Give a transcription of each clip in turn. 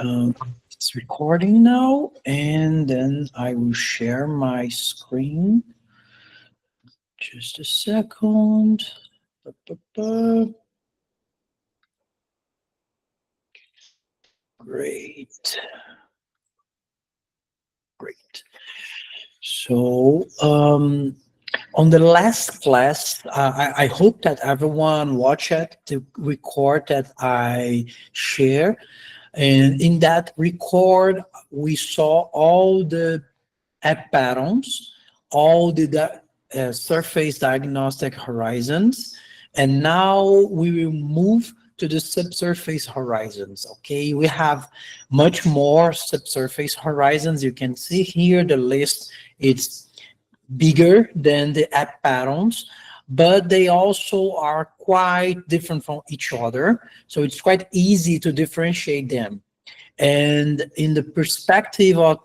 It's recording now, and then I will share my screen. Just a second. Ba, ba, ba. Great. Great. So, on the last class, I hope that everyone watched the record that I share. And in that record, we saw all the app patterns, all the surface diagnostic horizons, and now we will move to the subsurface horizons. Okay, we have much more subsurface horizons. You can see here the list. It's bigger than the app patterns, but they also are quite different from each other. So it's quite easy to differentiate them. And in the perspective of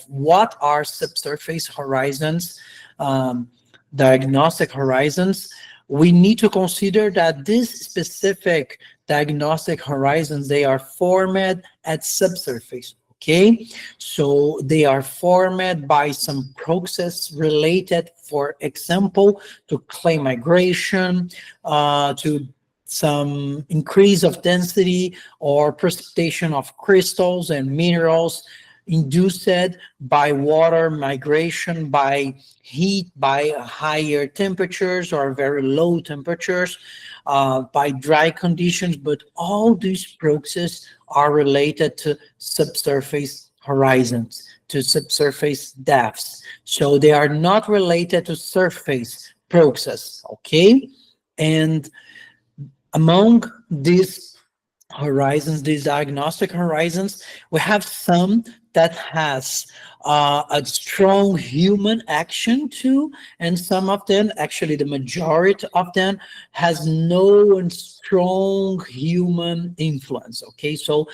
what are subsurface horizons, um, diagnostic horizons, we need to consider that these specific diagnostic horizons, they are formed at subsurface. Okay, so they are formed by some process related, for example, to clay migration, to some increase of density or precipitation of crystals and minerals induced by water migration, by heat, by higher temperatures or very low temperatures, by dry conditions. But all these processes are related to subsurface horizons, to subsurface depths. So they are not related to surface process, okay? And among these horizons, these diagnostic horizons, we have some that has a strong human action too, and some of them, actually the majority of them, has no strong human influence. Okay, so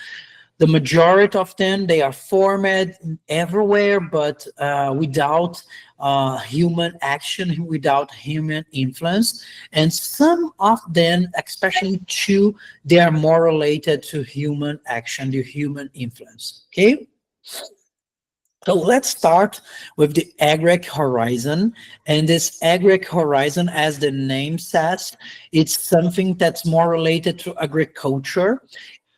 the majority of them, they are formed everywhere, but without human action, without human influence. And some of them, especially two, they are more related to human action, to human influence. Okay. So let's start with the agric horizon. And this agric horizon, as the name says, it's something that's more related to agriculture.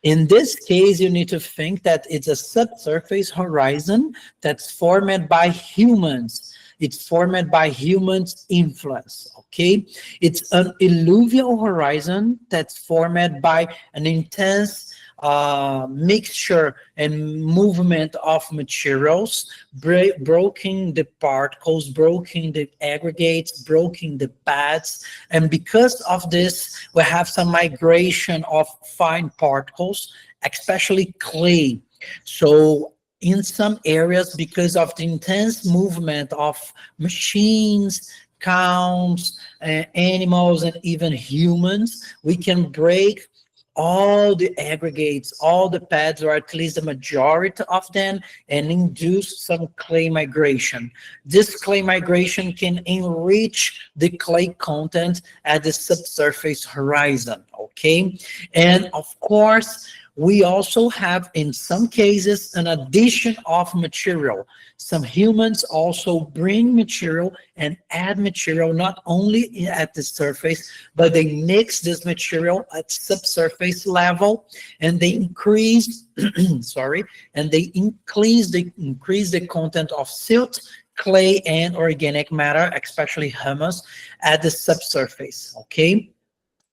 In this case, you need to think that it's a subsurface horizon that's formed by humans. It's formed by humans' influence, okay? It's an alluvial horizon that's formed by an intense mixture and movement of materials, broken the particles, broken the aggregates, broken the pads. And because of this, we have some migration of fine particles, especially clay. So in some areas, because of the intense movement of machines, cows, animals, and even humans, we can break all the aggregates, all the pads, or at least the majority of them, and induce some clay migration. This clay migration can enrich the clay content at the subsurface horizon, okay? And of course, we also have, in some cases, an addition of material. Some humans also bring material and add material, not only at the surface, but they mix this material at subsurface level, and they increase, sorry, and they increase the content of silt, clay, and organic matter, especially humus, at the subsurface, okay?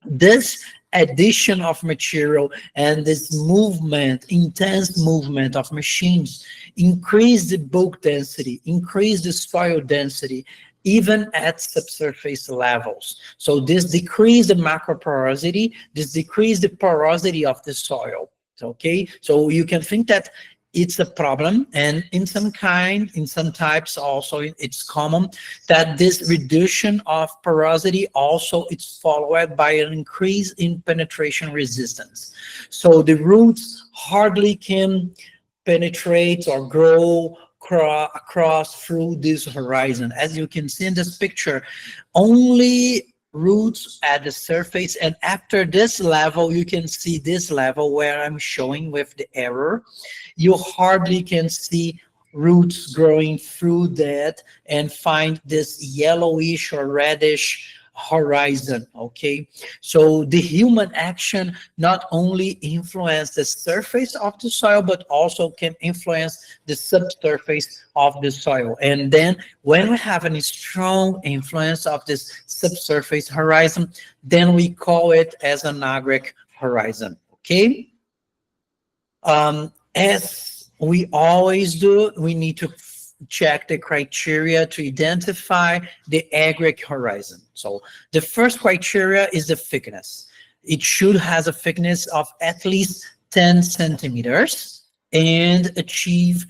This addition of material and this movement, intense movement of machines, increase the bulk density, increase the soil density, even at subsurface levels. So this decrease the macroporosity, this decrease the porosity of the soil. Okay, so you can think that it's a problem, and in some types also it's common that this reduction of porosity also it's followed by an increase in penetration resistance. So the roots hardly can penetrate or grow across through this horizon. As you can see in this picture, only roots at the surface, and after this level, you can see this level where I'm showing with the arrow. You hardly can see roots growing through that and find this yellowish or reddish horizon. Okay, so the human action not only influence the surface of the soil but also can influence the subsurface of the soil. And then when we have a strong influence of this subsurface horizon, then we call it as an agric horizon. Okay, as we always do, we need to check the criteria to identify the agric horizon. So the first criteria is the thickness. It should have a thickness of at least 10 centimeters and achieve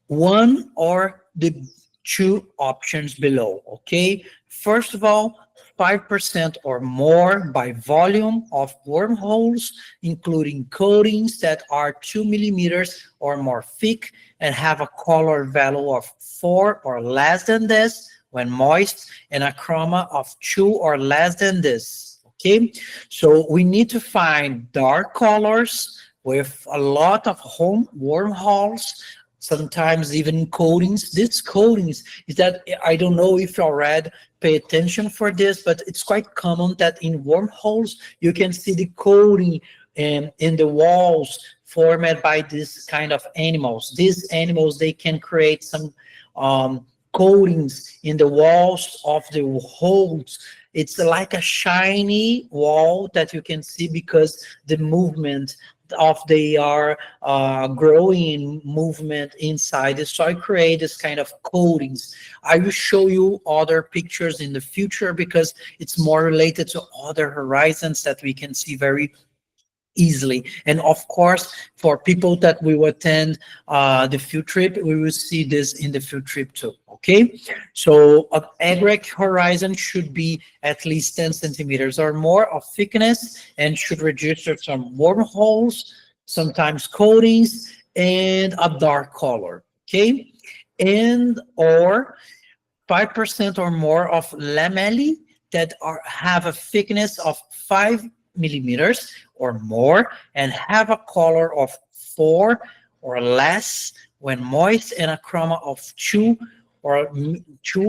one or the two options below. Okay, first of all, 5% or more by volume of wormholes, including coatings that are 2 millimeters or more thick and have a color value of 4 or less than this when moist, and a chroma of 2 or less than this. Okay, so we need to find dark colors with a lot of home wormholes, sometimes even coatings. This coatings is that, I don't know if you already pay attention for this, but it's quite common that in wormholes you can see the coating in the walls formed by this kind of animals. These animals, they can create some coatings in the walls of the holes. It's like a shiny wall that you can see because the movement of they are growing movement inside it. So I create this kind of coatings. I will show you other pictures in the future because it's more related to other horizons that we can see very easily. And of course, for people that will attend the field trip, we will see this in the field trip too. Okay, so an agric horizon should be at least 10 centimeters or more of thickness and should register some wormholes, sometimes coatings, and a dark color. Okay, and or 5% or more of lamellae that have a thickness of 5 millimeters or more and have a color of 4 or less when moist, and a chroma of 2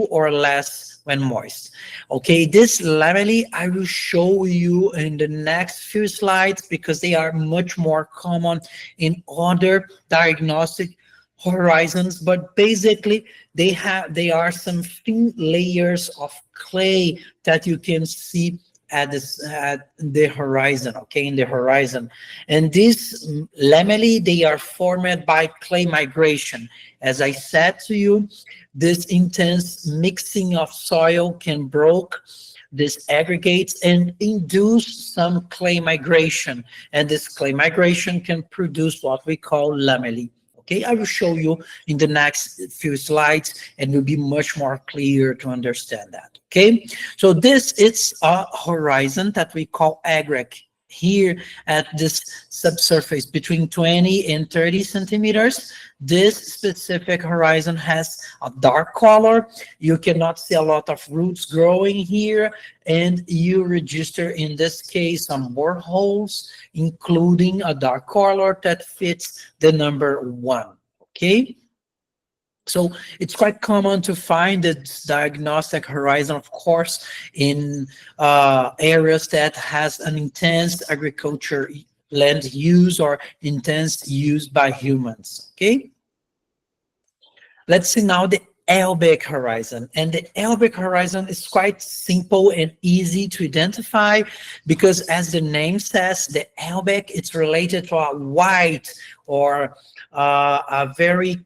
or less when moist. Okay, this lamellae I will show you in the next few slides because they are much more common in other diagnostic horizons, but basically they are some thin layers of clay that you can see at the horizon. Okay, in the horizon, and these lamellae, they are formed by clay migration. As I said to you, this intense mixing of soil can break these aggregates and induce some clay migration, and this clay migration can produce what we call lamellae. Okay, I will show you in the next few slides and will be much more clear to understand that. Okay, so this is a horizon that we call agric. Here at this subsurface between 20 and 30 centimeters, this specific horizon has a dark color. You cannot see a lot of roots growing here, and you register in this case some boreholes, including a dark color that fits the number 1. Okay, so it's quite common to find this diagnostic horizon, of course, in areas that has an intense agriculture land use or intense use by humans. Okay, let's see now the Elbic horizon. And the Elbic horizon is quite simple and easy to identify because, as the name says, the Elbic, it's related to a white or a very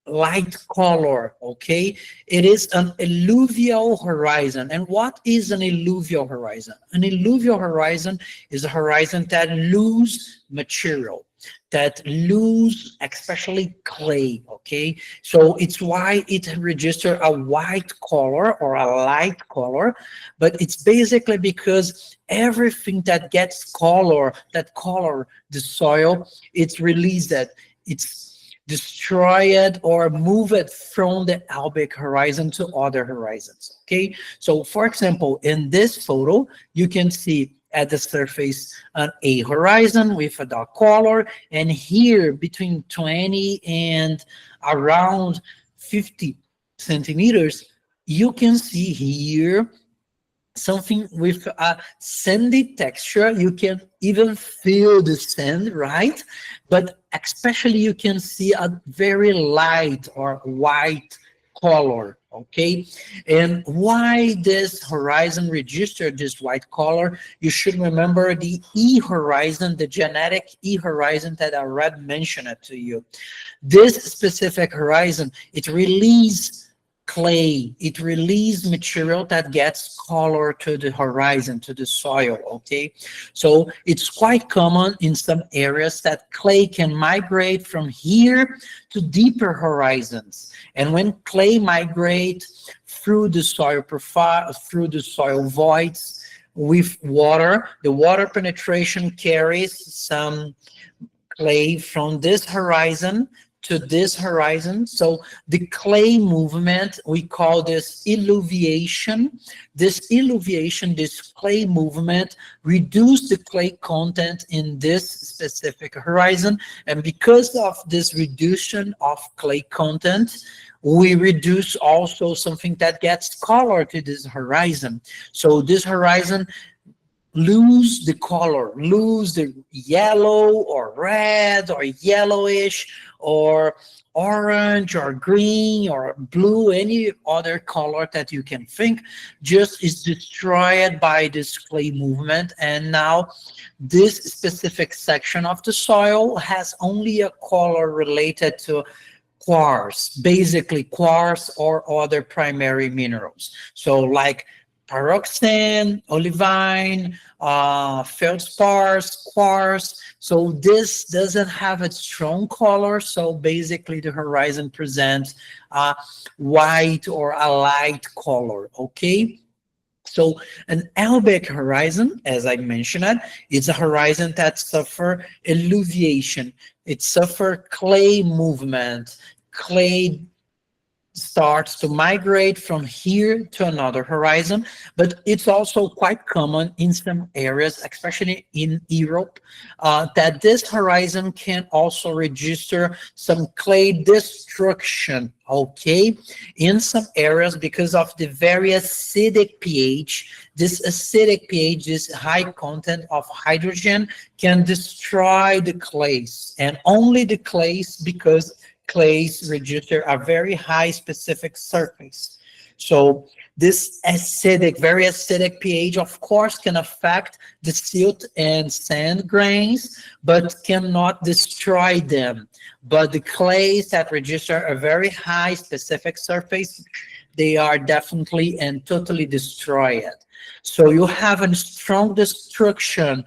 light color. Okay, it is an alluvial horizon. And what is an alluvial horizon? An alluvial horizon is a horizon that lose material, that lose especially clay. Okay, so it's why it register a white color or a light color, but it's basically because everything that gets color, that color the soil, it's released, that it's destroy it or move it from the albeck horizon to other horizons. Okay, so for example, in this photo, you can see at the surface an A horizon with a dark color, and here between 20 and around 50 centimeters, you can see here something with a sandy texture. You can even feel the sand, right? But especially you can see a very light or white color, okay? And why this horizon registered this white color? You should remember the E horizon, the genetic E horizon that I already mentioned it to you. This specific horizon, it releases clay, it releases material that gets color to the horizon, to the soil, okay? So it's quite common in some areas that clay can migrate from here to deeper horizons. And when clay migrates through the soil profile, through the soil voids with water, the water penetration carries some clay from this horizon to this horizon. So the clay movement, we call this eluviation. This eluviation, this clay movement, reduce the clay content in this specific horizon. And because of this reduction of clay content, we reduce also something that gets color to this horizon. So this horizon lose the color, lose the yellow or red or yellowish or orange or green or blue, any other color that you can think, just is destroyed by this clay movement. And now this specific section of the soil has only a color related to quartz, basically quartz or other primary minerals. So like pyroxene, olivine, feldspars, quartz. So this doesn't have a strong color. So basically the horizon presents a white or a light color, okay? So an albeck horizon, as I mentioned, it's a horizon that suffer eluviation. It suffer clay movement. Clay starts to migrate from here to another horizon, but it's also quite common in some areas, especially in Europe, that this horizon can also register some clay destruction, okay? In some areas, because of the very acidic pH, this high content of hydrogen can destroy the clays, and only the clays, because clays register a very high specific surface. So this acidic, very acidic pH, of course, can affect the silt and sand grains, but cannot destroy them. But the clays that register a very high specific surface, they are definitely and totally destroyed. So you have a strong destruction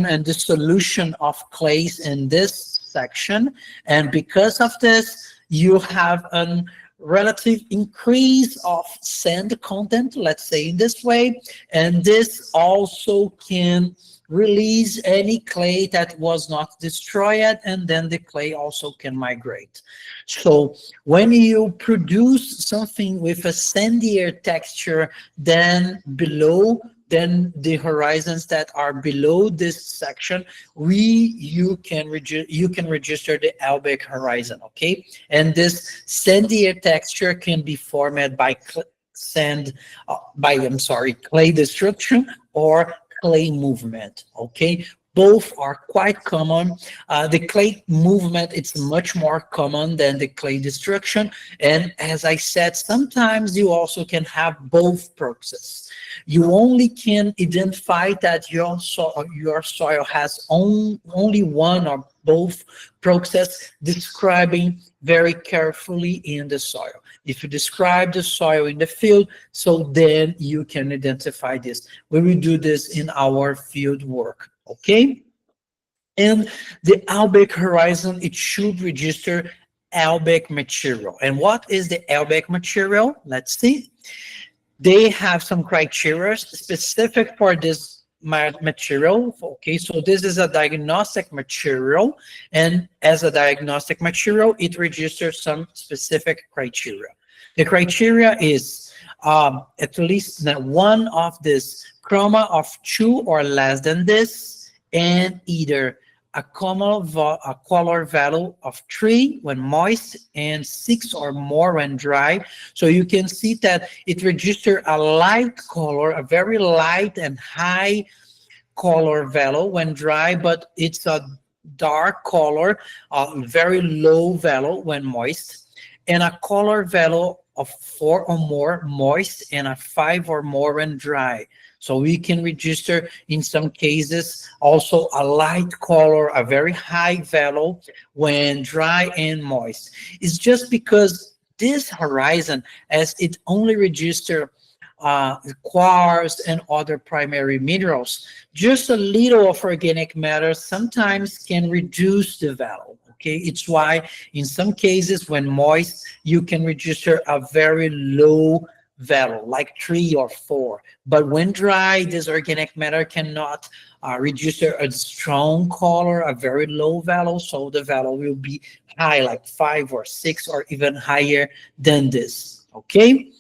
and dissolution of clays in this section, and because of this you have a relative increase of sand content, let's say in this way, and this also can release any clay that was not destroyed, and then the clay also can migrate. So when you produce something with a sandier texture than below, then the horizons that are below this section, you can register the albeck horizon, okay? And this sandier texture can be formed by clay destruction or clay movement, okay? Both are quite common. The clay movement, it's much more common than the clay destruction. And as I said, sometimes you also can have both processes. You only can identify that your soil has only one or both process describing very carefully in the soil. If you describe the soil in the field, so then you can identify this. We will do this in our field work, okay? And the albeck horizon, it should register albeck material. And what is the albeck material? Let's see. They have some criteria specific for this material. Okay, so this is a diagnostic material, and as a diagnostic material, it registers some specific criteria. The criteria is at least one of this chroma of 2 or less than this, and either a color value of 3 when moist and 6 or more when dry. So you can see that it registers a light color, a very light and high color value when dry, but it's a dark color, very low value when moist, and a color value of 4 or more moist and a 5 or more when dry. So we can register in some cases also a light color, a very high value when dry and moist. It's just because this horizon, as it only registers quartz and other primary minerals, just a little of organic matter sometimes can reduce the value. Okay, it's why in some cases when moist, you can register a very low value, like 3 or 4. But when dry, this organic matter cannot register a strong color, a very low value, so the value will be high, like 5 or 6 or even higher than this. Okay,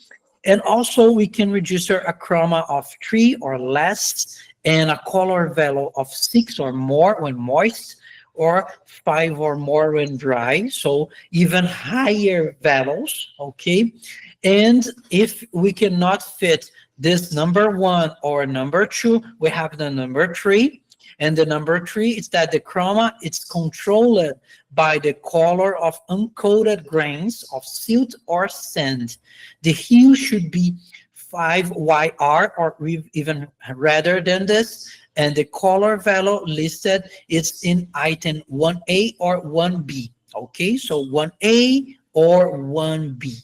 and also we can register a chroma of 3 or less and a color value of 6 or more when moist, or 5 or more when dry, so even higher values. Okay, and if we cannot fit this number 1 or number 2, we have the number 3. And the number 3 is that the chroma is controlled by the color of uncoated grains of silt or sand. The hue should be 5YR or even rather than this, and the color value listed is in item 1A or 1B. Okay, so 1A or 1B.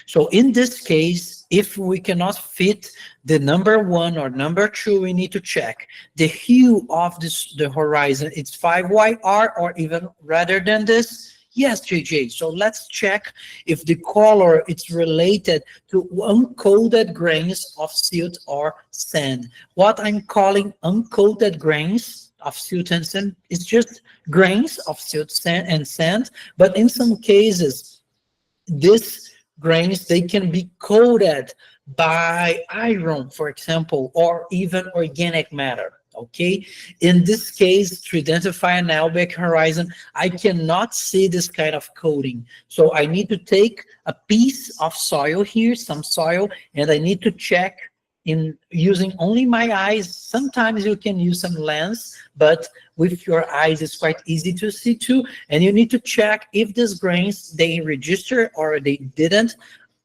So in this case, if we cannot fit the number 1 or number 2, we need to check the hue of the horizon. It's 5YR or even rather than this. Yes, JJ. So let's check if the color is related to uncoated grains of silt or sand. What I'm calling uncoated grains of silt and sand is just grains of silt and sand. But in some cases, these grains, they can be coated by iron, for example, or even organic matter. Okay, in this case, to identify an Albeck horizon, I cannot see this kind of coating. So I need to take a piece of soil here, some soil, and I need to check in using only my eyes. Sometimes you can use some lens, but with your eyes, it's quite easy to see too. And you need to check if these grains, they register or they didn't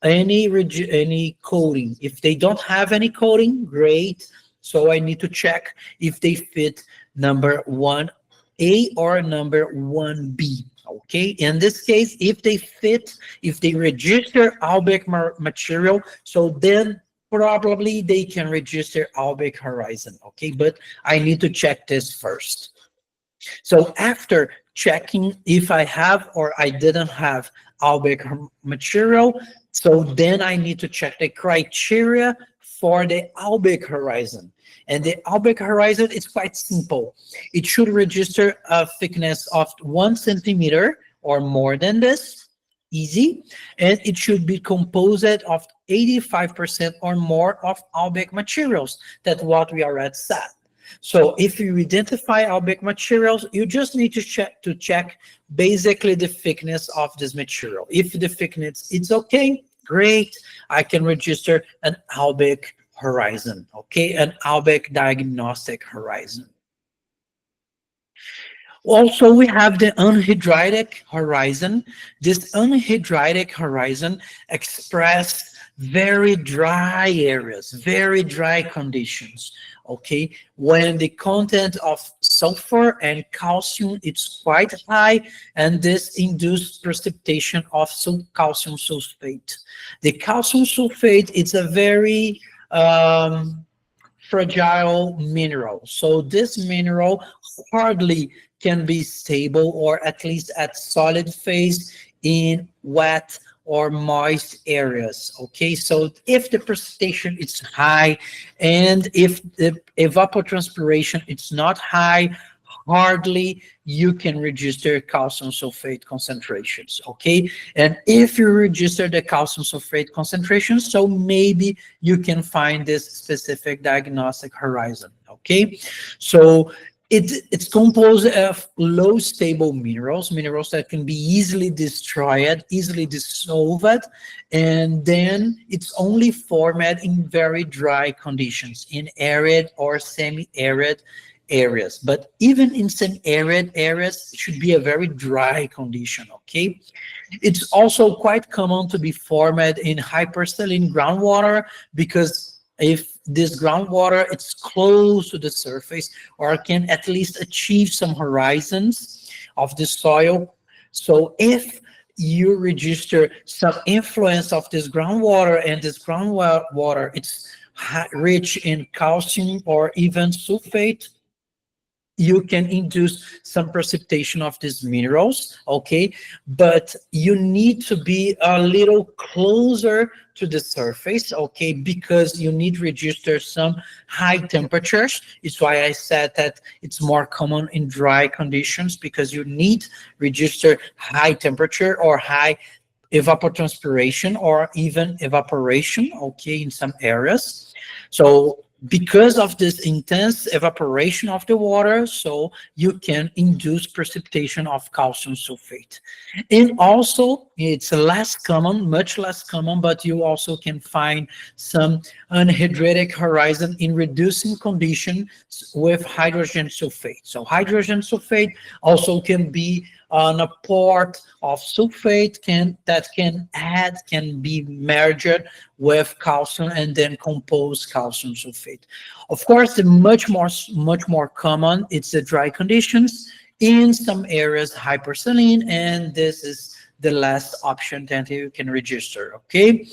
any coating. If they don't have any coating, great. So I need to check if they fit number 1A or number 1B. Okay, in this case, if they fit, if they register Albeck material, so then probably they can register Albeck horizon. Okay, but I need to check this first. So after checking if I have or I didn't have Albeck material, so then I need to check the criteria for the Albeck horizon. And the Albeck horizon is quite simple. It should register a thickness of 1 centimeter or more than this, easy. And it should be composed of 85% or more of Albeck materials. That's what we already said. So if you identify Albeck materials, you just need to check basically the thickness of this material. If the thickness is okay, great, I can register an Albeck horizon, okay, an Albeck diagnostic horizon. Also, we have the anhydritic horizon. This anhydritic horizon express very dry areas, very dry conditions, okay? When the content of sulfur and calcium is quite high, and this induces precipitation of calcium sulfate. The calcium sulfate is a very fragile mineral. So this mineral hardly can be stable or at least at solid phase in wet or moist areas. Okay, so if the precipitation is high and if the evapotranspiration is not high, hardly you can register calcium sulfate concentrations. Okay, and if you register the calcium sulfate concentrations, so maybe you can find this specific diagnostic horizon. Okay, so it's composed of low stable minerals, minerals that can be easily destroyed, easily dissolved, and then it's only formed in very dry conditions, in arid or semi-arid areas. But even in semi-arid areas, it should be a very dry condition, okay? It's also quite common to be formed in hypersaline groundwater, because if this groundwater it's close to the surface or can at least achieve some horizons of the soil. So if you register some influence of this groundwater, and this groundwater it's rich in calcium or even sulfate, you can induce some precipitation of these minerals, okay? But you need to be a little closer to the surface, okay? Because you need to register some high temperatures. It's why I said that it's more common in dry conditions, because you need register high temperature or high evapotranspiration or even evaporation, okay, in some areas. So because of this intense evaporation of the water, so you can induce precipitation of calcium sulfate. And also, it's less common, much less common, but you also can find some anhydric horizon in reducing conditions with hydrogen sulfate. So hydrogen sulfate also can be on a port of sulfate that can be merged with calcium and then compose calcium sulfate. Of course, the much more common, it's the dry conditions, in some areas hypersaline, and this is the last option that you can register. Okay,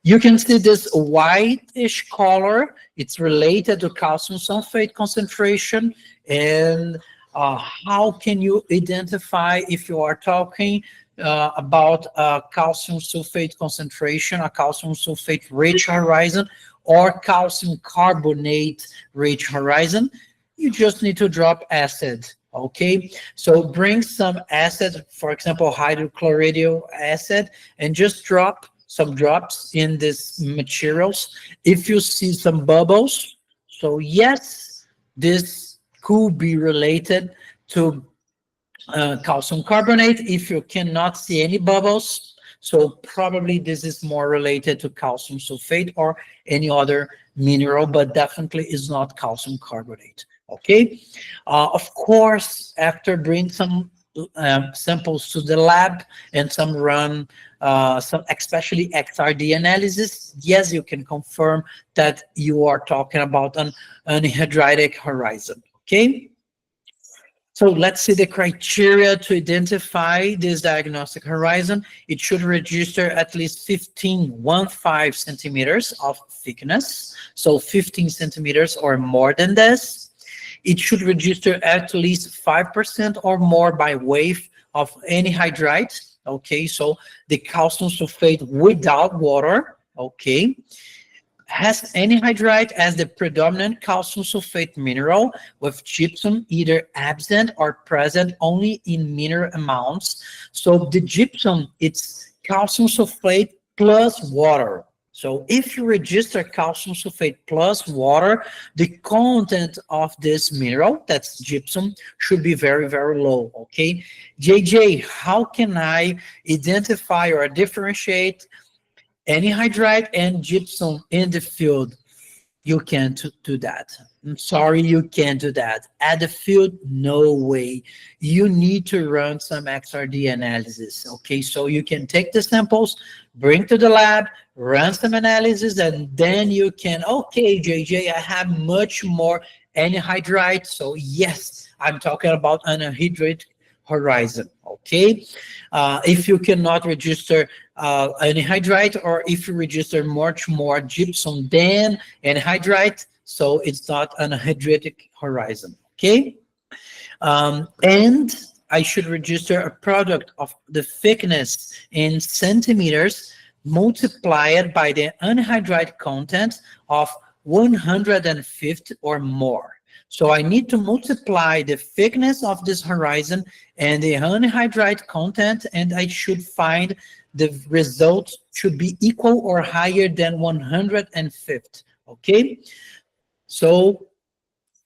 you can see this whitish color. It's related to calcium sulfate concentration. And how can you identify if you are talking about calcium sulfate concentration, a calcium sulfate rich horizon, or calcium carbonate rich horizon? You just need to drop acid. Okay, so bring some acid, for example, hydrochloridial acid, and just drop some drops in these materials. If you see some bubbles, so yes, this could be related to calcium carbonate. If you cannot see any bubbles, so probably this is more related to calcium sulfate or any other mineral, but definitely is not calcium carbonate. Okay, of course, after bring some samples to the lab and some run some especially XRD analysis, yes, you can confirm that you are talking about an anhydric horizon. Okay, so let's see the criteria to identify this diagnostic horizon. It should register at least 15 centimeters of thickness, so 15 centimeters or more than this. It should register at least 5% or more by weight of anhydrite. Okay, so the calcium sulfate without water. Okay, has anhydrite as the predominant calcium sulfate mineral, with gypsum either absent or present only in minor amounts. So the gypsum, it's calcium sulfate plus water. So if you register calcium sulfate plus water, the content of this mineral, that's gypsum, should be very, very low, okay? JJ, how can I identify or differentiate anhydrite and gypsum in the field? You can't do that. I'm sorry, you can't do that. At the field, no way. You need to run some XRD analysis, okay? So you can take the samples, bring to the lab, run some analysis, and then you can, okay, JJ, I have much more anhydrite. So yes, I'm talking about an anhydrite horizon, okay? If you cannot register anhydrite, or if you register much more gypsum than anhydrite, so it's not an anhydritic horizon, okay? And I should register a product of the thickness in centimeters multiplied by the anhydride content of 150 or more. So I need to multiply the thickness of this horizon and the anhydride content, and I should find the result should be equal or higher than 150. Okay, so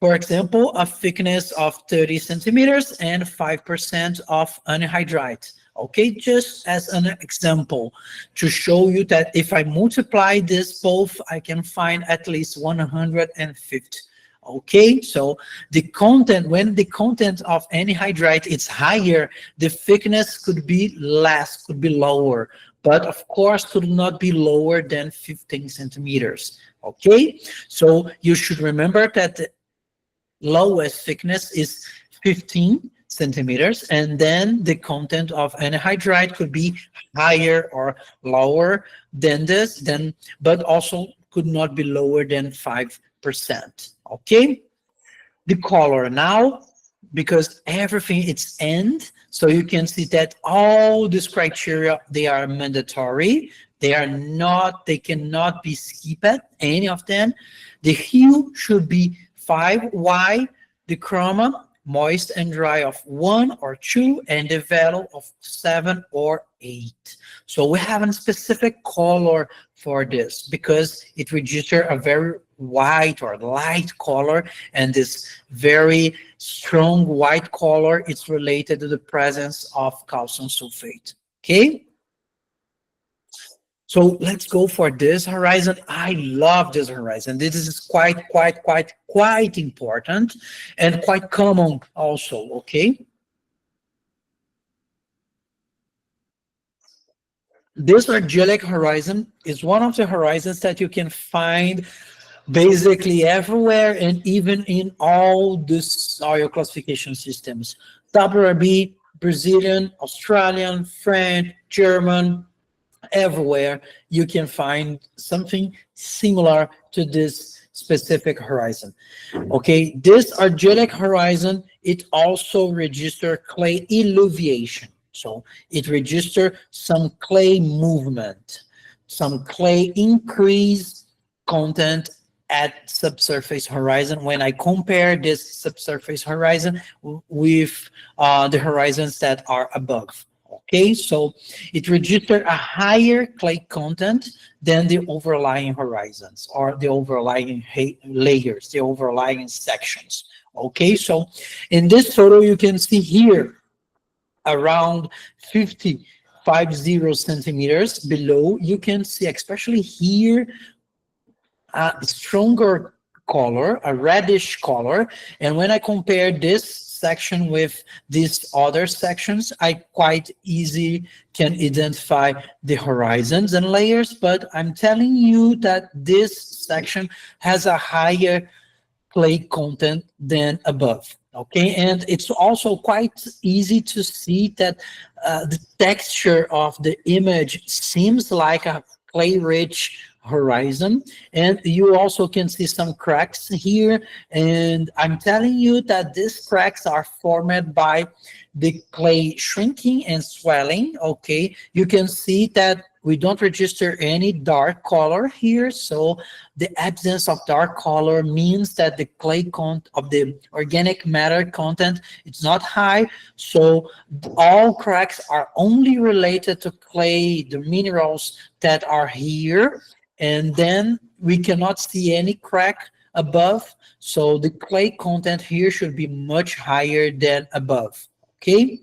for example, a thickness of 30 centimeters and 5% of anhydride. Okay, just as an example to show you that if I multiply this both, I can find at least 150. Okay, so the content, when the content of anhydride is higher, the thickness could be less, could be lower, but of course could not be lower than 15 centimeters. Okay, so you should remember that the lowest thickness is 15 centimeters, and then the content of anhydride could be higher or lower than this, then, but also could not be lower than 5%. Okay, the color now, because everything is end, so you can see that all these criteria, they are mandatory. They are not, they cannot be skipped, any of them. The hue should be 5Y, the chroma, moist and dry of 1 or 2, and the value of 7 or 8. So we have a specific color for this because it registers a very white or light color, and this very strong white color is related to the presence of calcium sulfate. Okay, so let's go for this horizon. I love this horizon. This is quite important and quite common also. Okay, this argillic horizon is one of the horizons that you can find basically everywhere, and even in all the soil classification systems. WRB, Brazilian, Australian, French, German, everywhere you can find something similar to this specific horizon. Okay, this argillic horizon, it also registers clay eluviation. So it registers some clay movement, some clay increase content at subsurface horizon when I compare this subsurface horizon with the horizons that are above. Okay, so it registers a higher clay content than the overlying horizons or the overlying layers, the overlying sections. Okay, so in this photo, you can see here around 50 centimeters below, you can see, especially here, a stronger color, a reddish color. And when I compare this section with these other sections, I quite easy can identify the horizons and layers, but I'm telling you that this section has a higher clay content than above. Okay, and it's also quite easy to see that the texture of the image seems like a clay-rich horizon, and you also can see some cracks here, and I'm telling you that these cracks are formed by the clay shrinking and swelling. Okay, you can see that we don't register any dark color here, so the absence of dark color means that the clay content of the organic matter content is not high, so all cracks are only related to clay, the minerals that are here, and then we cannot see any crack above, so the clay content here should be much higher than above. Okay,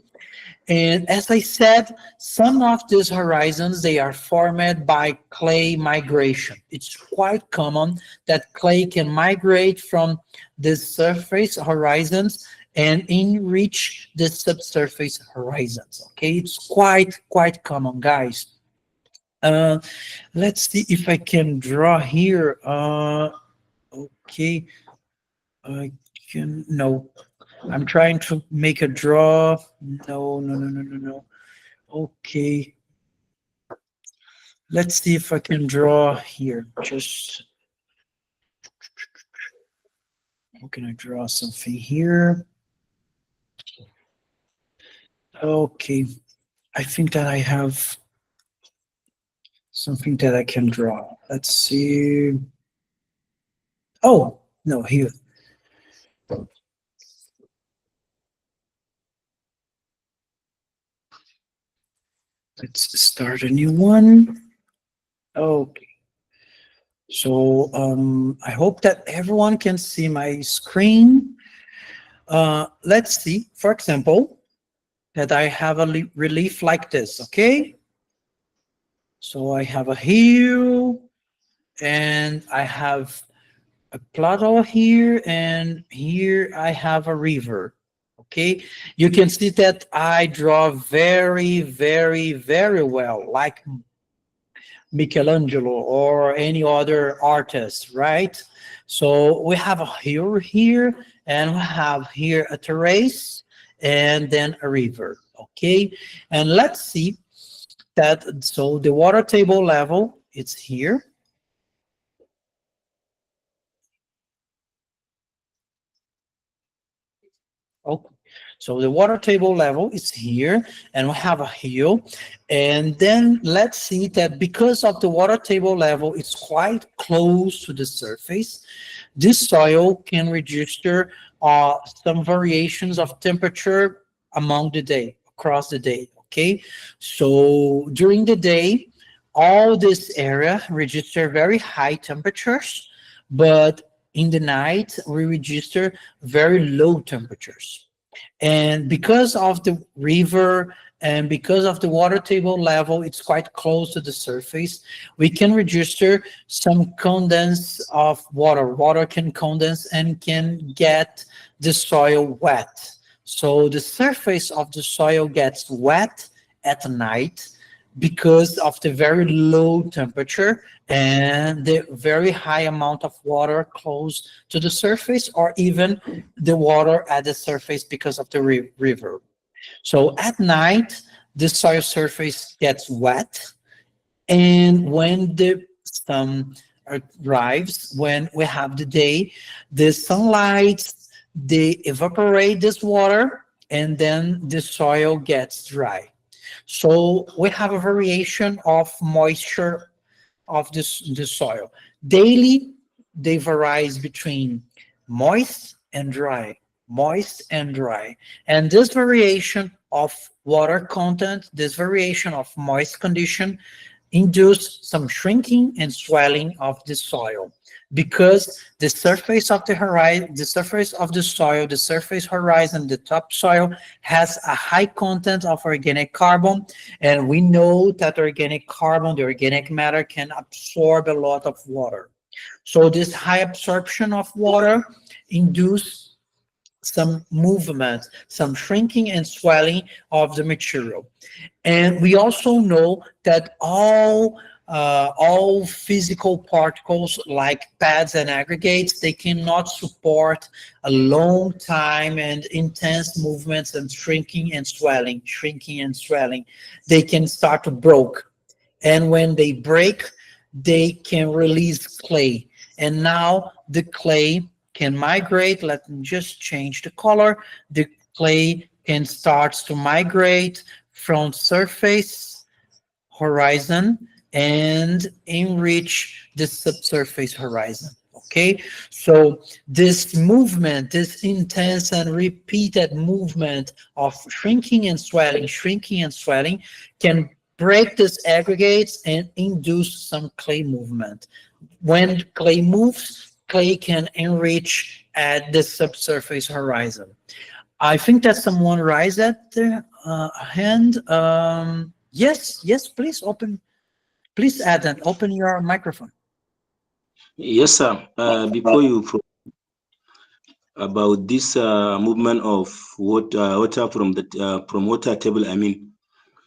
and as I said, some of these horizons, they are formed by clay migration. It's quite common that clay can migrate from the surface horizons and enrich the subsurface horizons. Okay, it's quite common, guys. Uh, let's see if I can draw here. Okay, I can, no, I'm trying to make a draw. No. Okay, let's see if I can draw here. Just, how can I draw something here? Okay, I think that I have something that I can draw. Let's see. Oh, no, here. Let's start a new one. Okay. So I hope that everyone can see my screen. Let's see, for example, that I have a relief like this, okay? So I have a hill and I have a plateau here, and here I have a river. Okay, you can see that I draw very, very, very well, like Michelangelo or any other artist, right? So we have a hill here, and we have here a terrace, and then a river. Okay, and let's see that. So the water table level, it's here. Okay. So the water table level is here, and we have a hill. And then let's see that because of the water table level, it's quite close to the surface. This soil can register some variations of temperature among the day, across the day. Okay. So during the day, all this area register very high temperatures, but in the night, we register very low temperatures. And because of the river and because of the water table level, it's quite close to the surface, we can register some condense of water. Water can condense and can get the soil wet. So the surface of the soil gets wet at night because of the very low temperature and the very high amount of water close to the surface, or even the water at the surface because of the river. So at night, the soil surface gets wet, and when the sun arrives, when we have the day, the sunlight, they evaporate this water, and then the soil gets dry. So we have a variation of moisture of the soil. Daily, they varies between moist and dry, moist and dry. And this variation of water content, this variation of moist condition induce some shrinking and swelling of the soil because the surface of the horizon, the surface of the soil, the surface horizon, the topsoil has a high content of organic carbon, and we know that organic carbon, the organic matter, can absorb a lot of water. So this high absorption of water induce some movement, some shrinking and swelling of the material. And we also know that all physical particles like pads and aggregates, they cannot support a long time and intense movements and shrinking and swelling. They can start to break. And when they break, they can release clay. And now the clay can migrate. Let me just change the color. The clay can start to migrate from surface horizon and enrich the subsurface horizon. Okay, so this movement, this intense and repeated movement of shrinking and swelling can break these aggregates and induce some clay movement. When clay moves, clay can enrich at the subsurface horizon. I think that someone raised that hand. Yes, yes, please open. Please add and open your microphone. Yes, sir. Before you about this movement of water from water table, I mean.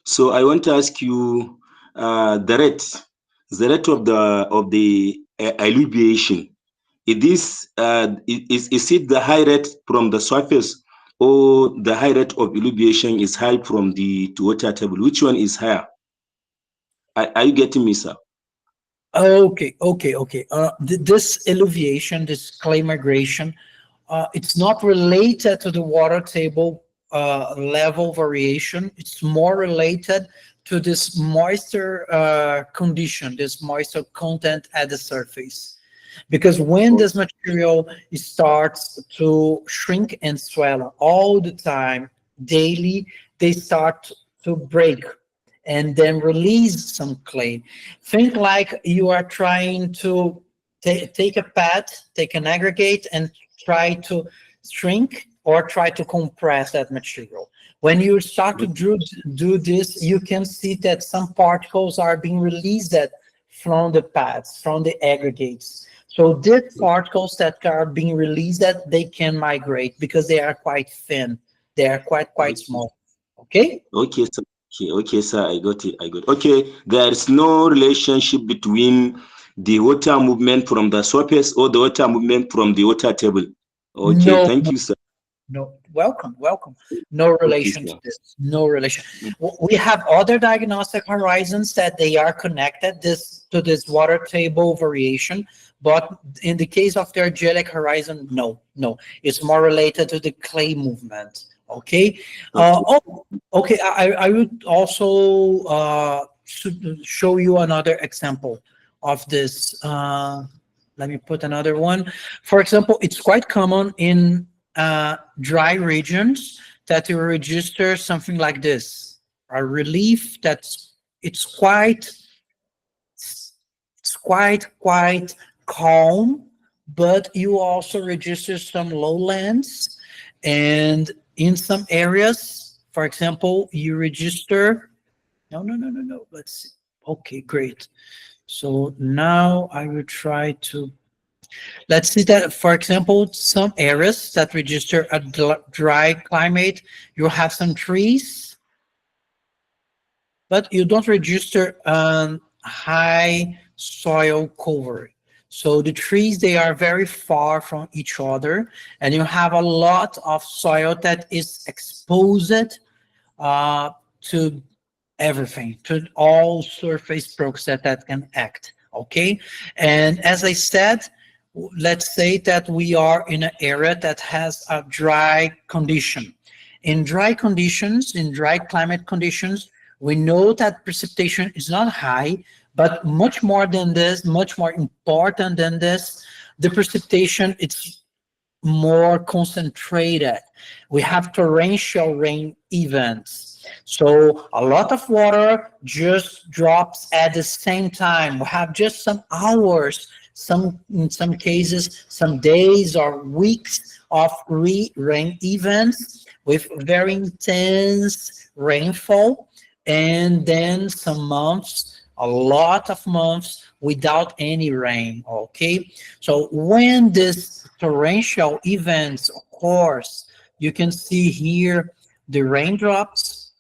So I want to ask you the rate of the alluviation. Is it the high rate from the surface, or the high rate of alluviation is high from the water table? Which one is higher? Are you getting me, sir? Okay, okay, okay. This alluviation, this clay migration, it's not related to the water table level variation, it's more related to this moisture condition, this moisture content at the surface. Because when this material starts to shrink and swell all the time, daily, they start to break and then release some clay. Think like you are trying to take a pad, take an aggregate, and try to shrink or try to compress that material. When you start to do this, you can see that some particles are being released from the pads, from the aggregates. So these particles that are being released, that they can migrate because they are quite thin. They are quite small. Okay? Okay, sir. Okay, sir. I got it. I got it. Okay, there is no relationship between the water movement from the surface or the water movement from the water table. Okay, No, thank you, sir. no, welcome. No Okay, relation to sir. this. No relation. We have other diagnostic horizons that they are connected to this water table variation, but in the case of the argillic horizon, no. It's more related to the clay movement. Okay. Okay. Okay. I would also show you another example of this. Let me put another one. For example, it's quite common in dry regions that you register something like this, a relief that's it's quite calm, but you also register some lowlands, and in some areas, for example, you register. No. Let's see. Okay, great. So now I will try to. Let's see that, for example, some areas that register a dry climate, you have some trees, but you don't register high soil cover. So the trees, they are very far from each other, and you have a lot of soil that is exposed to everything, to all surface products that can act. Okay, and as I said, let's say that we are in an area that has a dry condition. In dry conditions, in dry climate conditions, we know that precipitation is not high, but much more than this, much more important than this, the precipitation, it's more concentrated. We have torrential rain events. So a lot of water just drops at the same time. We have just some hours, in some cases, some days or weeks of rain events with very intense rainfall, and then some months, a lot of months without any rain. Okay, so when this torrential events occurs, you can see here the raindrops.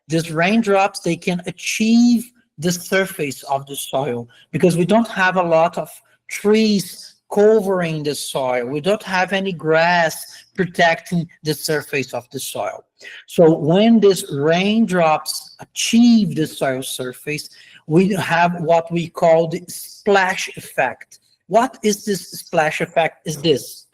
These raindrops, they can achieve the surface of the soil because we don't have a lot of trees covering the soil. We don't have any grass protecting the surface of the soil. So when these raindrops achieve the soil surface, we have what we call the splash effect. What is this splash effect? Is this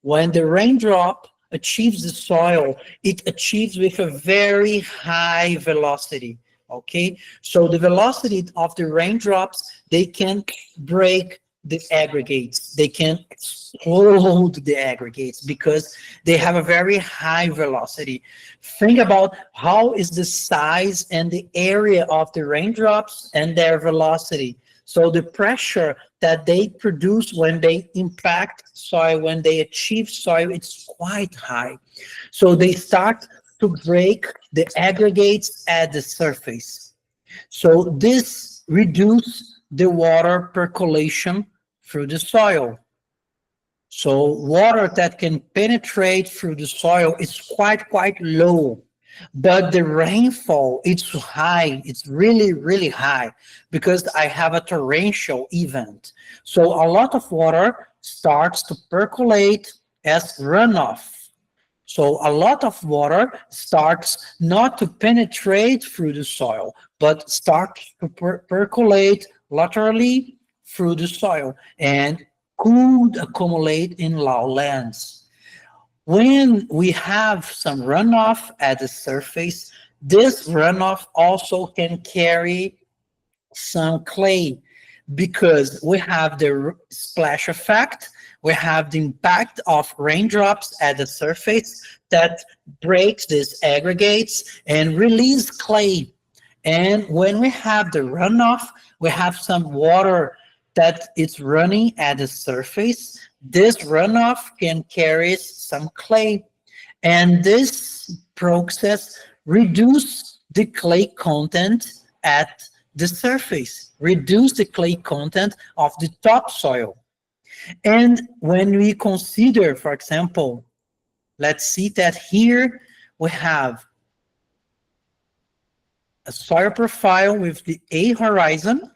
when the raindrop achieves the soil, it achieves with a very high velocity. Okay, so the velocity of the raindrops, they can break the aggregates, they can explode the aggregates because they have a very high velocity. Think about how is the size and the area of the raindrops and their velocity. So the pressure that they produce when they impact soil, when they achieve soil, it's quite high. So they start to break the aggregates at the surface. So this reduces the water percolation through the soil. So water that can penetrate through the soil is quite low. But the rainfall, it's high. It's really high because I have a torrential event. So a lot of water starts to percolate as runoff. So a lot of water starts not to penetrate through the soil, but starts to percolate laterally through the soil and could accumulate in lowlands. when we have some runoff at the surface, this runoff also can carry some clay because we have the splash effect, we have the impact of raindrops at the surface that breaks these aggregates and release clay. And when we have the runoff, we have some water that is running at the surface. This runoff can carry some clay, and this process reduce the clay content at the surface, reduce the clay content of the topsoil. And when we consider, for example, let's see that here we have a soil profile with the A horizon,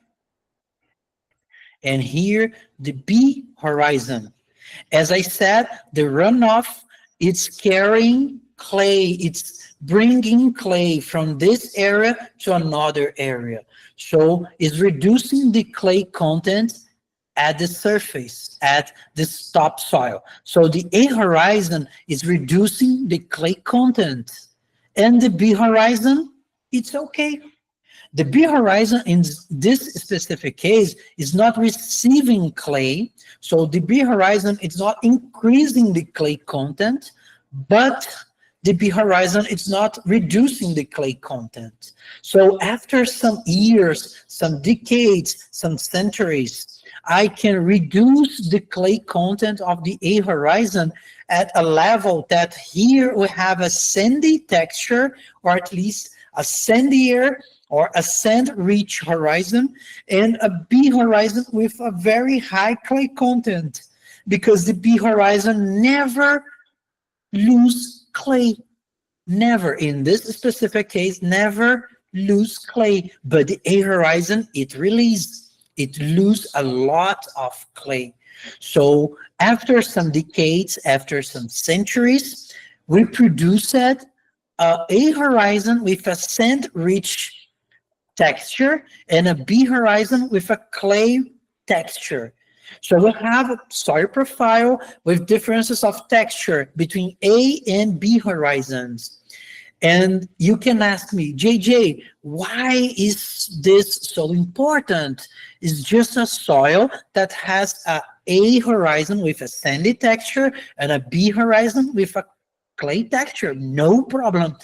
and here the B horizon. As I said, the runoff, it's carrying clay, it's bringing clay from this area to another area. So it's reducing the clay content at the surface, at the topsoil. So the A horizon is reducing the clay content, and the B horizon, it's okay. The B horizon in this specific case is not receiving clay, so the B horizon is not increasing the clay content, but the B horizon is not reducing the clay content. So after some years, some decades, some centuries, I can reduce the clay content of the A horizon at a level that here we have a sandy texture, or at least a sandier or a sand-rich horizon, and a B horizon with a very high clay content, because the B horizon never lose clay. Never, in this specific case, never lose clay, but the A horizon, it release. It lose a lot of clay. So after some decades, after some centuries, we produced a horizon with a sand-rich texture and a B horizon with a clay texture. So we have a soil profile with differences of texture between A and B horizons. And you can ask me, JJ, why is this so important? It's just a soil that has a horizon with a sandy texture and a B horizon with a clay texture. No problem.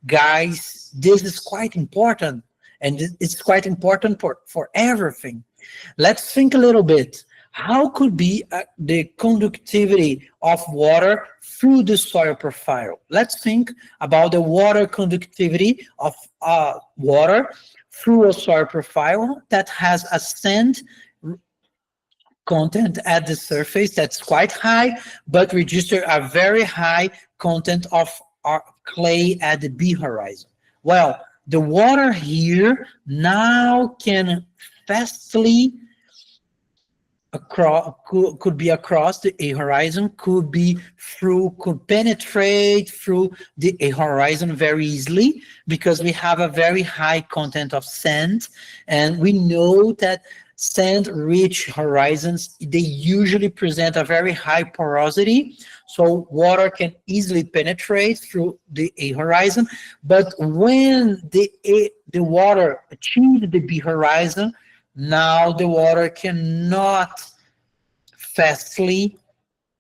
Guys, this is quite important. And it's quite important for everything. Let's think a little bit. How could be the conductivity of water through the soil profile? Let's think about the water conductivity of water through a soil profile that has a sand content at the surface that's quite high, but register a very high content of clay at the B horizon. Well, the water here now can fastly across, could be across the A horizon, could penetrate through the A horizon very easily, because we have a very high content of sand, and we know that sand-rich horizons, they usually present a very high porosity, so water can easily penetrate through the A horizon. But when the water achieves the B horizon, now the water cannot fastly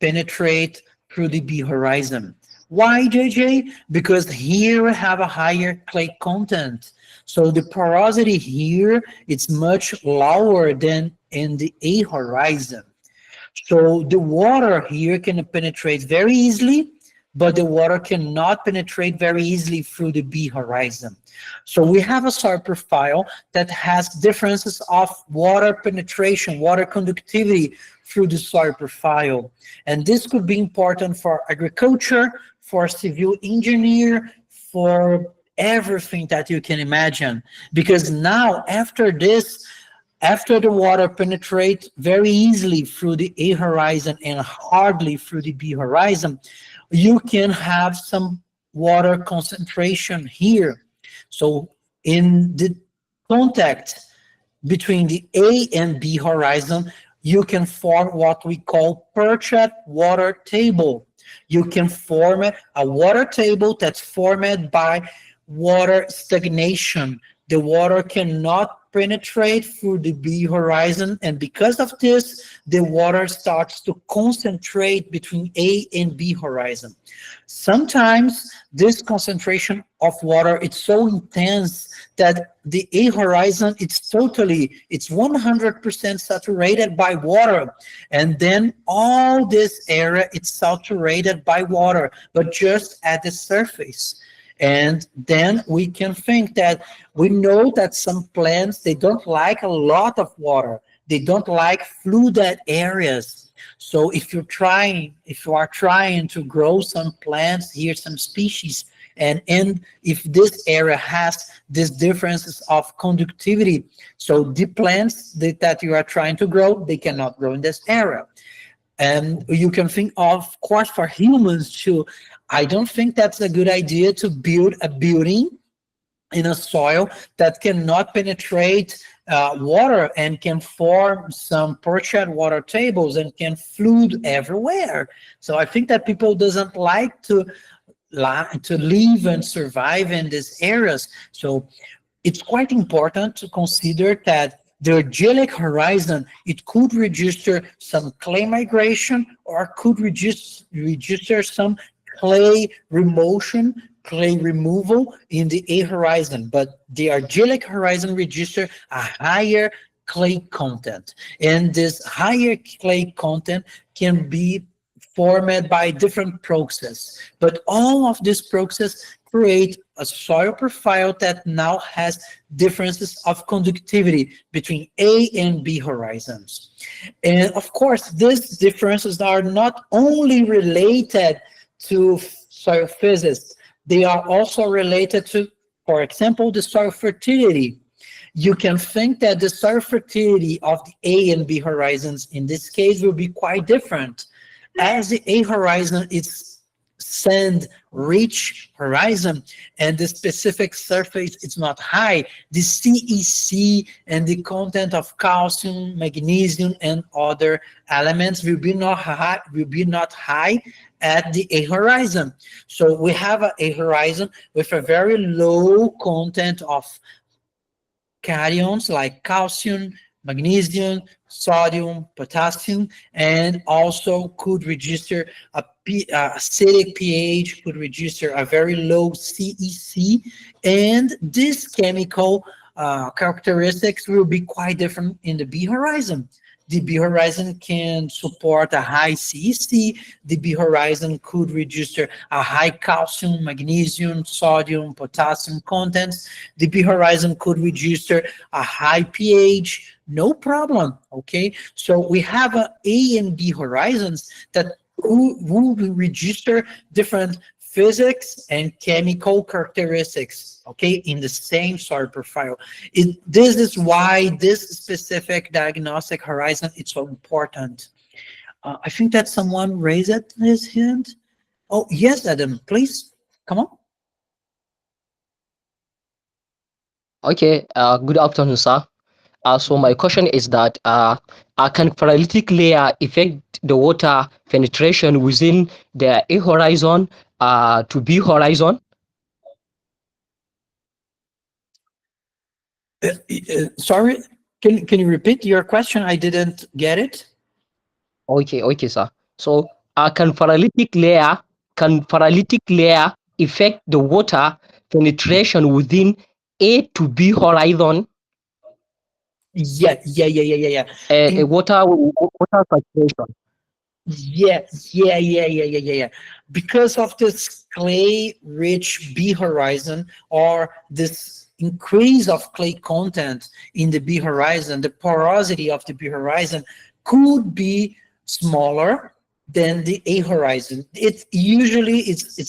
penetrate through the B horizon. Why, JJ? Because here we have a higher clay content. So the porosity here is much lower than in the A horizon. So the water here can penetrate very easily, but the water cannot penetrate very easily through the B horizon. So we have a soil profile that has differences of water penetration, water conductivity through the soil profile. And this could be important for agriculture, for civil engineer, for everything that you can imagine. Because now, after this, after the water penetrates very easily through the A horizon and hardly through the B horizon, you can have some water concentration here. So in the contact between the A and B horizon, you can form what we call perched water table. You can form a water table that's formed by water stagnation. The water cannot penetrate through the B horizon, and because of this, the water starts to concentrate between A and B horizon. Sometimes this concentration of water is so intense that the A horizon it's 100% saturated by water, and then all this area is saturated by water, but just at the surface. And then we can think that we know that some plants, they don't like a lot of water. They don't like flooded areas. So if you are trying to grow some plants here, some species, and if this area has these differences of conductivity, so the plants that you are trying to grow, they cannot grow in this area. And you can think, of course, for humans too, I don't think that's a good idea to build a building in a soil that cannot penetrate water and can form some perched water tables and can flood everywhere. So I think that people doesn't like to live and survive in these areas. So it's quite important to consider that the geologic horizon, it could register some clay migration or could register some clay remotion, clay removal in the A horizon, but the geologic horizon register a higher clay content. And this higher clay content can be formed by different process, but all of this process create a soil profile that now has differences of conductivity between A and B horizons. And of course, these differences are not only related to soil physics, they are also related to, for example, the soil fertility. You can think that the soil fertility of the A and B horizons in this case will be quite different. As the A horizon is sand rich horizon and the specific surface is not high, the CEC and the content of calcium, magnesium, and other elements will be not high at the A horizon. So we have a horizon with a very low content of cations like calcium, magnesium, sodium, potassium, and also could register acidic pH, could register a very low CEC, and this chemical characteristics will be quite different in the B horizon. The B horizon can support a high CEC. The B horizon could register a high calcium, magnesium, sodium, potassium contents. The B horizon could register a high pH, no problem, okay? So we have A and B horizons that will register different physics and chemical characteristics, okay, in the same soil profile. This is why this specific diagnostic horizon is so important. I think that someone raised his hand. Oh, yes, Adam, please, come on. Okay, good afternoon, sir. So my question is that can paralytic layer affect the water penetration within the A horizon to B horizon? Sorry, can you repeat your question? I didn't get it. Okay, sir. So can paralytic layer affect the water penetration within A to B horizon? Yeah. A In water saturation. Yeah. Because of this clay-rich B horizon or this increase of clay content in the B horizon, the porosity of the B horizon could be smaller than the A horizon. It's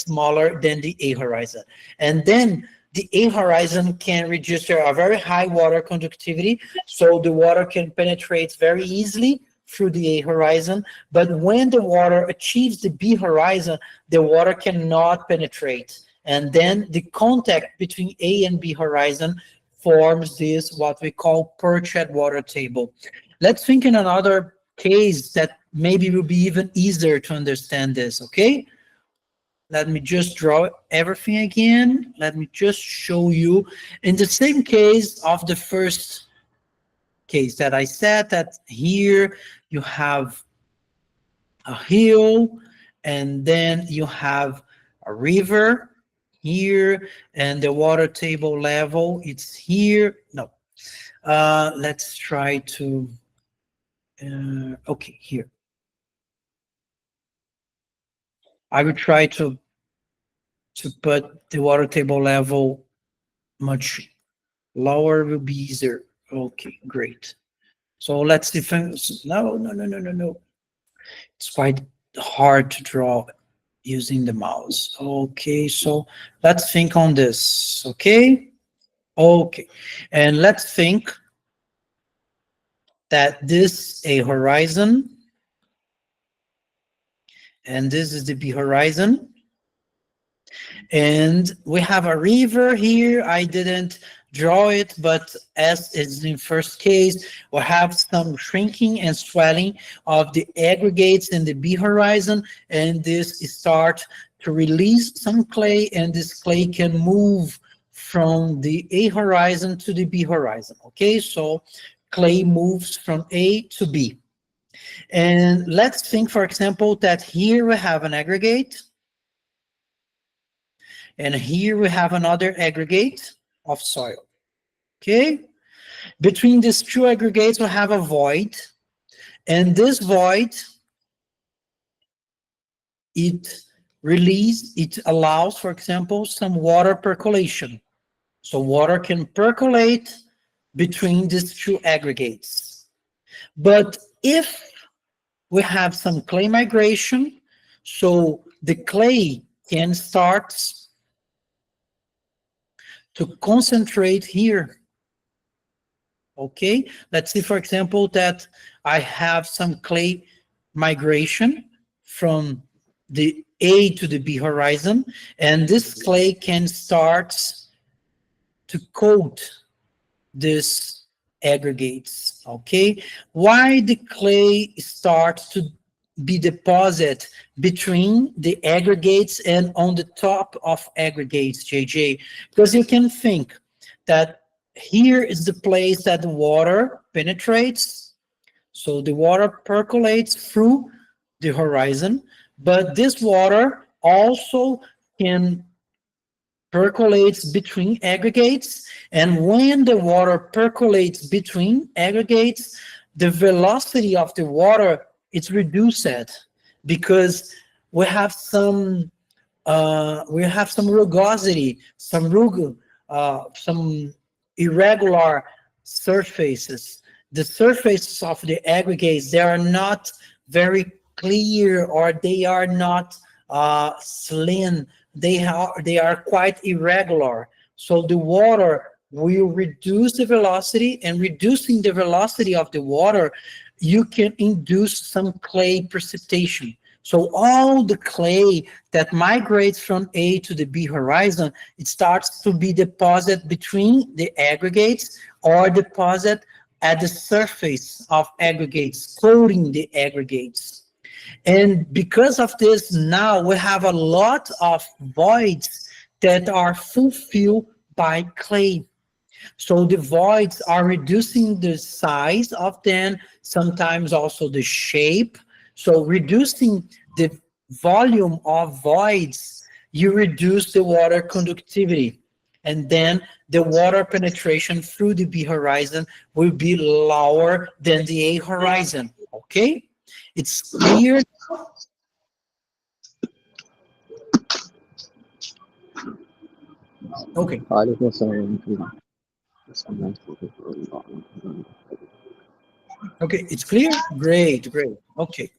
smaller than the A horizon, and then the A horizon can register a very high water conductivity, so the water can penetrate very easily through the A horizon. But when the water achieves the B horizon, the water cannot penetrate. And then the contact between A and B horizon forms this, what we call perched water table. Let's think in another case that maybe will be even easier to understand this, okay? Let me just draw everything again. Let me just show you in the same case of the first case that I said, that here you have a hill, and then you have a river here, and the water table level, it's here. No, let's try to, okay, here. I will try to put the water table level much lower, will be easier. Okay, great. So let's define, no. It's quite hard to draw using the mouse. Okay, so let's think on this, okay? Okay, and let's think that this is a horizon, and this is the B horizon, and we have a river here. I didn't draw it, but as is in first case, we have some shrinking and swelling of the aggregates in the B horizon, and this start to release some clay, and this clay can move from the A horizon to the B horizon. Okay, so clay moves from A to B. And let's think, for example, that here we have an aggregate, and here we have another aggregate of soil. Okay, between these two aggregates we have a void, and this void, it allows, for example, some water percolation. So water can percolate between these two aggregates. But if we have some clay migration, so the clay can start to concentrate here. Okay, let's see, for example, that I have some clay migration from the A to the B horizon, and this clay can start to coat this aggregates. Okay, why the clay starts to be deposited between the aggregates and on the top of aggregates, JJ? Because you can think that here is the place that the water penetrates, so the water percolates through the horizon, but this water also can percolates between aggregates, and when the water percolates between aggregates, the velocity of the water is reduced, because we have some rugosity, some irregular surfaces. The surfaces of the aggregates, they are not very clear, or they are not slim. They are quite irregular. So the water will reduce the velocity, and reducing the velocity of the water, you can induce some clay precipitation. So all the clay that migrates from A to the B horizon, it starts to be deposited between the aggregates, or deposit at the surface of aggregates, coating the aggregates. And because of this, now we have a lot of voids that are fulfilled by clay. So the voids are reducing the size of them, sometimes also the shape. So reducing the volume of voids, you reduce the water conductivity. And then the water penetration through the B horizon will be lower than the A horizon. Okay? It's clear. Okay. Okay, it's clear? Great. Okay.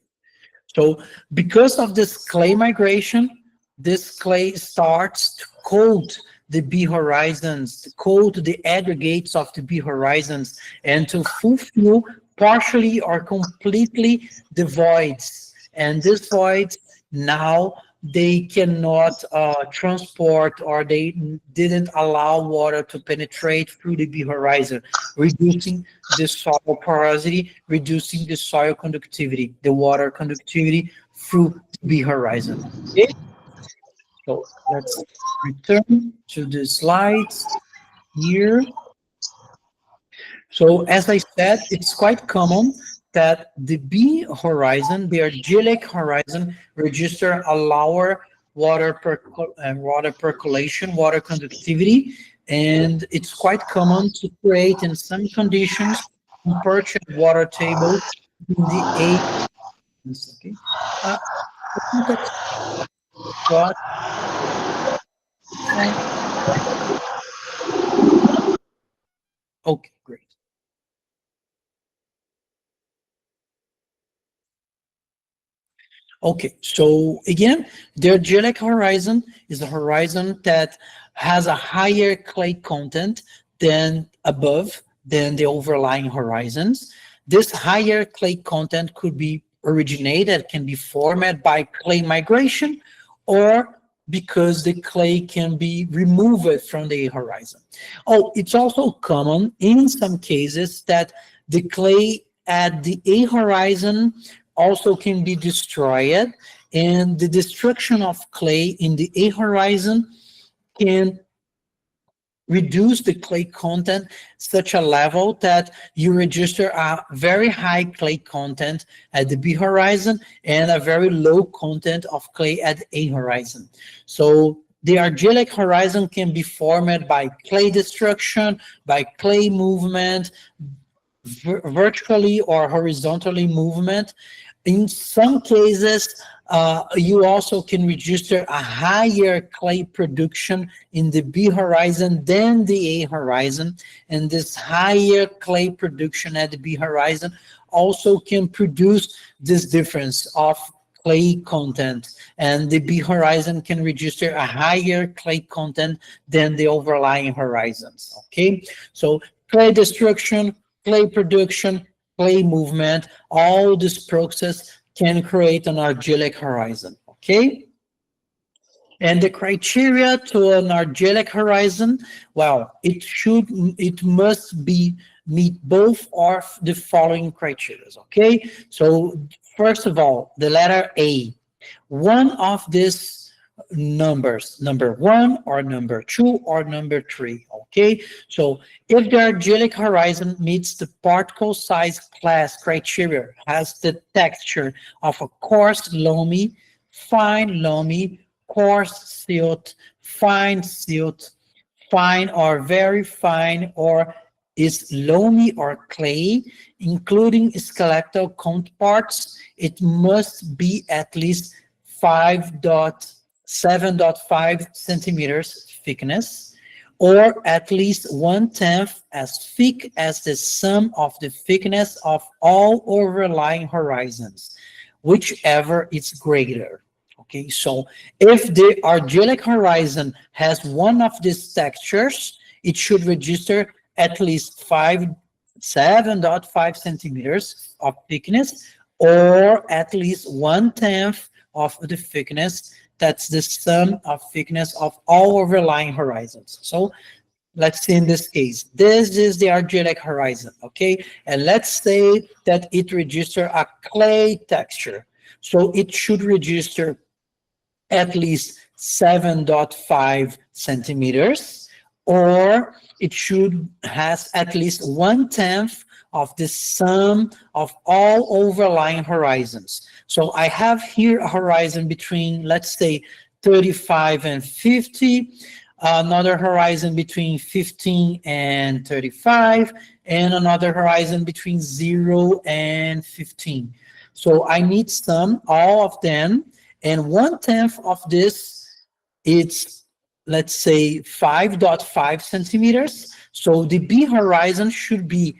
So because of this clay migration, this clay starts to coat the B horizons, to coat the aggregates of the B horizons, and to fulfill partially or completely the voids. And this voids, now they cannot transport, or they didn't allow water to penetrate through the B horizon, reducing the soil porosity, reducing the soil conductivity, the water conductivity through the B horizon. Okay, so let's return to the slides here. So as I said, it's quite common that the B horizon, the argillic horizon, register a lower water percolation, water conductivity, and it's quite common to create in some conditions temperature water table in the A. Okay. Uh, I think that's got okay, great. Okay, so again, the argillic horizon is a horizon that has a higher clay content than above, than the overlying horizons. This higher clay content could be originated, can be formed by clay migration, or because the clay can be removed from the horizon. Oh, it's also common in some cases that the clay at the A horizon also can be destroyed, and the destruction of clay in the A horizon can reduce the clay content such a level that you register a very high clay content at the B horizon and a very low content of clay at the A horizon. So the argillic horizon can be formed by clay destruction, by clay movement, vertically or horizontally movement. In some cases, you also can register a higher clay production in the B horizon than the A horizon. And this higher clay production at the B horizon also can produce this difference of clay content. And the B horizon can register a higher clay content than the overlying horizons. Okay, so clay destruction, clay production, clay movement, all this process can create an argillic horizon, okay? And the criteria to an argillic horizon, well, it must be meet both of the following criteria, okay? So first of all, the letter A, one of these numbers, number one or number two or number three, okay? So if the argillic horizon meets the particle size class criteria, has the texture of a coarse loamy, fine loamy, coarse silt, fine silt, fine or very fine, or is loamy or clay, including skeletal counterparts, it must be at least 7.5 centimeters thickness, or at least 1/10 as thick as the sum of the thickness of all overlying horizons, whichever is greater. Okay, so if the argillic horizon has one of these textures, it should register at least 7.5 centimeters of thickness, or at least 1/10 of the thickness. That's the sum of thickness of all overlying horizons. So let's see in this case, this is the argillic horizon, okay? And let's say that it registers a clay texture. So it should register at least 7.5 centimeters, or it should has at least 1/10 of the sum of all overlying horizons. So I have here a horizon between, let's say, 35 and 50, another horizon between 15 and 35, and another horizon between 0 and 15. So I need sum all of them, and 1/10 of this, it's, let's say, 5.5 centimeters. So the B horizon should be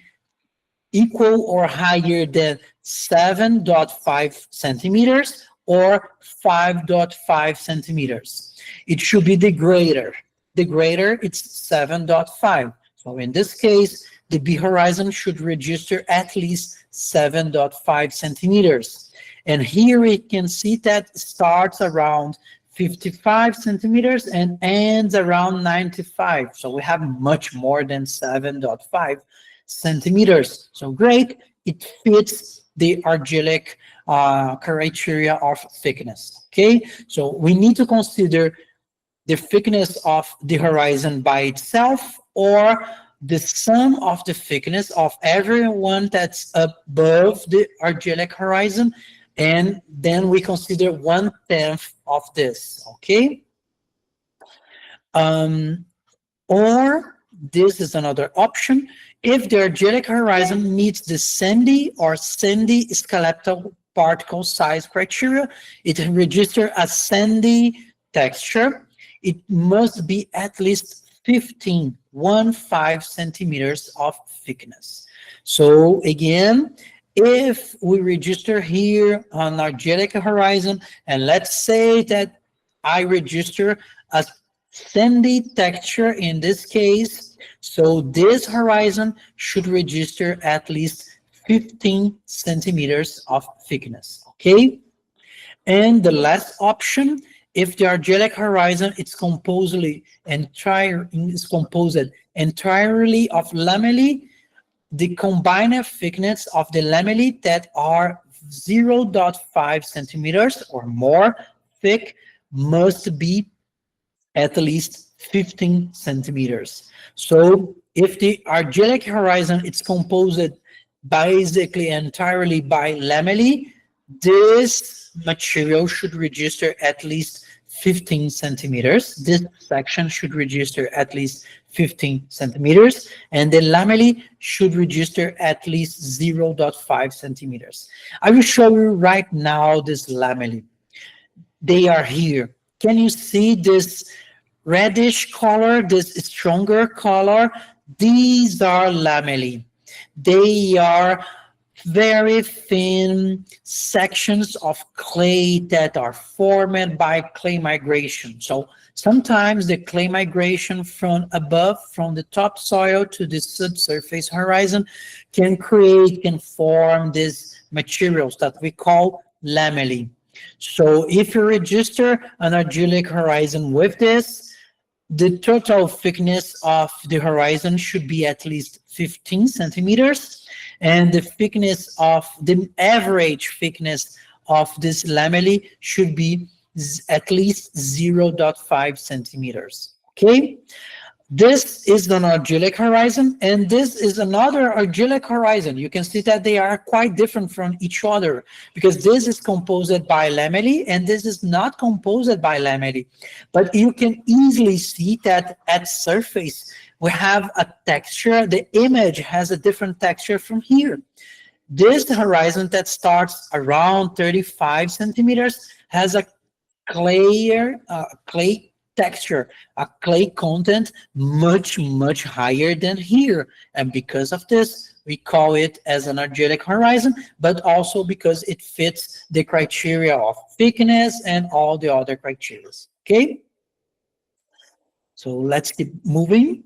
equal or higher than 7.5 centimeters or 5.5 centimeters. It should be the greater. The greater, it's 7.5. So in this case, the B horizon should register at least 7.5 centimeters. And here we can see that starts around 55 centimeters and ends around 95. So we have much more than 7.5 centimeters. So great, it fits the argillic criteria of thickness. Okay, so we need to consider the thickness of the horizon by itself, or the sum of the thickness of everyone that's above the argillic horizon, and then we consider 1/10 of this. Okay, or this is another option. If the argillic horizon meets the sandy or sandy skeletal particle size criteria, it registers a sandy texture. It must be at least 15 centimeters of thickness. So again, if we register here on argillic horizon, and let's say that I register a sandy texture in this case, so this horizon should register at least 15 centimeters of thickness. Okay, and the last option, if the argillic horizon is composed entirely of lamellae, the combined thickness of the lamellae that are 0.5 centimeters or more thick must be at least 15 centimeters. So if the argillic horizon is composed basically entirely by lamellae, this material should register at least 15 centimeters. This section should register at least 15 centimeters, and the lamellae should register at least 0.5 centimeters. I will show you right now this lamellae. They are here. Can you see this reddish color, this stronger color? These are lamellae. They are very thin sections of clay that are formed by clay migration. So sometimes the clay migration from above, from the topsoil to the subsurface horizon, can form these materials that we call lamellae. So if you register an argillic horizon with this, the total thickness of the horizon should be at least 15 centimeters, and the thickness of the average thickness of this lamellae should be at least 0.5 centimeters. Okay, this is an argillic horizon, and this is another argillic horizon. You can see that they are quite different from each other, because this is composed by lamellae and this is not composed by lamellae. But you can easily see that at surface we have a texture. The image has a different texture from here. This horizon that starts around 35 centimeters has a clay texture, a clay content much higher than here, and because of this we call it as an argillic horizon, but also because it fits the criteria of thickness and all the other criteria. Okay, so let's keep moving.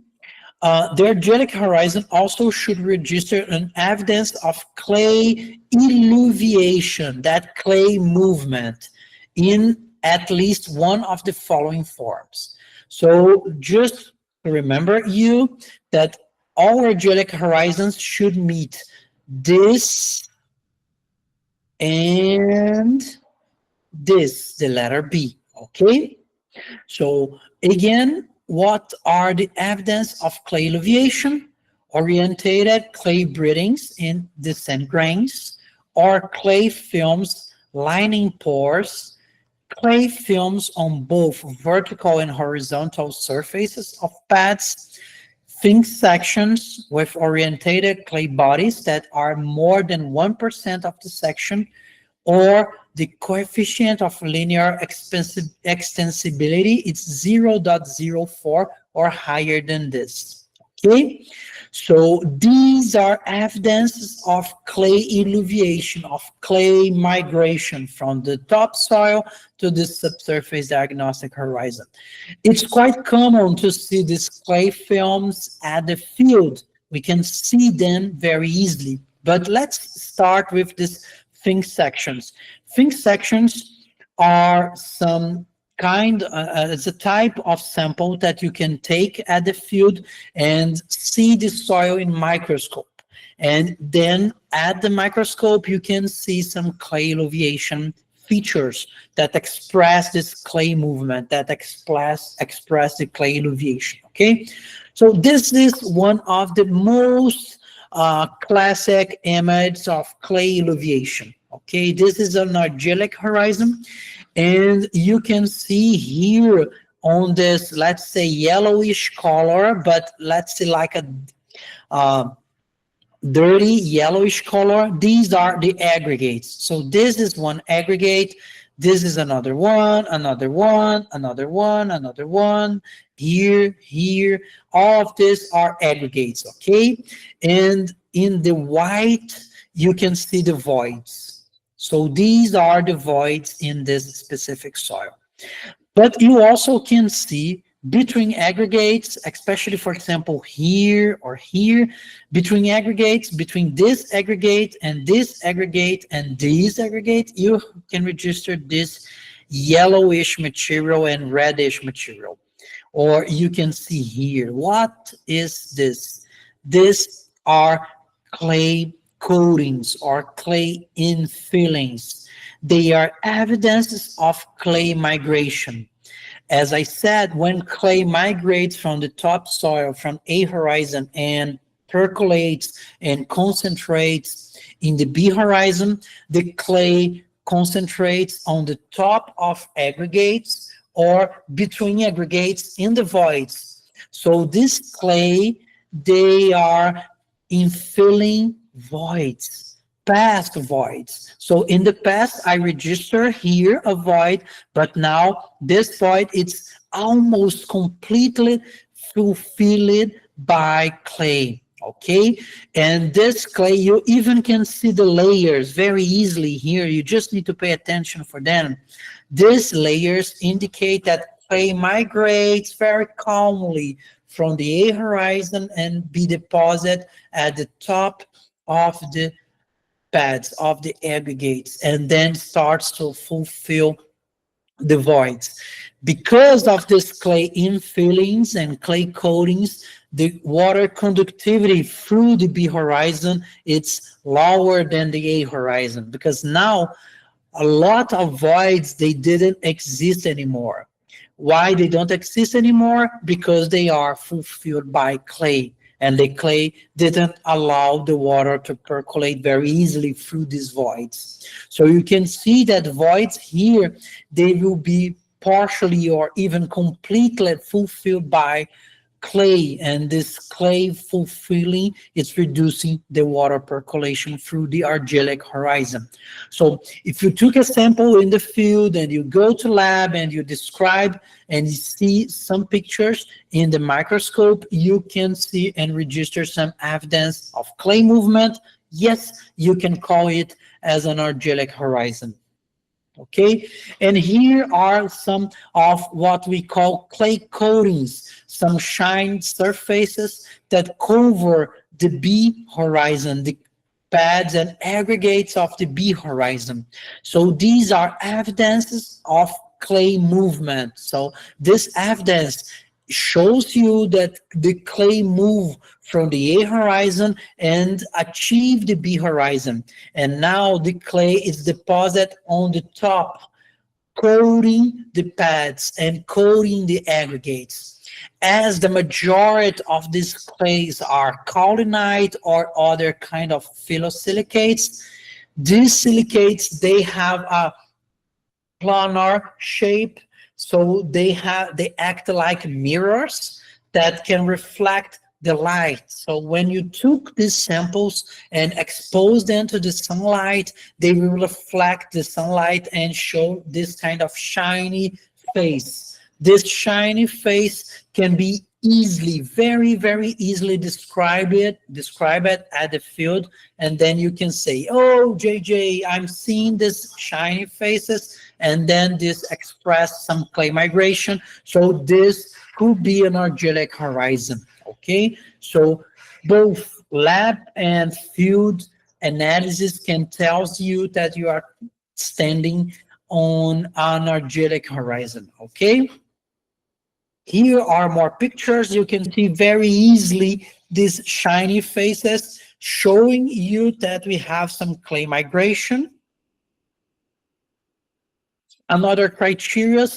The argillic horizon also should register an evidence of clay illuviation, that clay movement, in at least one of the following forms. So just remember you that all argillic horizons should meet this and this, the letter B. Okay, so again, what are the evidence of clay illuviation? Orientated clay breathings in the sand grains, or clay films lining pores, clay films on both vertical and horizontal surfaces of pads, thin sections with orientated clay bodies that are more than 1% of the section, or the coefficient of linear extensibility is 0.04 or higher than this. Okay, so these are evidences of clay illuviation, of clay migration from the topsoil to the subsurface diagnostic horizon. It's quite common to see these clay films at the field. We can see them very easily, but let's start with these thin sections. Think sections are some kind, it's a type of sample that you can take at the field and see the soil in microscope. And then at the microscope, you can see some clay elevation features that express this clay movement, that express the clay elevation, okay? So this is one of the most classic images of clay elevation, okay? This is an argillic horizon, and you can see here on this, let's say yellowish color, but let's say like a dirty yellowish color, these are the aggregates. So this is one aggregate, this is another one, another one, another one, another one, here, all of these are aggregates, okay? And in the white, you can see the voids. So these are the voids in this specific soil. But you also can see between aggregates, especially for example here or here, between aggregates, between this aggregate and this aggregate and this aggregate, you can register this yellowish material and reddish material. Or you can see here, what is this? These are clay coatings or clay infillings. They are evidences of clay migration. As I said, when clay migrates from the topsoil, from a horizon, and percolates and concentrates in the B horizon, the clay concentrates on the top of aggregates or between aggregates in the voids. So this clay, they are infilling voids, past voids. So in the past, I register here a void, but now this void, it's almost completely fulfilled by clay, okay? And this clay, you even can see the layers very easily here. You just need to pay attention for them. These layers indicate that clay migrates very calmly from the A horizon and be deposited at the top of the pads of the aggregates and then starts to fulfill the voids. Because of this clay infillings and clay coatings, the water conductivity through the B horizon, it's lower than the A horizon, because now a lot of voids, they didn't exist anymore. Why they don't exist anymore? Because they are fulfilled by clay, and the clay didn't allow the water to percolate very easily through these voids. So you can see that voids here, they will be partially or even completely fulfilled by clay, and this clay fulfilling is reducing the water percolation through the argillic horizon. So if you took a sample in the field and you go to lab and you describe and you see some pictures in the microscope, you can see and register some evidence of clay movement. Yes, you can call it as an argillic horizon. Okay, and here are some of what we call clay coatings, some shine surfaces that cover the B horizon, the pads and aggregates of the B horizon. So these are evidences of clay movement. So this evidence shows you that the clay move from the A horizon and achieve the B horizon. And now the clay is deposited on the top, coating the pads and coating the aggregates. As the majority of these clays are kaolinite or other kind of phyllosilicates, these silicates, they have a planar shape, so they act like mirrors that can reflect the light. So when you took these samples and exposed them to the sunlight, they will reflect the sunlight and show this kind of shiny face. This shiny face can be easily, very, very easily describe it at the field, and then you can say, oh, JJ, I'm seeing this shiny faces, and then this express some clay migration. So this could be an argillic horizon. Okay, so both lab and field analysis can tell you that you are standing on an argillic horizon. Okay, here are more pictures. You can see very easily these shiny faces showing you that we have some clay migration. Another criteria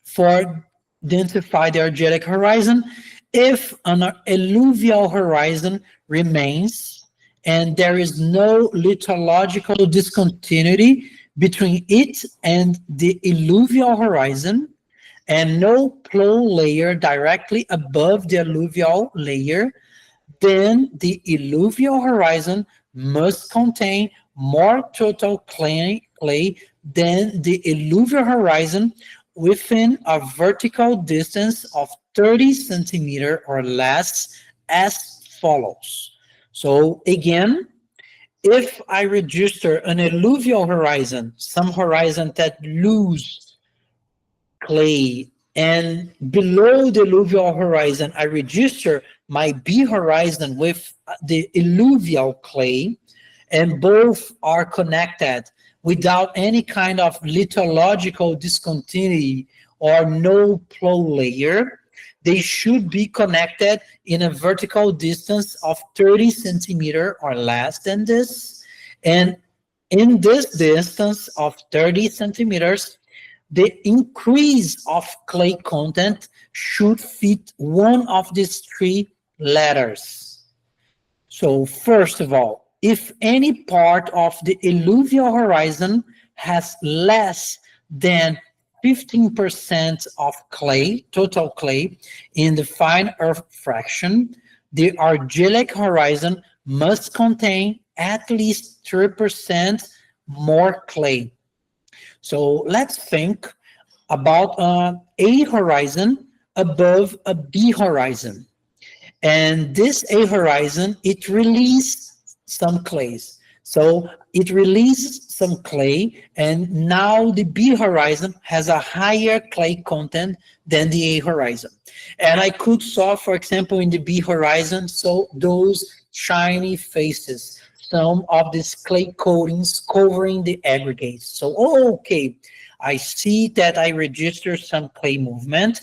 for identify the argillic horizon, if an alluvial horizon remains and there is no lithological discontinuity between it and the alluvial horizon, and no plow layer directly above the alluvial layer, then the alluvial horizon must contain more total clay than the alluvial horizon within a vertical distance of 30 centimeter or less, as follows. So again, if I register an alluvial horizon, some horizon that lose clay, and below the alluvial horizon, I register my B horizon with the alluvial clay, and both are connected without any kind of lithological discontinuity or no plow layer. They should be connected in a vertical distance of 30 centimeter or less than this. And in this distance of 30 centimeters, the increase of clay content should fit one of these three letters. So first of all, if any part of the alluvial horizon has less than 15% of clay, total clay, in the fine earth fraction, the argillic horizon must contain at least 3% more clay. So let's think about A horizon above a B horizon. And this A horizon, it releases some clays. So it releases some clay, and now the B horizon has a higher clay content than the A horizon. And I could saw, for example, in the B horizon, so those shiny faces, some of these clay coatings covering the aggregates. So, okay, I see that I register some clay movement,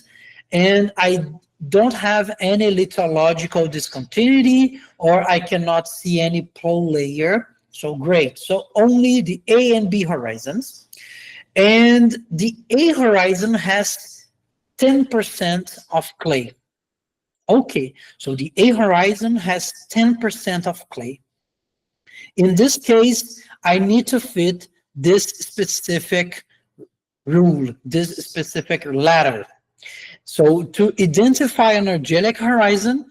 and I don't have any lithological discontinuity, or I cannot see any plow layer. So great. So only the A and B horizons. And the A horizon has 10% of clay. Okay, so the A horizon has 10% of clay. In this case, I need to fit this specific rule, this specific ladder. So to identify an argillic horizon,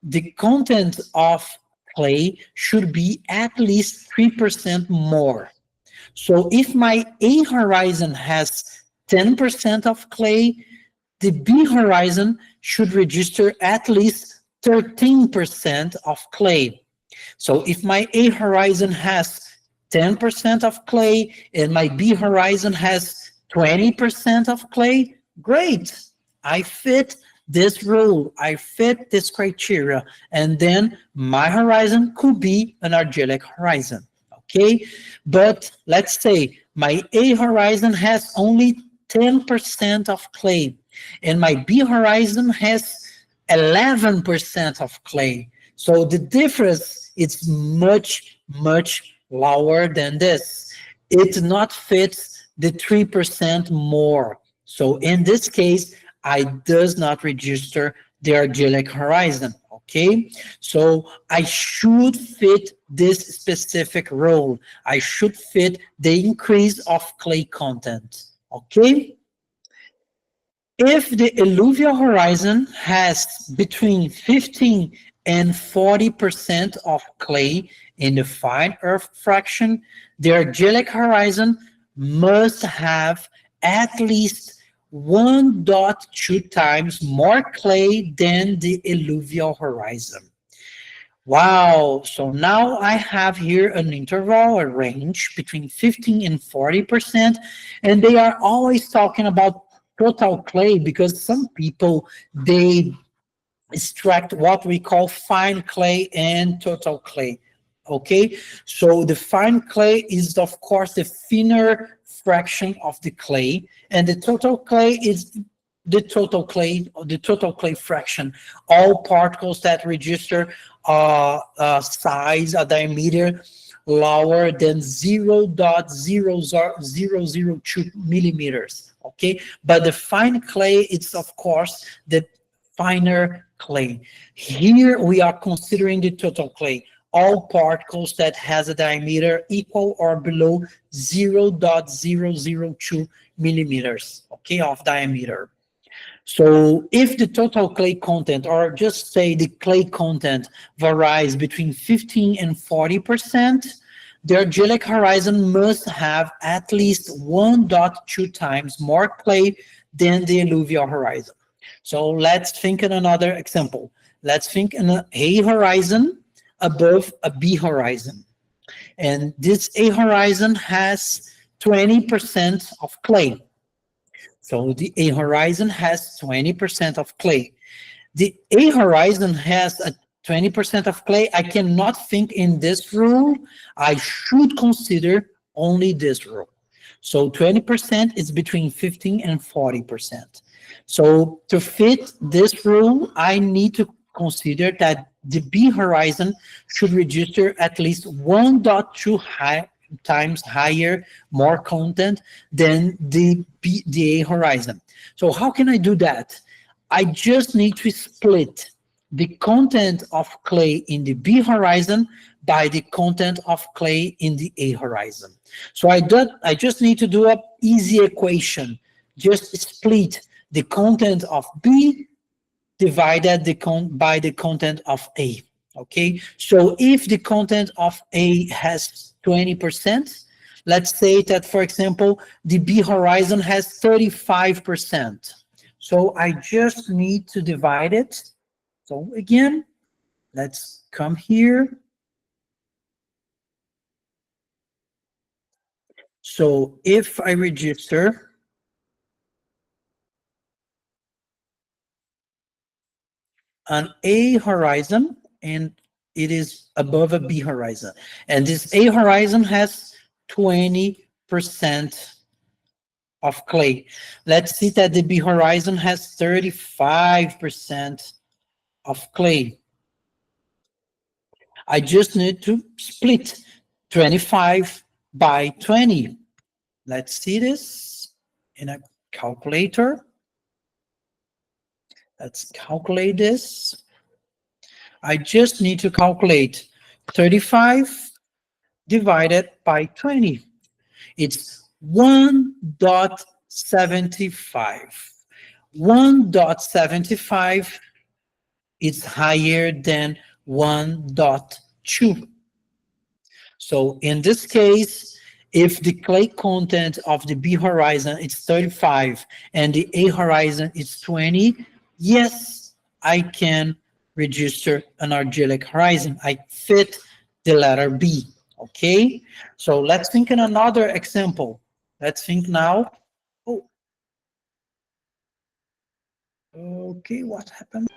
the content of clay should be at least 3% more. So if my A horizon has 10% of clay, the B horizon should register at least 13% of clay. So if my A horizon has 10% of clay and my B horizon has 20% of clay, great. I fit this rule, I fit this criteria, and then my horizon could be an argillic horizon, okay? But let's say my A horizon has only 10% of clay, and my B horizon has 11% of clay. So the difference is much, much lower than this. It not fits the 3% more. So in this case, I does not register the argillic horizon, okay? So I should fit this specific rule. I should fit the increase of clay content, okay? If the alluvial horizon has between 15 and 40% of clay in the fine earth fraction, the argillic horizon must have at least 1.2 times more clay than the alluvial horizon. Wow, so now I have here an interval, a range between 15 and 40%, and they are always talking about total clay because some people, they extract what we call fine clay and total clay. Okay, so the fine clay is of course the thinner fraction of the clay, and the total clay is the total clay fraction. All particles that register size, a diameter lower than 0.0002 millimeters. Okay, but the fine clay, it's of course the finer clay. Here we are considering the total clay, all particles that has a diameter equal or below 0.002 millimeters, okay, of diameter. So if the total clay content, or just say the clay content, varies between 15 and 40%, the argillic horizon must have at least 1.2 times more clay than the alluvial horizon. So let's think in another example. Let's think in an A horizon above a B horizon. And this A horizon has 20% of clay. So the A horizon has 20% of clay. The A horizon has a 20% of clay. I cannot think in this rule. I should consider only this rule. So 20% is between 15 and 40%. So to fit this rule, I need to consider that the B horizon should register at least 1.2 times higher, more content than the A horizon. So how can I do that? I just need to split the content of clay in the B horizon by the content of clay in the A horizon. So I just need to do an easy equation. Just split the content of B divided by the content of A. Okay, so if the content of A has 20%, let's say that, for example, the B horizon has 35%. So I just need to divide it. So again, let's come here. So if I register an A horizon and it is above a B horizon, and this A horizon has 20% of clay. Let's see that the B horizon has 35% of clay. I just need to split 25 by 20. Let's see this in a calculator. Let's calculate this. I just need to calculate 35 divided by 20. It's 1.75. 1.75 is higher than 1.2. So in this case, if the clay content of the B horizon is 35 and the A horizon is 20, yes, I can register an argillic horizon. I fit the letter B, okay? So let's think in another example. Let's think now. Oh, okay, what happened?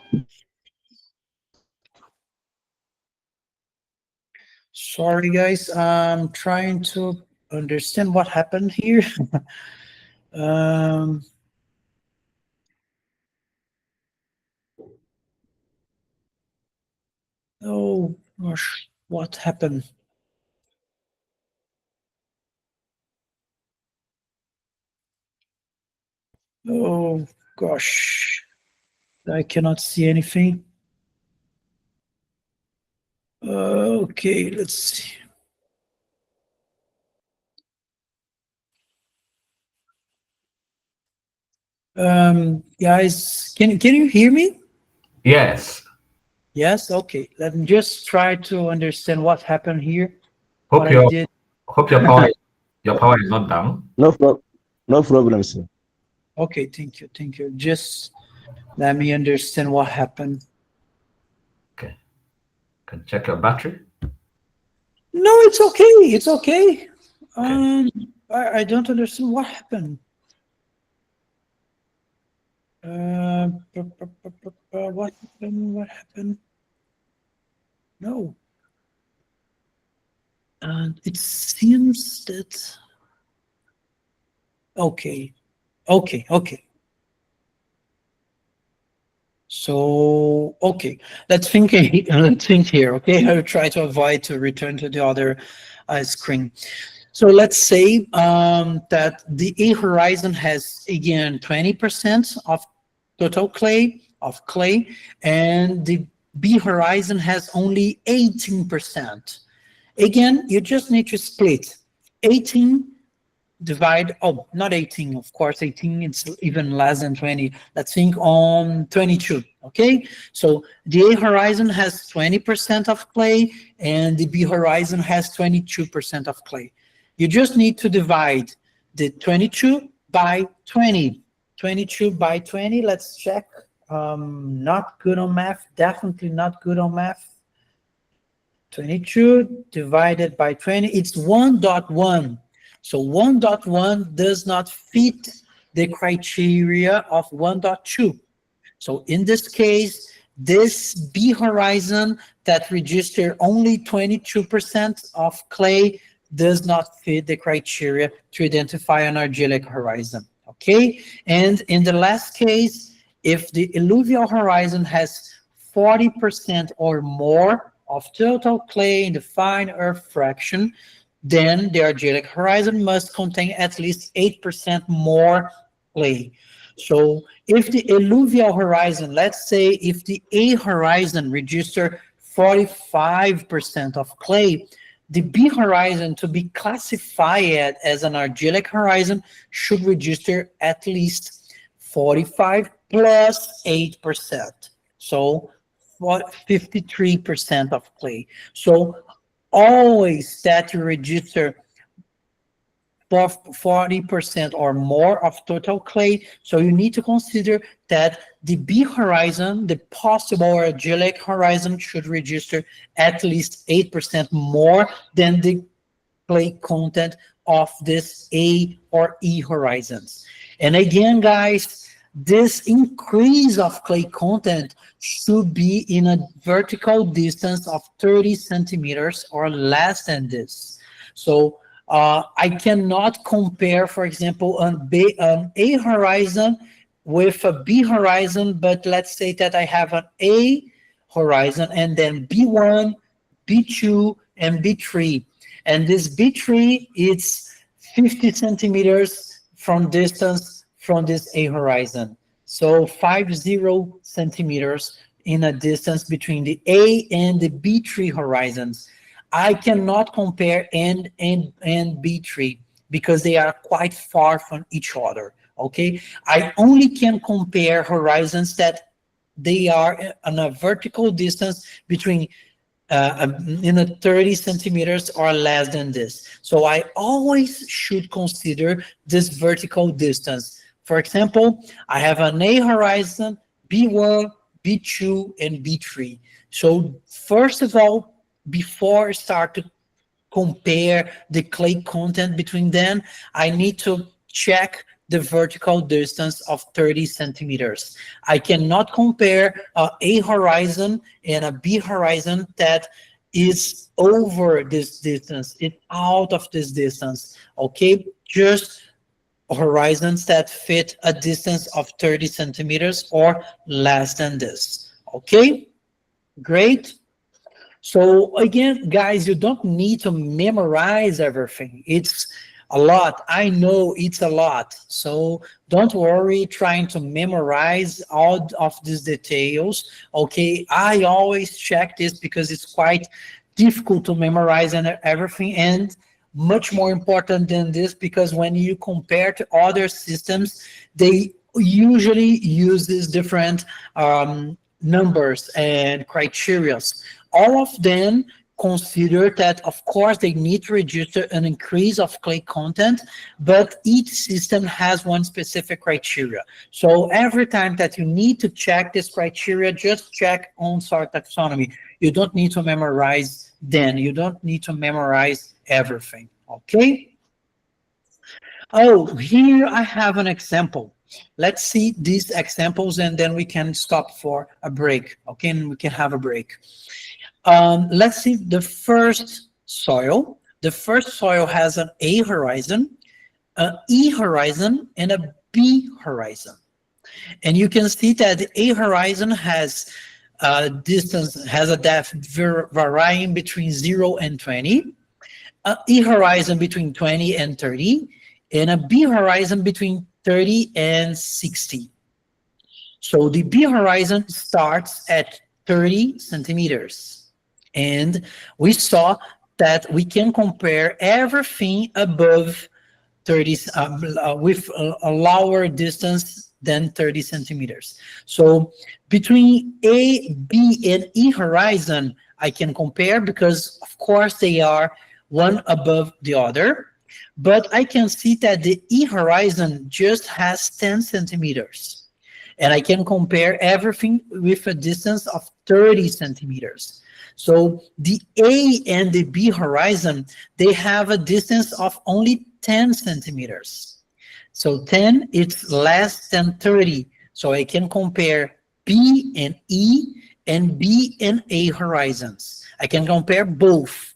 Sorry, guys, I'm trying to understand what happened here. um, oh gosh, what happened? Oh gosh, I cannot see anything. Okay, let's see. Guys, can you hear me? Yes. Yes. Okay. Let me just try to understand what happened here. Hope What I your did. hope your power is not down. No problem, sir. Okay. Thank you. Thank you. Just let me understand what happened. Okay. Can check your battery. No, it's okay. It's okay. Okay. I don't understand what happened. What happened? What happened? No. And it seems that Okay. Okay. So, okay, let's think, let's think here, okay? I'll try to avoid to return to the other screen. So let's say that the A horizon has, again, 20% of total clay, and the B horizon has only 18%. Again, you just need to split 18 divide, oh, not 18, of course, 18, it's even less than 20. Let's think on 22, okay? So the A horizon has 20% of clay and the B horizon has 22% of clay. You just need to divide the 22 by 20. 22 by 20, let's check. Not good on math, definitely not good on math. 22 divided by 20, it's 1.1. So 1.1 does not fit the criteria of 1.2. So in this case, this B horizon that register only 22% of clay does not fit the criteria to identify an argillic horizon, okay? And in the last case, if the alluvial horizon has 40% or more of total clay in the fine earth fraction, then the argillic horizon must contain at least 8% more clay. So if the alluvial horizon, let's say if the A horizon register 45% of clay, the B horizon to be classified as an argillic horizon should register at least 45 plus 8%. So 53% of clay. So always that you register 40% or more of total clay. So you need to consider that the B horizon, the possible argillic horizon, should register at least 8% more than the clay content of this A or E horizons. And again, guys, this increase of clay content should be in a vertical distance of 30 centimeters or less than this. So I cannot compare, for example, an A horizon with a B horizon, but let's say that I have an A horizon and then B1, B2, and B3. And this B3, it's 50 centimeters from distance from this A horizon. So 50 centimeters in a distance between the A and the B3 horizons. I cannot compare N and B3 because they are quite far from each other, okay? I only can compare horizons that they are on a vertical distance between in a 30 centimeters or less than this. So I always should consider this vertical distance. For example, I have an A horizon, B1, B2, and B3. So first of all, before I start to compare the clay content between them, I need to check the vertical distance of 30 centimeters. I cannot compare A horizon and a B horizon that is over this distance, it's out of this distance, okay? Just horizons that fit a distance of 30 centimeters or less than this, okay? Great. So again, guys, you don't need to memorize everything. It's a lot. I know it's a lot. So don't worry trying to memorize all of these details. Okay, I always check this because it's quite difficult to memorize and everything, and much more important than this because when you compare to other systems, they usually use these different numbers and criteria. All of them consider that, of course, they need to register an increase of clay content, but each system has one specific criteria. So every time that you need to check this criteria, just check on soil taxonomy. You don't need to memorize them. You don't need to memorize everything, okay? Oh, here I have an example. Let's see these examples and then we can stop for a break, okay? And we can have a break. Let's see the first soil. The first soil has an A horizon. a E horizon and a B horizon. And you can see that the A horizon has a distance, has a depth varying between 0 and 20, a E horizon between 20 and 30, and a B horizon between 30 and 60. So the B horizon starts at 30 centimeters. And we saw that we can compare everything above 30 with a lower distance than 30 centimeters. So between A, B, and E horizon, I can compare because, of course, they are one above the other. But I can see that the E horizon just has 10 centimeters. And I can compare everything with a distance of 30 centimeters. So the A and the B horizon, they have a distance of only 10 centimeters. So 10, it's less than 30. So I can compare B and E and B and A horizons. I can compare both.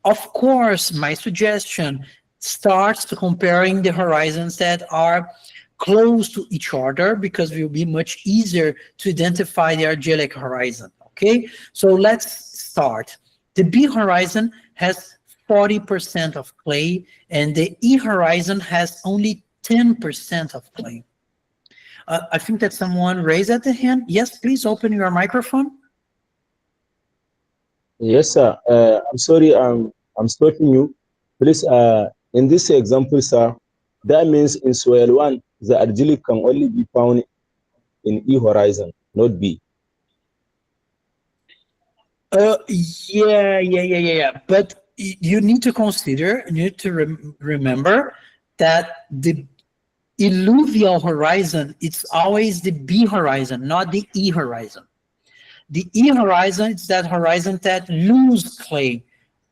Of course, my suggestion starts to comparing the horizons that are close to each other because it will be much easier to identify the argillic horizon. Okay, so let's start. The B horizon has 40% of clay and the E horizon has only 10% of clay. I think that someone raised at the hand. Yes, please open your microphone. Yes, sir. I'm sorry, I'm stopping you. Please, in this example, sir, that means in soil 1, the argillic can only be found in E horizon, not B. Yeah. But you need to consider, you need to remember that the alluvial horizon, it's always the B horizon, not the E horizon. The E horizon is that horizon that lose clay.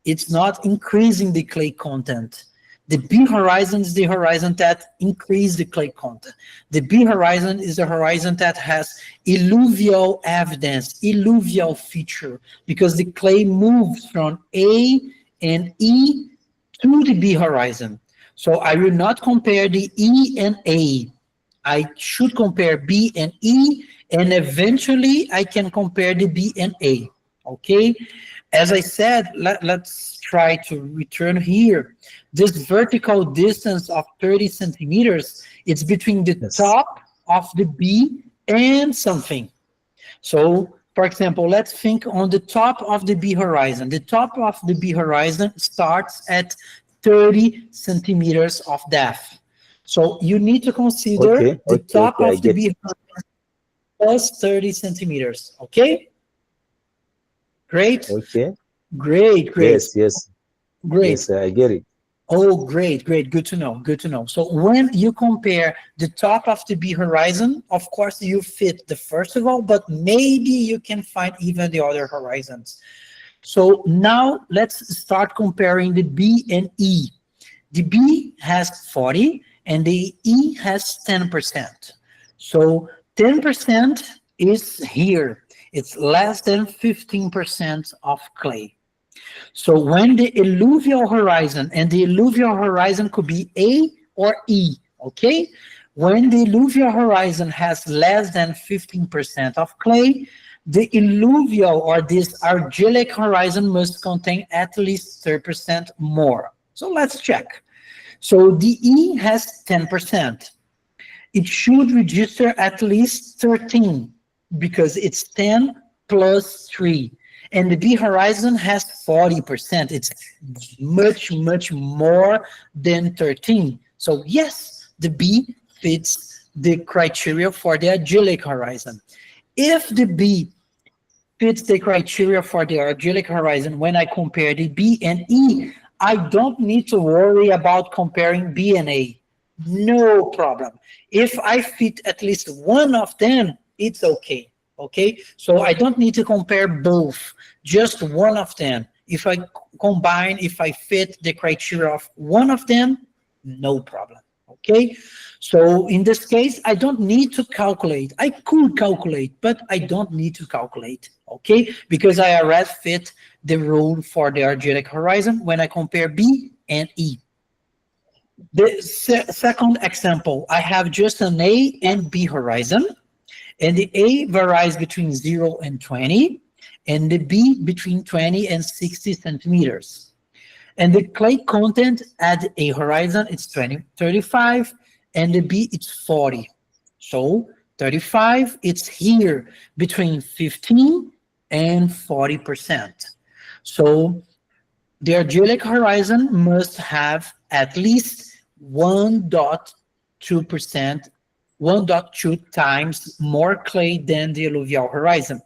It's not increasing the clay content. The B horizon is the horizon that increase the clay content. The B horizon is the horizon that has alluvial evidence, alluvial feature, because the clay moves from A and E to the B horizon. So I will not compare the E and A. I should compare B and E, and eventually I can compare the B and A. Okay? As I said, let's try to return here. This vertical distance of 30 centimeters, it's between the Yes. top of the B and something. So, for example, let's think on the top of the B horizon. The top of the B horizon starts at 30 centimeters of depth. So you need to consider Okay, the okay, top okay, I of the get B horizon plus 30 centimeters. Okay? Great, Okay. great, Yes, yes, great. yes, I get it. Oh, great. Good to know. Good to know. So when you compare the top of the B horizon, of course, you fit the first of all, but maybe you can find even the other horizons. So now let's start comparing the B and E. The B has 40 and the E has 10%. So 10% is here. It's less than 15% of clay. So when the alluvial horizon, and the alluvial horizon could be A or E, okay? When the alluvial horizon has less than 15% of clay, the alluvial or this argillic horizon must contain at least 30% more. So let's check. So the E has 10%. It should register at least 13 because it's 10 plus 3. And the B horizon has 40%. It's much more than 13. So yes, the B fits the criteria for the argillic horizon. If the B fits the criteria for the argillic horizon when I compare the B and E, I don't need to worry about comparing B and A. No problem. If I fit at least one of them, it's okay. Okay, so I don't need to compare both, just one of them. If I combine, if I fit the criteria of one of them, no problem. Okay, so in this case, I don't need to calculate. I could calculate, but I don't need to calculate. Okay, because I already fit the rule for the argillic horizon when I compare B and E. The second example, I have just an A and B horizon, and the A varies between 0 and 20, and the B between 20 and 60 centimeters. And the clay content at A horizon is 35, and the B is 40. So 35, it's here between 15 and 40%. So the argillic horizon must have at least 1.2%, 1.2 times more clay than the alluvial horizon.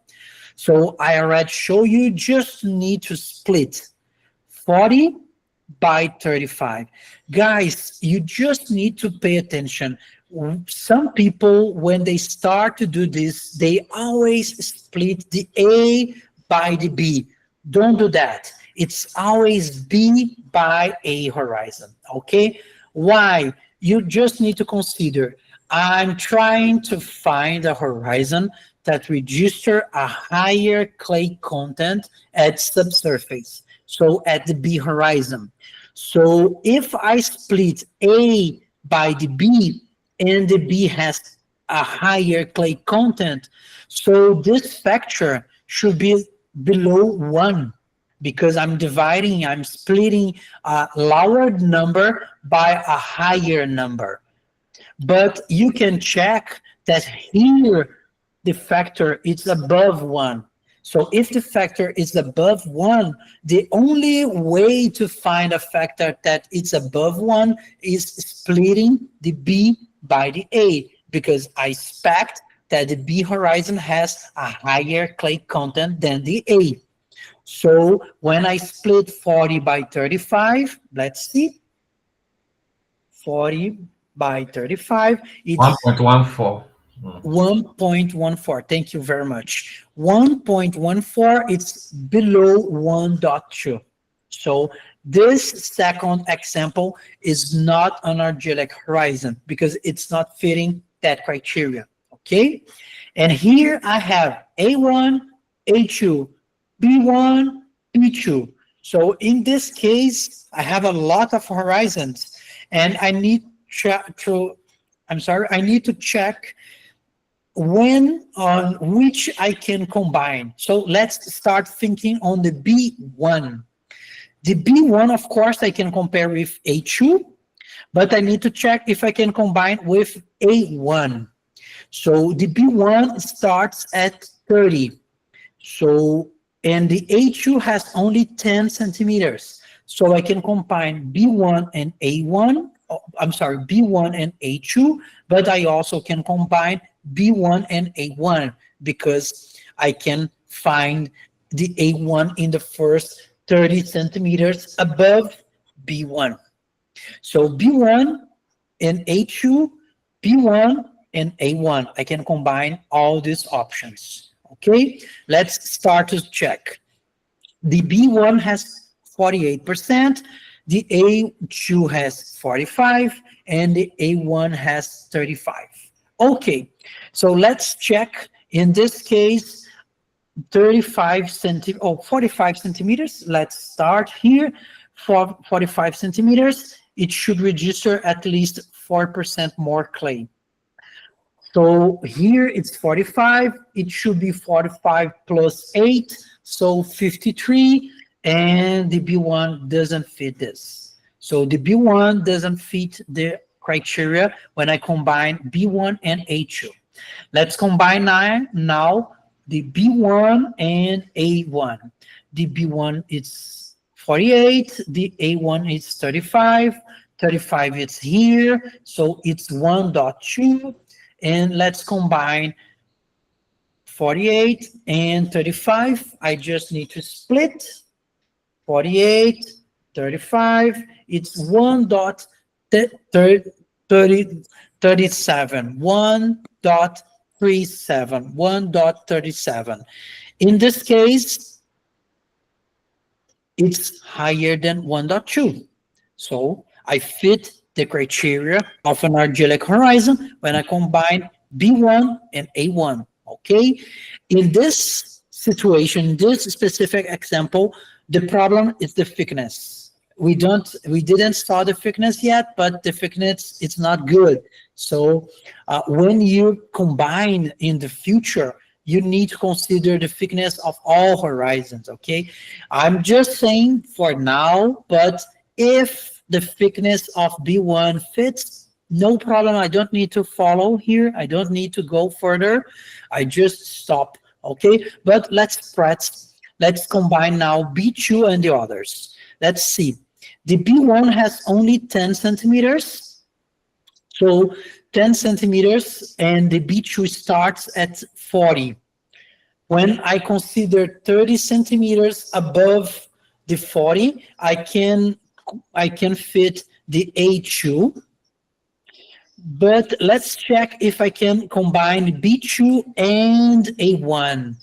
So I already show you just need to split 40 by 35. Guys, you just need to pay attention. Some people, when they start to do this, they always split the A by the B. Don't do that. It's always B by A horizon, okay? Why? You just need to consider, I'm trying to find a horizon that register a higher clay content at subsurface, so at the B horizon. So if I split A by the B and the B has a higher clay content, so this factor should be below 1, because I'm splitting a lower number by a higher number. But you can check that here the factor is above 1. So if the factor is above 1, the only way to find a factor that it's above 1 is splitting the B by the A, because I expect that the B horizon has a higher clay content than the A. So when I split 40 by 35, let's see, 40 by 35, it's 1.14. 1.14. Thank you very much. 1.14, it's below 1.2. So this second example is not an argillic horizon because it's not fitting that criteria, okay? And here I have A1, A2, B1, B2. So in this case, I have a lot of horizons, and I need I need to check when on which I can combine. So let's start thinking on the B1. The B1, of course, I can compare with A2, but I need to check if I can combine with A1. So the B1 starts at 30. So, and the A2 has only 10 centimeters. So I can combine B1 and A1, B1 and A2, but I also can combine B1 and A1 because I can find the A1 in the first 30 centimeters above B1. So B1 and A2, B1 and A1, I can combine all these options. Okay, let's start to check. The B1 has 48%, the A2 has 45, and the A1 has 35. Okay, so let's check. In this case, 45 45 centimeters. Let's start here. For 45 centimeters, it should register at least 4% more clay. So here it's 45. It should be 45 plus 8, so 53. And the B1 doesn't fit this. So the B1 doesn't fit the criteria when I combine B1 and A2. Let's combine now the B1 and A1. The B1 is 48, the A1 is 35, 35 is here, so it's 1.2, and let's combine 48 and 35. I just need to split 48, 35, it's 1.37, 1.37. In this case, it's higher than 1.2. So I fit the criteria of an argillic horizon when I combine B1 and A1, okay? In this situation, this specific example, the problem is the thickness. we didn't start the thickness yet, but the thickness it's not good. So when you combine in the future, you need to consider the thickness of all horizons. Okay, I'm just saying for now, but if the thickness of B1 fits, no problem. I don't need to follow here. I don't need to go further. I just stop. Okay, but let's combine now B2 and the others. Let's see. The B1 has only 10 centimeters. So 10 centimeters, and the B2 starts at 40. When I consider 30 centimeters above the 40, I can fit the A2. But let's check if I can combine B2 and A1.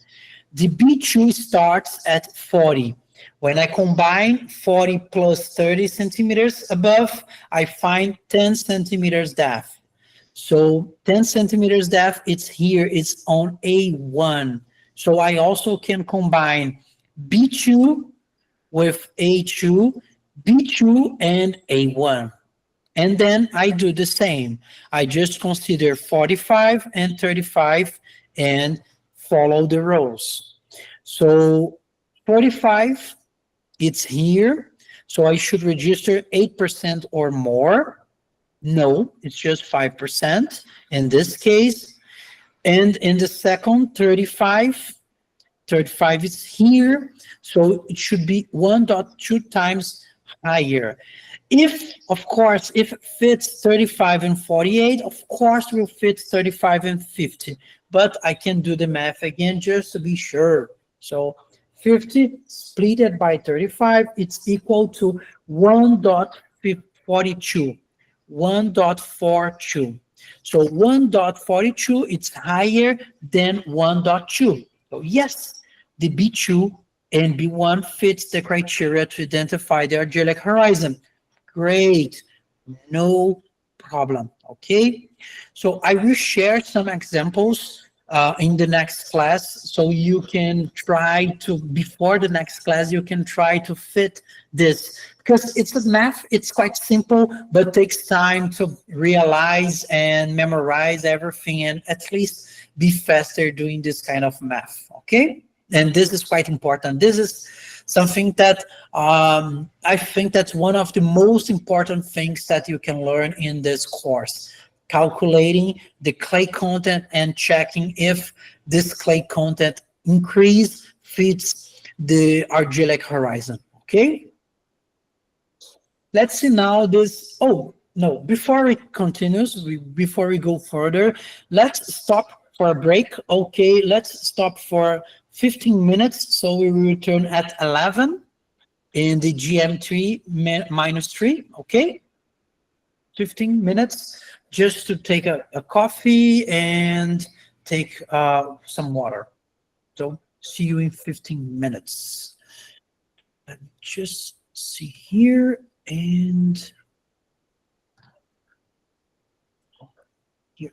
The B2 starts at 40. When I combine 40 plus 30 centimeters above, I find 10 centimeters depth. So 10 centimeters depth, it's here, it's on A1. So I also can combine B2 with A2, B2 and A1. And then I do the same. I just consider 45 and 35 and follow the rows. So 45, it's here. So I should register 8% or more. No, it's just 5% in this case. And in the second, 35, 35 is here. So it should be 1.2 times higher. If, of course, if it fits 35 and 48, of course will fit 35 and 50. But I can do the math again just to be sure. So 50 split by 35, it's equal to 1.42. 1.42. So 1.42, it's higher than 1.2. So yes, the B2 and B1 fits the criteria to identify the argillic horizon. Great, no problem, okay? So I will share some examples in the next class, so you can try to, before the next class, you can try to fit this, because it's a math, it's quite simple, but takes time to realize and memorize everything, and at least be faster doing this kind of math, okay? And this is quite important. This is something that I think that's one of the most important things that you can learn in this course. Calculating the clay content and checking if this clay content increase fits the argillic horizon, okay? Let's see now this, oh, no, before we continue, before we go further, let's stop for a break. Okay, let's stop for 15 minutes. So we will return at 11 in the GM3 minus 3, okay? 15 minutes just to take a coffee and take some water. So see you in 15 minutes. Let me just see here and here.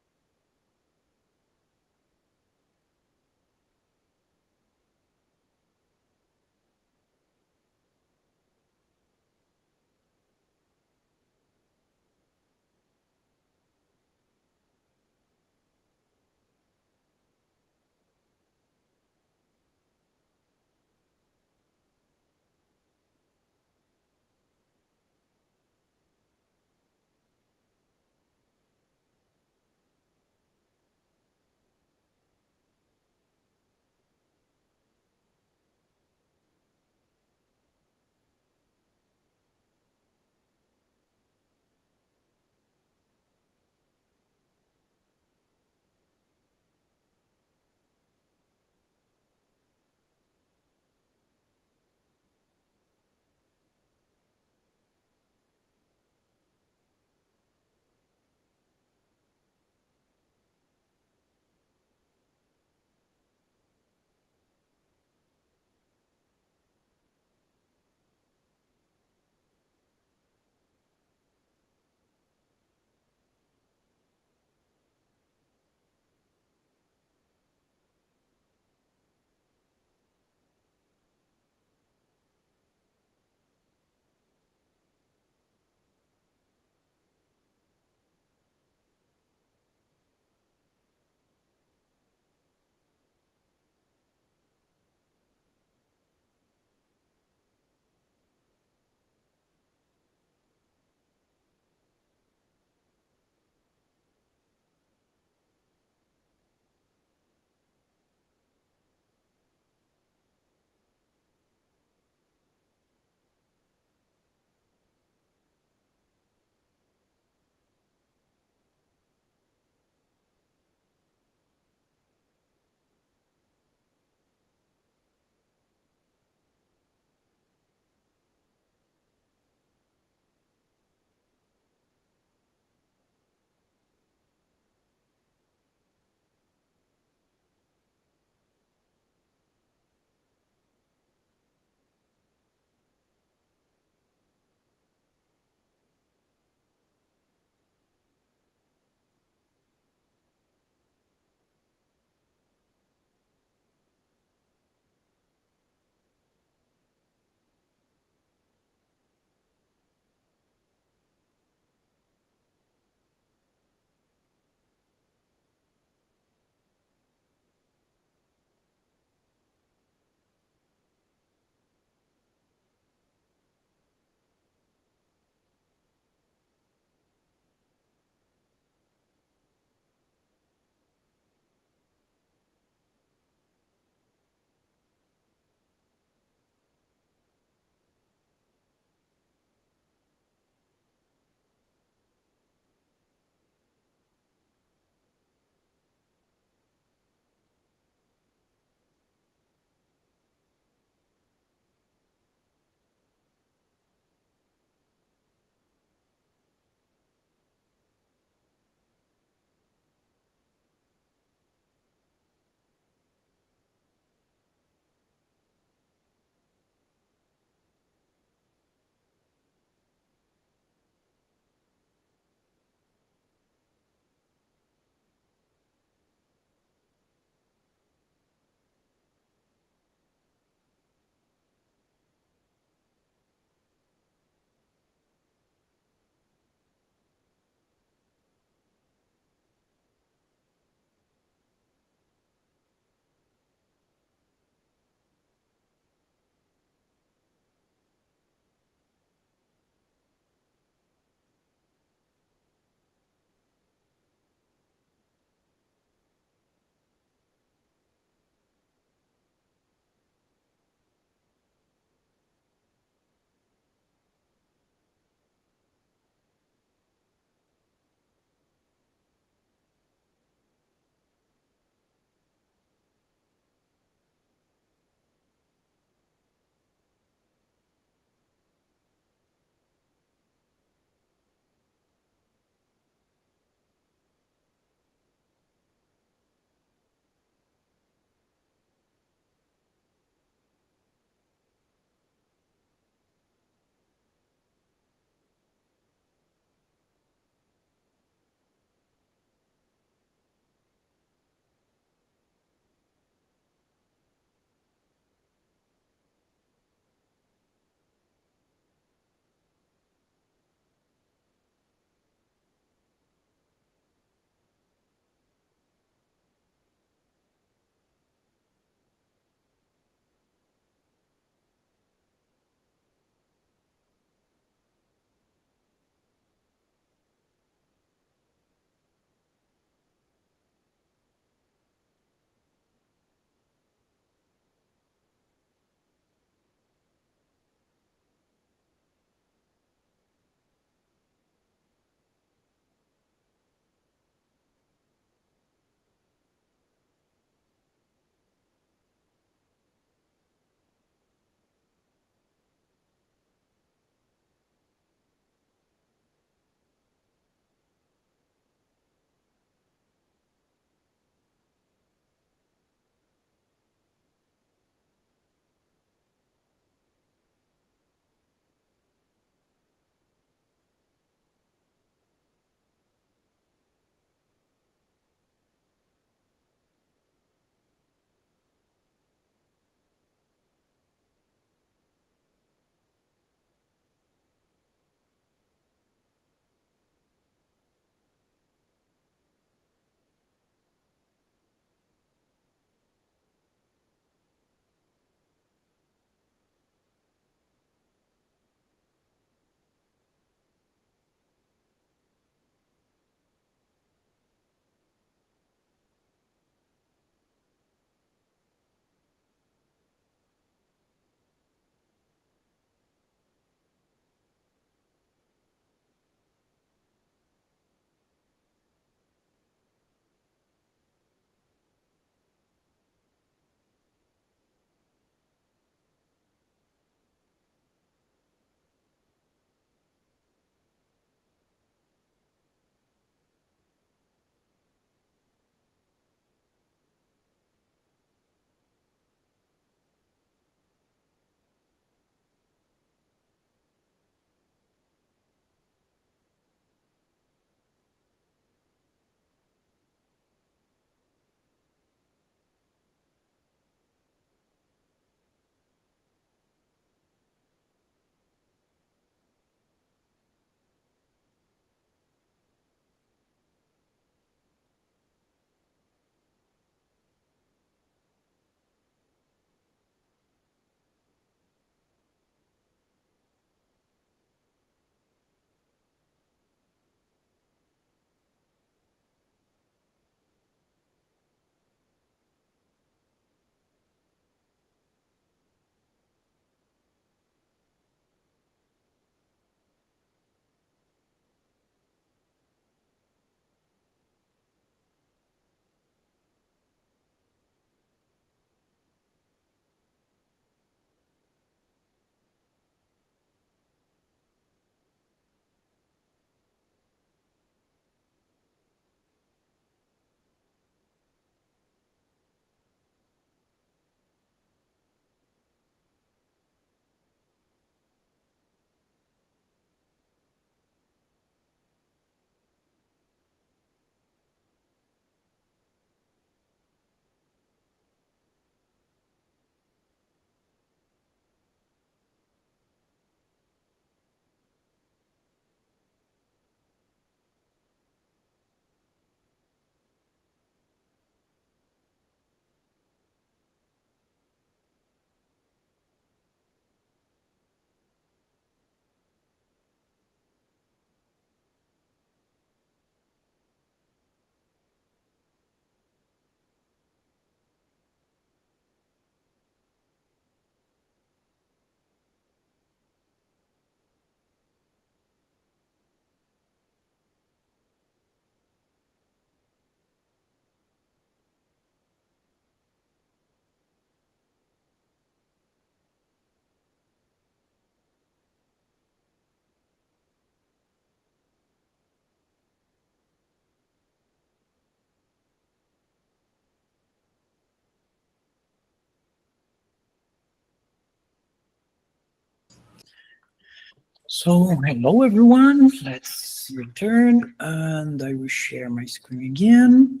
So hello everyone, let's return and I will share my screen again.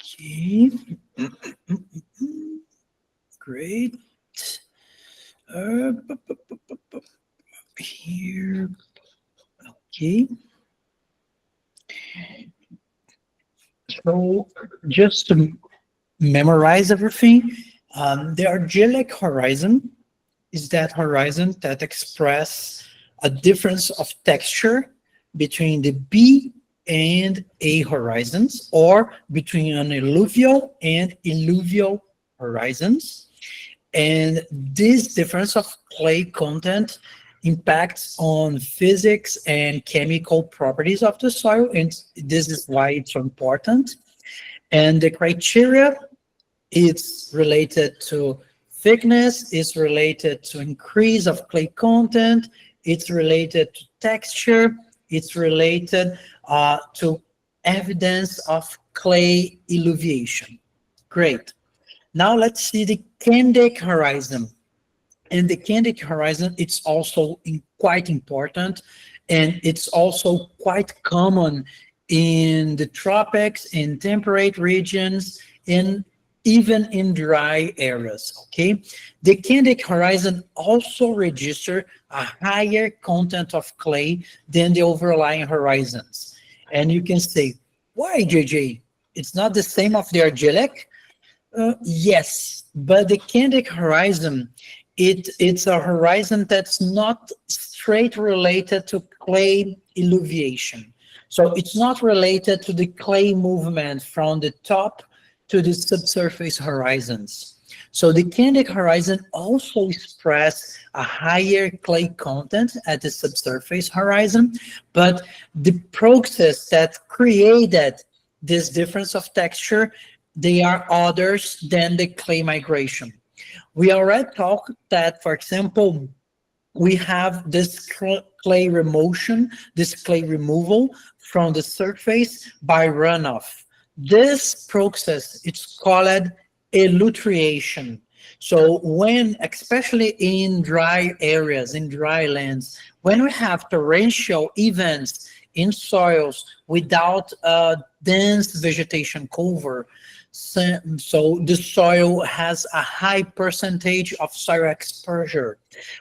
Okay, great. Here, okay. So just to memorize everything, the argillic horizon is that horizon that express a difference of texture between the B and A horizons, or between an alluvial and illuvial horizons. And this difference of clay content impacts on physics and chemical properties of the soil, and this is why it's so important. And the criteria, it's related to thickness, it's related to increase of clay content, it's related to texture, it's related to evidence of clay illuviation. Great. Now let's see the Candic horizon. And the Candic horizon, it's also quite important, and it's also quite common in the tropics, in temperate regions, in even in dry areas, okay? The Candic horizon also register a higher content of clay than the overlying horizons. And you can say, why, JJ? It's not the same of the argillic? Yes, but the Candic horizon, it's a horizon that's not straight related to clay illuviation. So it's not related to the clay movement from the top to the subsurface horizons. So the Candic horizon also express a higher clay content at the subsurface horizon, but the process that created this difference of texture, they are others than the clay migration. We already talked that, for example, we have this clay remotion, this clay removal from the surface by runoff. This process, it's called elutriation. So when, especially in dry areas, in dry lands, when we have torrential events in soils without a dense vegetation cover, so the soil has a high percentage of soil exposure.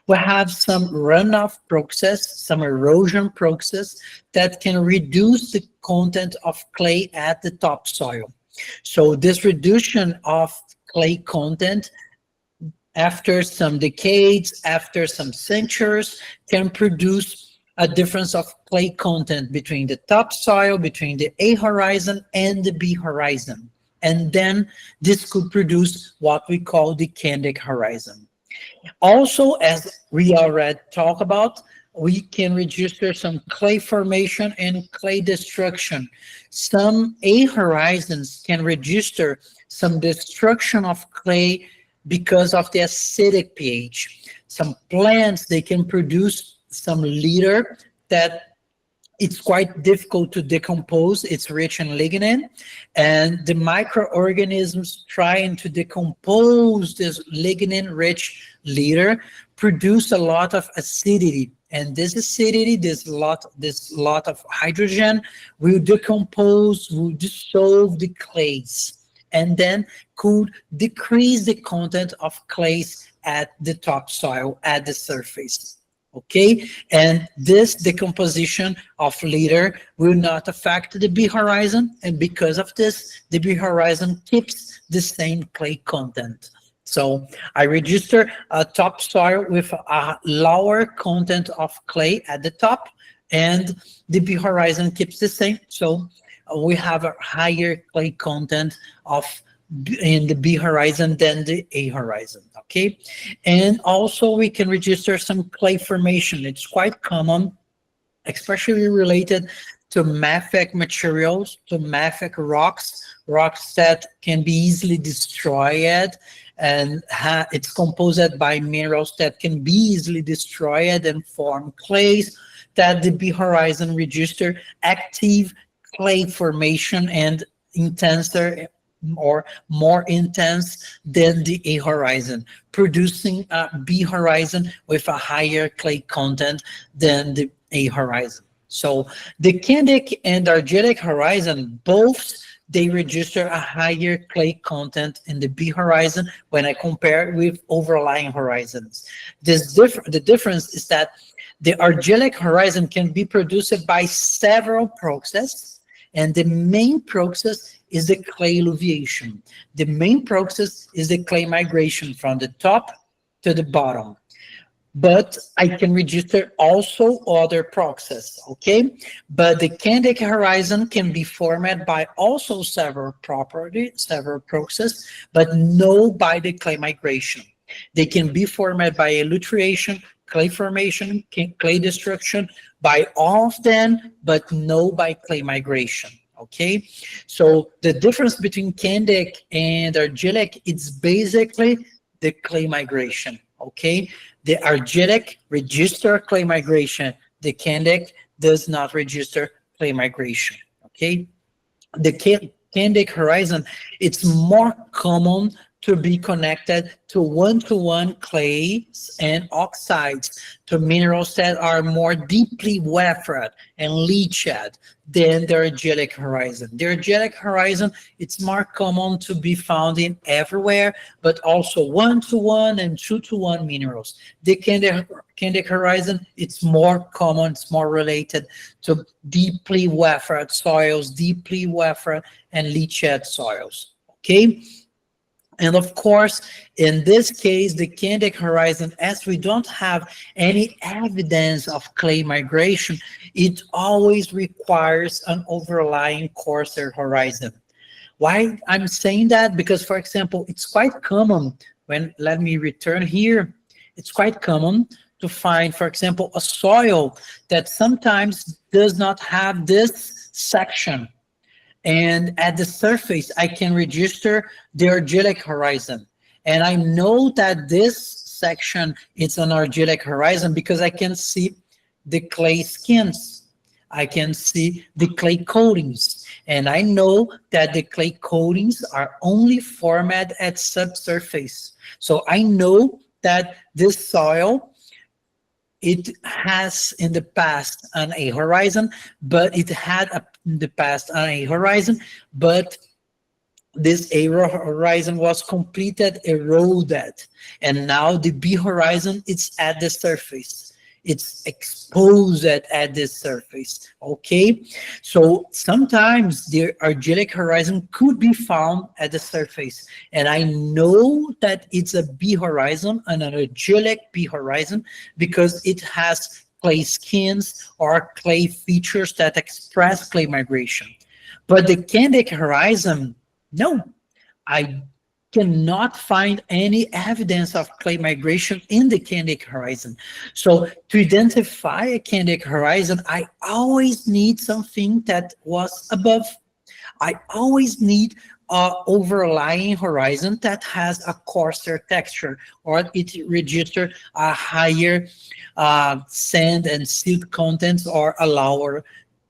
We have some runoff process, some erosion process that can reduce the content of clay at the topsoil. So this reduction of clay content after some decades, after some centuries, can produce a difference of clay content between the topsoil, between the A horizon and the B horizon. And then this could produce what we call the Candic horizon. Also, as we already talked about, we can register some clay formation and clay destruction. Some A horizons can register some destruction of clay because of the acidic pH. Some plants, they can produce some litter that it's quite difficult to decompose. It's rich in lignin, and the microorganisms trying to decompose this lignin-rich litter produce a lot of acidity. And this acidity, this lot of hydrogen will decompose, will dissolve the clays, and then could decrease the content of clays at the topsoil, at the surface. Okay, and this decomposition of litter will not affect the B horizon, and because of this, the B horizon keeps the same clay content. So I register a topsoil with a lower content of clay at the top, and the B horizon keeps the same. So we have a higher clay content of in the B horizon than the A horizon, okay? And also we can register some clay formation. It's quite common, especially related to mafic materials, to mafic rocks, rocks that can be easily destroyed, and it's composed by minerals that can be easily destroyed and form clays that the B horizon register active clay formation and intenser or more intense than the A horizon, producing a B horizon with a higher clay content than the A horizon. So the candic and argillic horizon, both they register a higher clay content in the B horizon when I compare with overlying horizons. The difference is that the argillic horizon can be produced by several processes, and the main process is the clay alluviation. The main process is the clay migration from the top to the bottom. But I can register also other processes, okay? But the candic horizon can be formed by also several processes, but no by the clay migration. They can be formed by elutriation, clay formation, clay destruction, by all of them, but no by clay migration. Okay, so the difference between candic and argillic, it's basically the clay migration. Okay, the argillic register clay migration, the candic does not register clay migration. Okay, the candic horizon, it's more common to be connected to one-to-one clays and oxides, to minerals that are more deeply weathered and leached than the argillic horizon. The argillic horizon, it's more common to be found in everywhere, but also one-to-one and two-to-one minerals. The candic horizon, it's more common, it's more related to deeply weathered soils, deeply weathered and leached soils. Okay. And of course, in this case, the candic horizon, as we don't have any evidence of clay migration, it always requires an overlying coarser horizon. Why I'm saying that? Because, for example, it's quite common let me return here, it's quite common to find, for example, a soil that sometimes does not have this section. And at the surface, I can register the argillic horizon. And I know that this section is an argillic horizon because I can see the clay skins. I can see the clay coatings. And I know that the clay coatings are only formed at subsurface. So I know that this soil, it has in the past an A horizon, but it had in the past an A horizon, but this A horizon was completed, eroded, and now the B horizon is at the surface. It's exposed at the surface, okay? So sometimes the argillic horizon could be found at the surface, and I know that it's a B horizon, an argillic B horizon, because it has clay skins or clay features that express clay migration. But the candic horizon, no, I cannot find any evidence of clay migration in the candic horizon. So to identify a candic horizon, I always need something that was above. I always need an overlying horizon that has a coarser texture, or it register a higher sand and silt contents, or a lower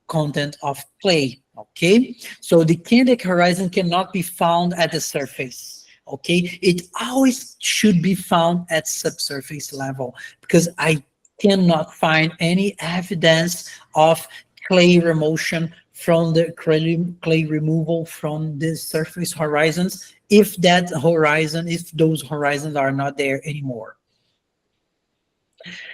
content of clay. Okay, so the candic horizon cannot be found at the surface. Okay, it always should be found at subsurface level, because I cannot find any evidence of clay remotion from the clay removal from the surface horizons if those horizons are not there anymore.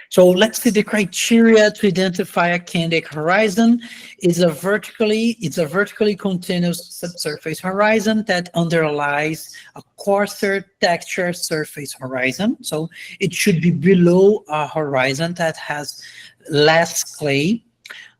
So let's see the criteria to identify a candic horizon. It's a vertically continuous subsurface horizon that underlies a coarser texture surface horizon. So it should be below a horizon that has less clay.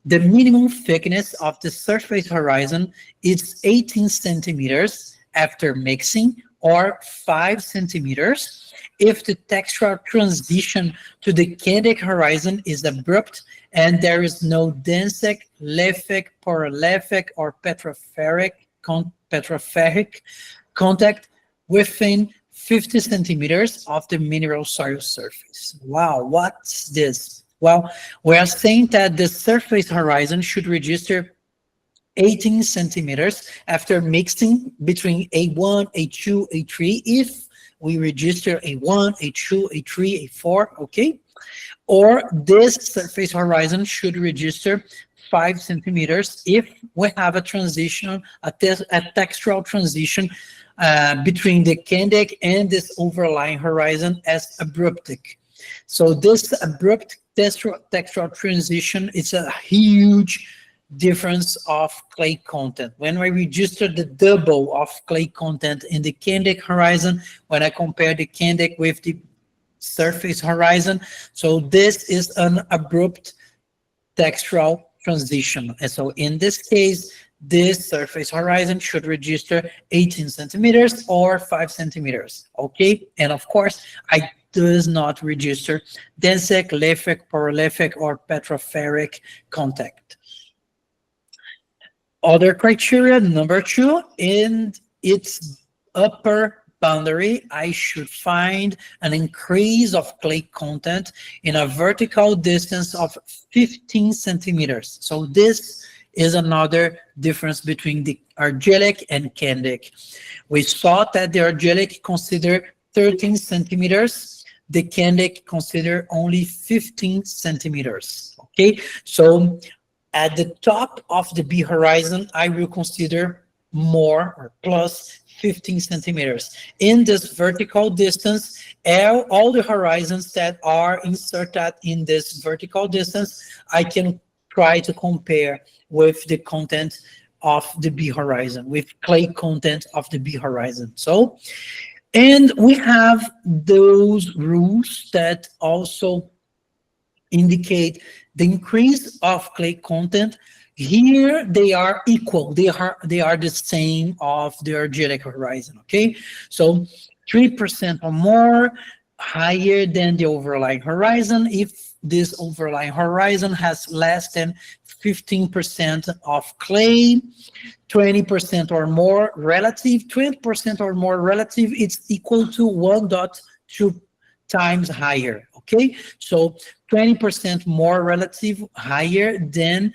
The minimum thickness of the surface horizon is 18 centimeters after mixing, or 5 centimeters if the textural transition to the candic horizon is abrupt and there is no densic, lithic, porolithic, or petroferric contact within 50 centimeters of the mineral soil surface. Wow, what's this? Well, we are saying that the surface horizon should register 18 centimeters after mixing between A1, A2, A3, if we register A1, A2, A3, A4, okay? Or this surface horizon should register 5 centimeters if we have a transition, a textural transition between the candec and this overlying horizon as abruptic. So this abrupt textural transition is a huge difference of clay content. When I register the double of clay content in the candec horizon, when I compare the candec with the surface horizon, so this is an abrupt textural transition. And so in this case, this surface horizon should register 18 centimeters or 5 centimeters, okay? And of course, I does not register densec, lithic, porolithic, or petroferric contact. Other criteria, number 2, in its upper boundary, I should find an increase of clay content in a vertical distance of 15 centimeters. So this is another difference between the argillic and candec. We saw that the argillic consider 13 centimeters, the candec consider only 15 centimeters, okay? So at the top of the B horizon, I will consider more or plus 15 centimeters. In this vertical distance, all the horizons that are inserted in this vertical distance, I can try to compare with the content of the B horizon, with clay content of the B horizon. So, and we have those rules that also indicate the increase of clay content. Here they are equal, they are the same of the argillic horizon, okay? So 3% or more higher than the overlying horizon if this overlying horizon has less than 15% of clay, 20% or more relative, 20% or more relative, it's equal to 1.2 times higher, okay? So 20% more relative higher than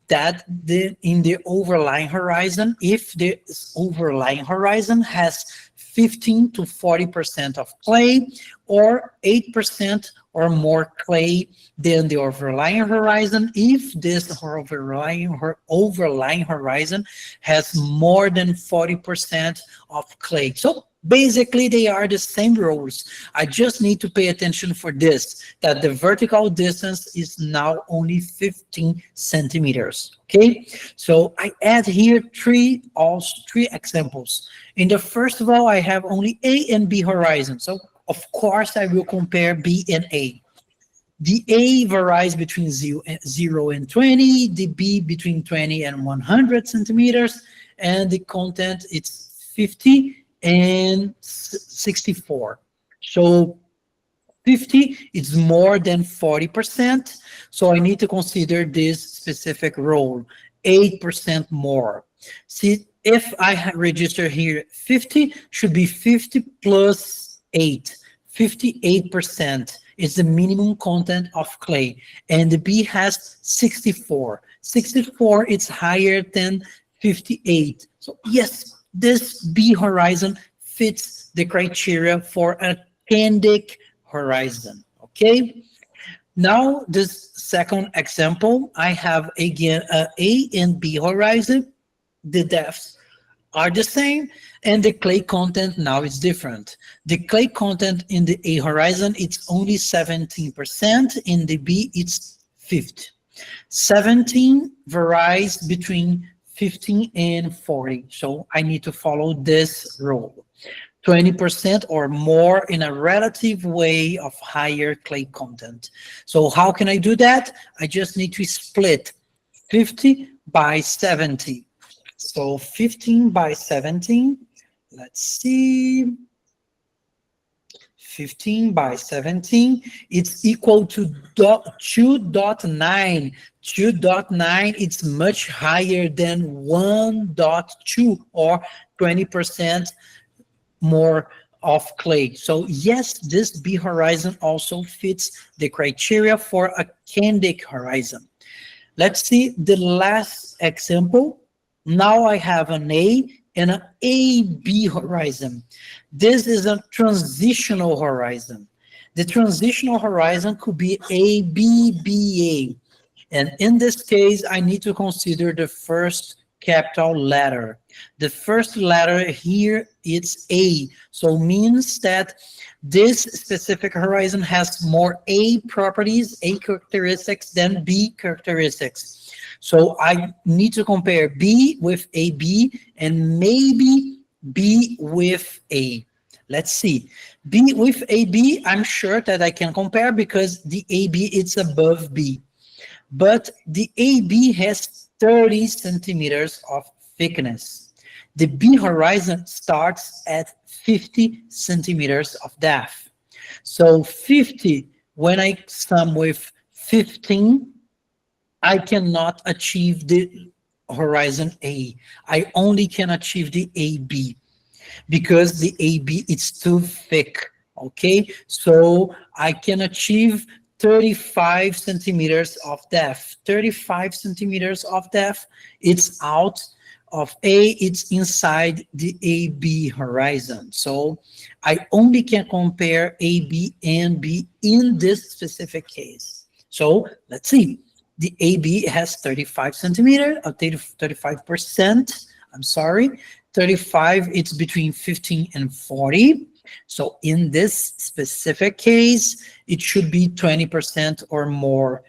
that in the overlying horizon if the overlying horizon has 15 to 40% of clay or 8% or more clay than the overlying horizon if this overlying horizon has more than 40% of clay. So basically, they are the same rules. I just need to pay attention for this, that the vertical distance is now only 15 centimeters, okay? So I add here three examples. In the first of all, I have only A and B horizon. So of course, I will compare B and A. The A varies between 0 and 20, the B between 20 and 100 centimeters, and the content it's 50 and 64. So 50 is more than 40%. So I need to consider this specific rule, 8% more. See, if I register here 50, should be 50 plus 8, 58% is the minimum content of clay. And the B has 64. 64 is higher than 58. So yes, this B horizon fits the criteria for a candec horizon, okay? Now, this second example, I have again A and B horizon. The depths are the same, and the clay content now is different. The clay content in the A horizon, it's only 17%. In the B, it's 50. 17 varies between 15 and 40. So I need to follow this rule. 20% or more in a relative way of higher clay content. So how can I do that? I just need to split 50 by 70. So 15 by 17, let's see. 15 by 17, it's equal to 2.9. 2.9, it's much higher than 1.2 or 20% more of clay. So yes, this B horizon also fits the criteria for a candec horizon. Let's see the last example. Now I have an A and an AB horizon. This is a transitional horizon. The transitional horizon could be ABBA. And in this case, I need to consider the first capital letter. The first letter here is A. So means that this specific horizon has more A properties, A characteristics than B characteristics. So I need to compare B with AB and maybe B with A. Let's see. B with AB, I'm sure that I can compare because the AB is above B. But the AB has 30 centimeters of thickness. The B horizon starts at 50 centimeters of depth. So 50, when I sum with 15, I cannot achieve the horizon A. I only can achieve the AB because the AB is too thick. Okay, so I can achieve 35 centimeters of depth. 35 centimeters of depth, it's out of A, it's inside the AB horizon. So I only can compare AB and B in this specific case. So let's see. The AB has 35 centimeters, 35%, I'm sorry. 35, it's between 15 and 40. So in this specific case, it should be 20% or more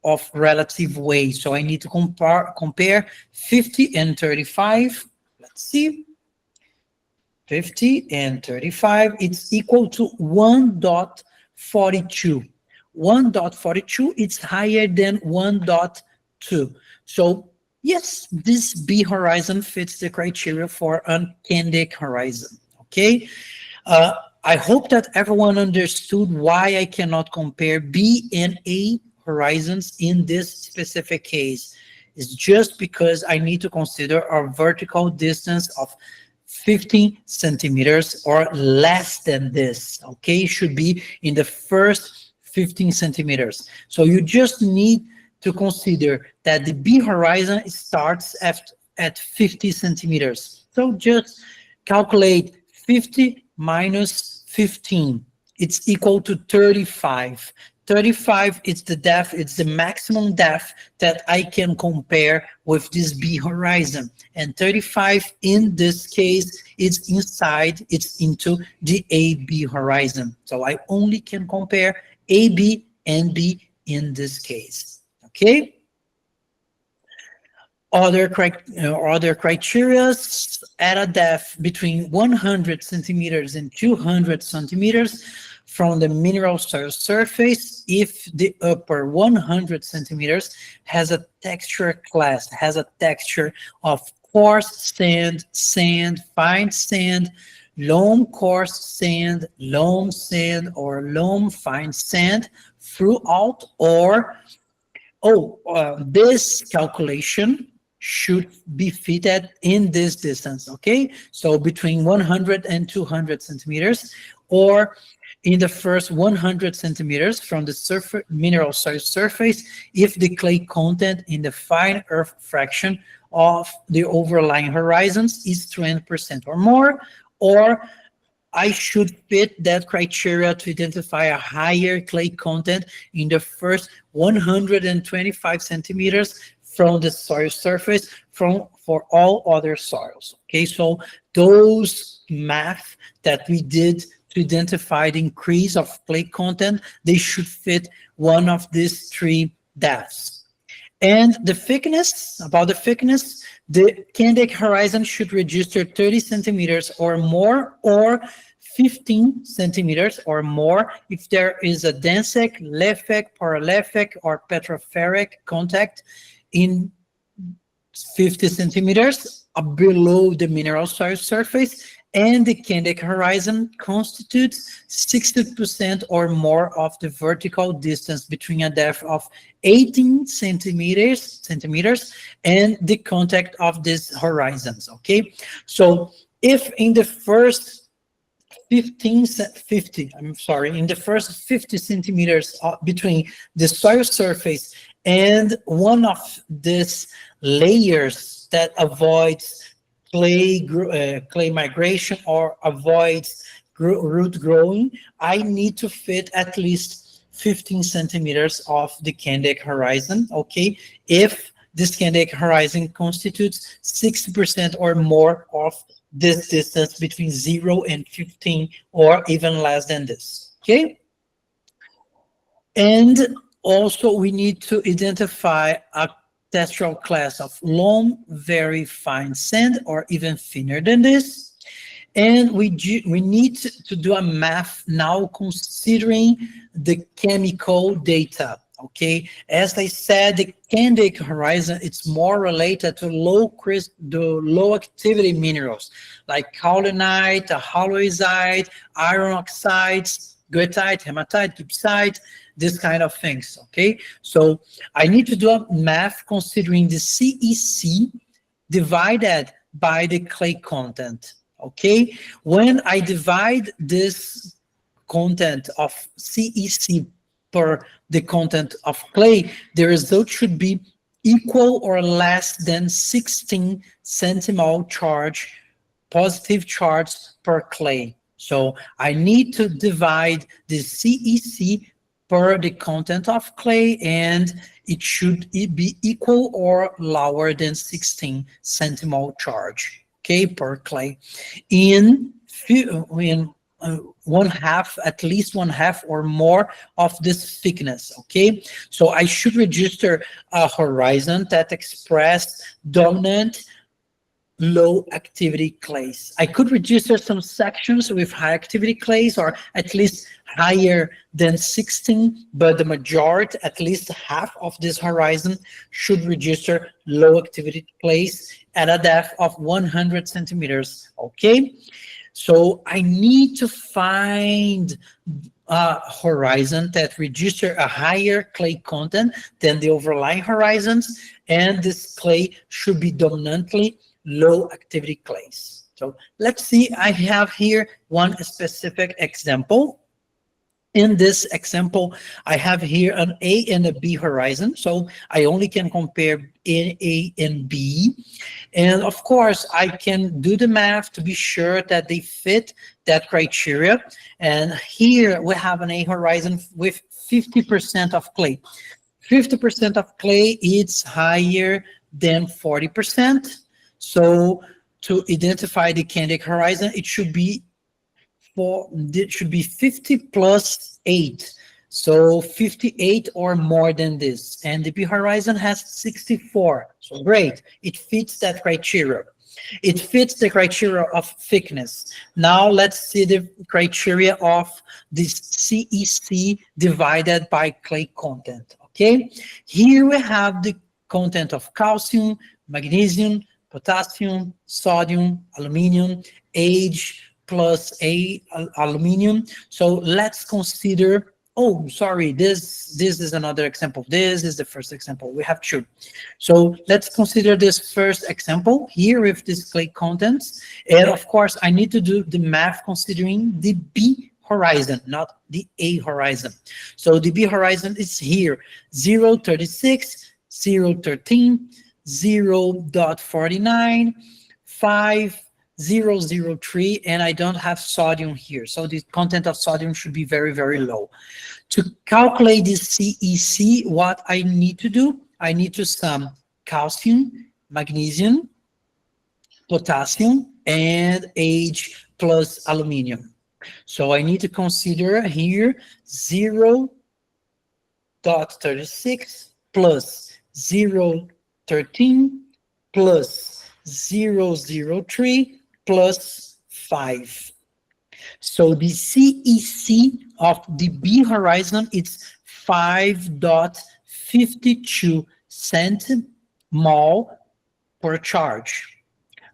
of relative weight. So I need to compare 50 and 35. Let's see. 50 and 35, it's equal to 1.42. 1.42, it's higher than 1.2. So yes, this B horizon fits the criteria for an Candic horizon, okay? I hope that everyone understood why I cannot compare B and A horizons in this specific case. It's just because I need to consider a vertical distance of 15 centimeters or less than this, okay? It should be in the first 15 centimeters. So you just need to consider that the B horizon starts at 50 centimeters. So just calculate 50 minus 15. It's equal to 35. 35 is the depth, it's the maximum depth that I can compare with this B horizon. And 35 in this case is inside, it's into the AB horizon. So I only can compare AB and B in this case. Okay? Other criteria at a depth between 100 centimeters and 200 centimeters from the mineral soil surface if the upper 100 centimeters has a texture class, has a texture of coarse sand, sand, fine sand, loam coarse sand, loam sand, or loam fine sand throughout, or this calculation should be fitted in this distance, okay? So between 100 and 200 centimeters, or in the first 100 centimeters from the mineral soil surface if the clay content in the fine earth fraction of the overlying horizons is 20% or more, or I should fit that criteria to identify a higher clay content in the first 125 centimeters from the soil surface for all other soils. Okay, so those math that we did to identify the increase of clay content, they should fit one of these three depths. And the thickness, about the thickness, the Candic horizon should register 30 centimeters or more, or 15 centimeters or more if there is a densic, lithic, paralithic, or petroferric contact in 50 centimeters below the mineral soil surface, and the Candic horizon constitutes 60% or more of the vertical distance between a depth of 18 centimeters and the contact of these horizons, okay? So if in the first in the first 50 centimeters between the soil surface And one of these layers that avoids clay migration or avoids root growing, I need to fit at least 15 centimeters of the candidate horizon, okay? If this candidate horizon constitutes 60% or more of this distance between 0 and 15, or even less than this, okay? And also we need to identify a textural class of long, very fine sand, or even thinner than this. And we need to do a math now considering the chemical data. Okay, as I said, the candidate horizon, it's more related to low activity minerals like kaolinite, halloysite, iron oxides, goethite, hematite, gibbsite, this kind of things. Okay, so I need to do a math considering the CEC divided by the clay content. Okay, when I divide this content of CEC per the content of clay, the result should be equal or less than 16 centimole charge, positive charge per clay. So I need to divide the CEC per the content of clay, and it should be equal or lower than 16 centimole charge, okay, per clay. In one half, at least one half or more of this thickness, okay? So I should register a horizon that express dominant low activity clays. I could register some sections with high activity clays, or at least higher than 16, but the majority, at least half of this horizon, should register low activity clays at a depth of 100 centimeters, okay? So I need to find a horizon that register a higher clay content than the overlying horizons, and this clay should be dominantly low activity clays. So let's see, I have here one specific example. In this example, I have here an A and a B horizon, so I only can compare A and B. And of course, I can do the math to be sure that they fit that criteria. And here we have an A horizon with 50% of clay. 50% of clay is higher than 40%. So to identify the candidate horizon, it should be 50 plus 8, so 58 or more than this, and the B horizon has 64, so great, it fits that criteria. It fits the criteria of thickness. Now let's see the criteria of this CEC divided by clay content. Okay, here we have the content of calcium, magnesium, potassium, sodium, aluminum, age plus aluminum. So let's consider, oh, sorry, this is another example. This is the first example. We have two. So let's consider this first example here with this clay contents. And of course, I need to do the math considering the B horizon, not the A horizon. So the B horizon is here, 0.36, 0.13, 0.49, 5.003, and I don't have sodium here. So the content of sodium should be very, very low. To calculate this CEC, what I need to do, I need to sum calcium, magnesium, potassium, and Ag plus aluminum. So I need to consider here 0.36 plus 0.13 plus 0.03 plus 5. So the CEC of the B horizon is 5.52 centimole per charge.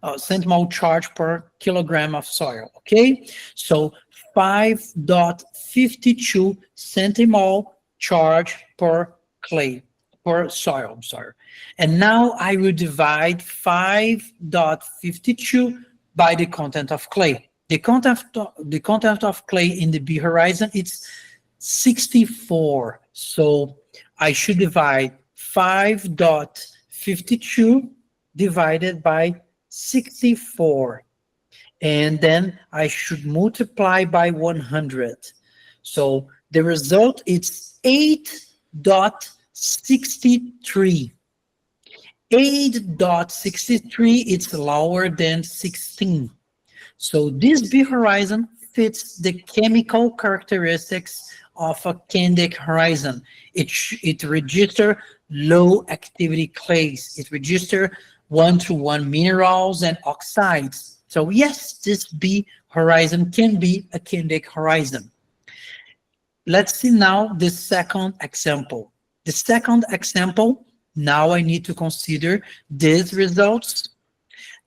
Centimole charge per kilogram of soil, okay? So 5.52 centimole charge per clay, per soil, I'm sorry. And now I will divide 5.52 by the content of clay. The content of clay in the B horizon, it's 64. So I should divide 5.52 divided by 64. And then I should multiply by 100. So the result is 8.63. 8.63 is lower than 16. So this B horizon fits the chemical characteristics of a Candic horizon. It registers low activity clays. It registers one-to-one minerals and oxides. So yes, this B horizon can be a Candic horizon. Let's see now the second example. The second example, now I need to consider these results.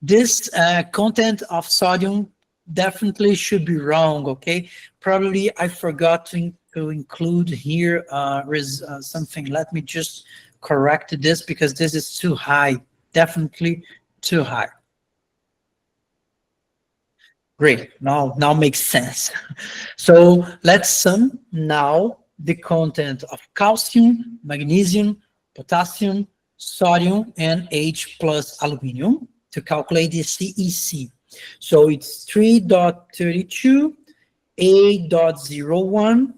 This content of sodium definitely should be wrong, okay? Probably I forgot to include here something. Let me just correct this because this is too high, definitely too high. Great, now makes sense. So let's sum now the content of calcium, magnesium, potassium, sodium, and H plus aluminum to calculate the CEC. So it's 3.32, 8.01,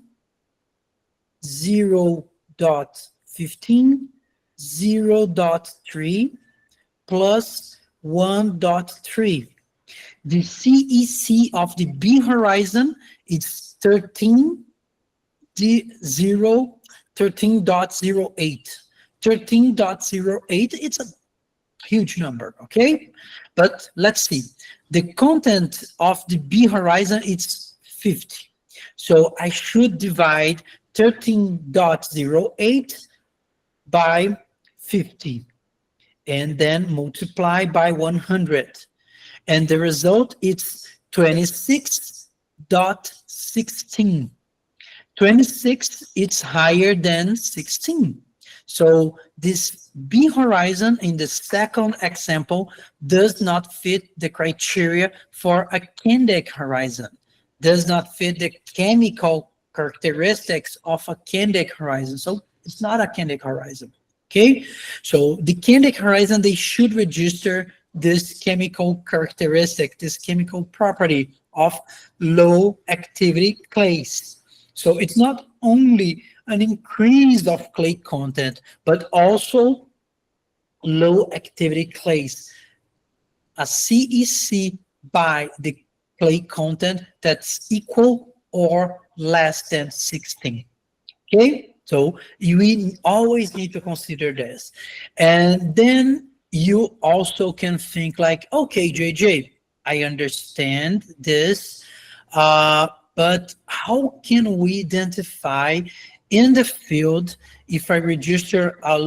0.15, 0.3, plus 1.3. The CEC of the B horizon is 13.08. 13.08, it's a huge number, okay? But let's see. The content of the B horizon is 50. So I should divide 13.08 by 50 and then multiply by 100. And the result is 26.16. 26 is higher than 16. So this B horizon in the second example does not fit the criteria for a Candic horizon, does not fit the chemical characteristics of a Candic horizon. So it's not a Candic horizon, okay? So the Candic horizon, they should register this chemical characteristic, this chemical property of low activity clays. So it's not only an increase of clay content, but also low activity clays. A CEC by the clay content that's equal or less than 16. Okay, so we always need to consider this. And then you also can think like, okay, JJ, I understand this, but how can we identify in the field if I register a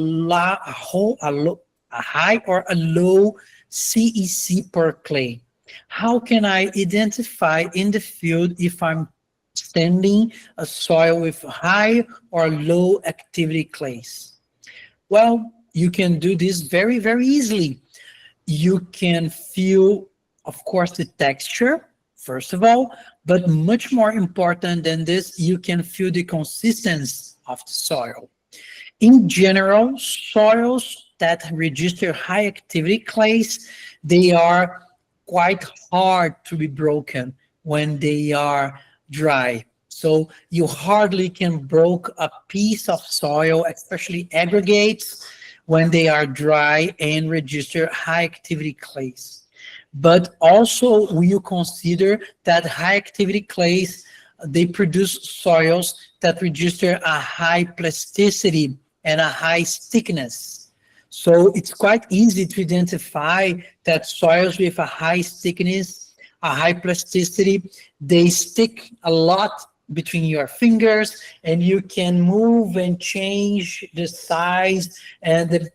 high or a low CEC per clay? How can I identify in the field if I'm standing a soil with high or low activity clays? Well, you can do this very, very easily. You can feel, of course, the texture, first of all, but much more important than this, you can feel the consistency of the soil. In general, soils that register high activity clays, they are quite hard to be broken when they are dry. So you hardly can break a piece of soil, especially aggregates, when they are dry and register high activity clays. But also we consider that high activity clays, they produce soils that register a high plasticity and a high stickiness. So it's quite easy to identify that soils with a high stickiness, a high plasticity, they stick a lot between your fingers, and you can move and change the size and the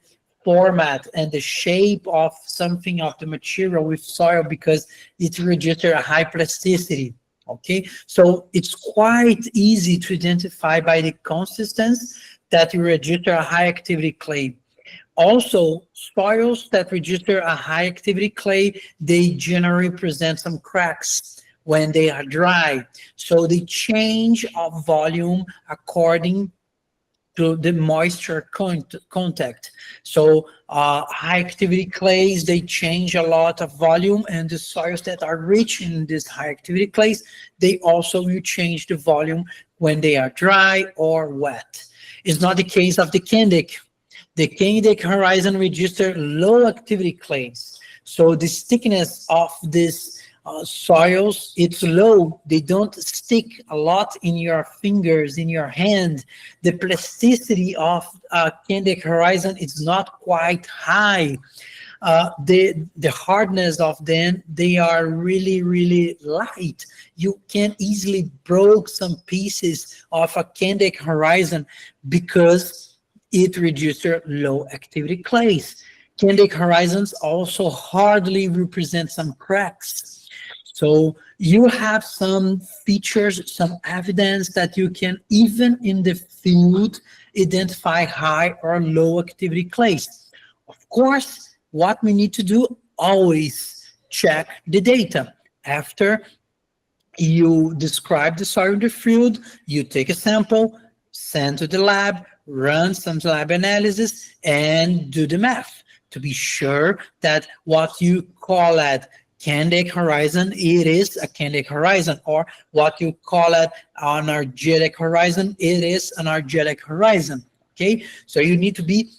format and the shape of something of the material with soil because it registers a high plasticity. Okay, so it's quite easy to identify by the consistency that you register a high activity clay. Also, soils that register a high activity clay, they generally present some cracks when they are dry. So they change of volume according to the moisture contact. So high activity clays, they change a lot of volume, and the soils that are rich in this high activity clays, they also will change the volume when they are dry or wet. It's not the case of the Candic. The Candic horizon register low activity clays. So the stickiness of these soils, it's low. They don't stick a lot in your fingers, in your hand. The plasticity of Candic horizon is not quite high. The hardness of them, they are really light. You can easily break some pieces of a Candic horizon because it register low activity clays. Candic horizons also hardly represent some cracks. So you have some features, some evidence that you can, even in the field, identify high or low activity clays. Of course, what we need to do, always check the data. After you describe the soil in the field, you take a sample, send to the lab, run some lab analysis, and do the math to be sure that what you call it Candic horizon, it is a Candic horizon, or what you call it an argillic horizon, it is an argillic horizon. Okay, so you need to be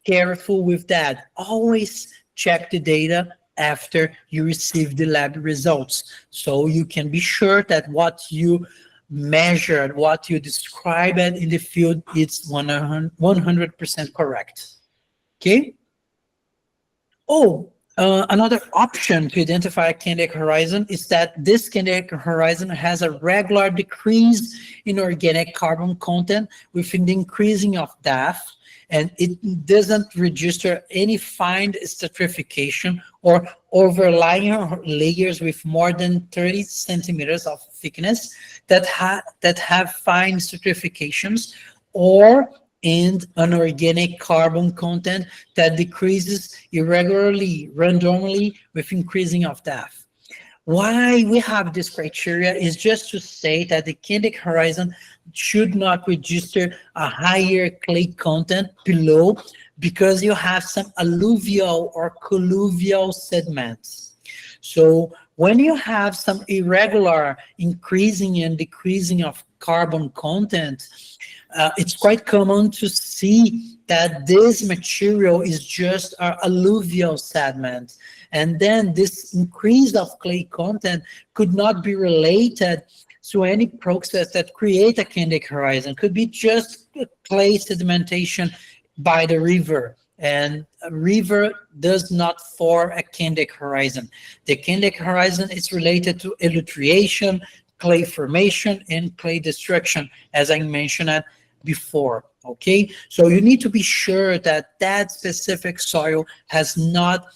careful with that. Always check the data after you receive the lab results, so you can be sure that what you measured, what you described in the field, it's 100% correct. Okay. Oh, another option to identify a Candic horizon is that this Candic horizon has a regular decrease in organic carbon content within the increasing of depth, and it doesn't register any fine stratification or overlying layers with more than 30 centimeters of thickness that have fine stratifications, or and anorganic carbon content that decreases irregularly, randomly with increasing of depth. Why we have this criteria is just to say that the Candic horizon should not register a higher clay content below, because you have some alluvial or colluvial sediments. So when you have some irregular increasing and decreasing of carbon content, it's quite common to see that this material is just an alluvial sediment. And then this increase of clay content could not be related to any process that create a Candic horizon. Could be just clay sedimentation by the river. And a river does not form a Candic horizon. The Candic horizon is related to elutriation, clay formation, and clay destruction, as I mentioned before. Okay, so you need to be sure that that specific soil has not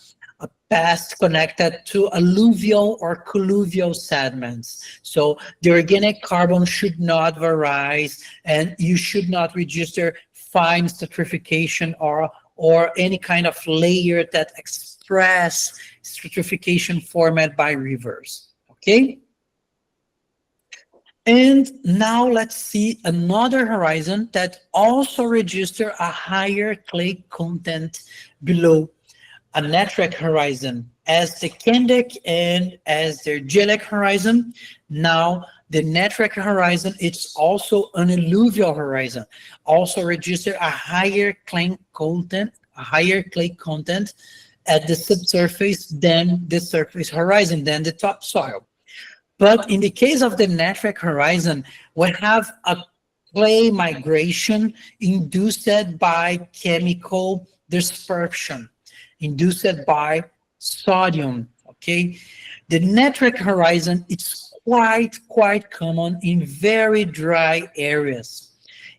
past connected to alluvial or colluvial sediments. So the organic carbon should not vary, and you should not register fine stratification or any kind of layer that express stratification formed by rivers. Okay. And now let's see another horizon that also register a higher clay content below, a natric horizon, as the Candic and as the argillic horizon. Now the natric horizon, it's also an alluvial horizon, also register a higher clay content, at the subsurface than the surface horizon, than the topsoil. But in the case of the natric horizon, we have a clay migration induced by chemical dispersion, induced by sodium. Okay, the natric horizon is quite common in very dry areas,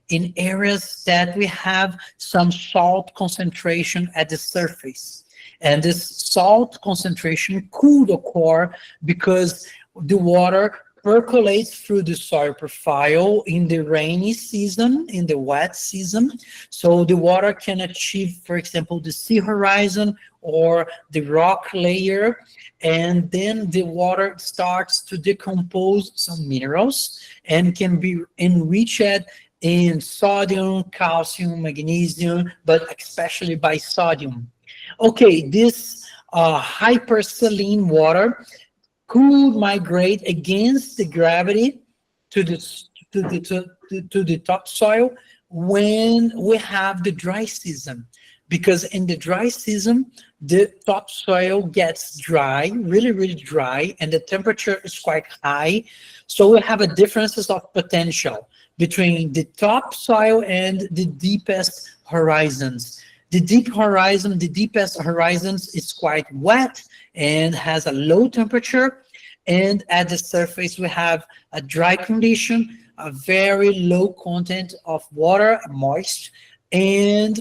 in areas that we have some salt concentration at the surface, and this salt concentration could occur because the water percolates through the soil profile in the rainy season, in the wet season. So the water can achieve, for example, the sea horizon or the rock layer, and then the water starts to decompose some minerals and can be enriched in sodium, calcium, magnesium, but especially by sodium. Okay, this hypersaline water could migrate against the gravity to the to the topsoil when we have the dry season, because in the dry season the topsoil gets dry, really dry, and the temperature is quite high. So we have a differences of potential between the topsoil and the deepest horizons. The deepest horizons is quite wet and has a low temperature, and at the surface we have a dry condition, a very low content of water, moist, and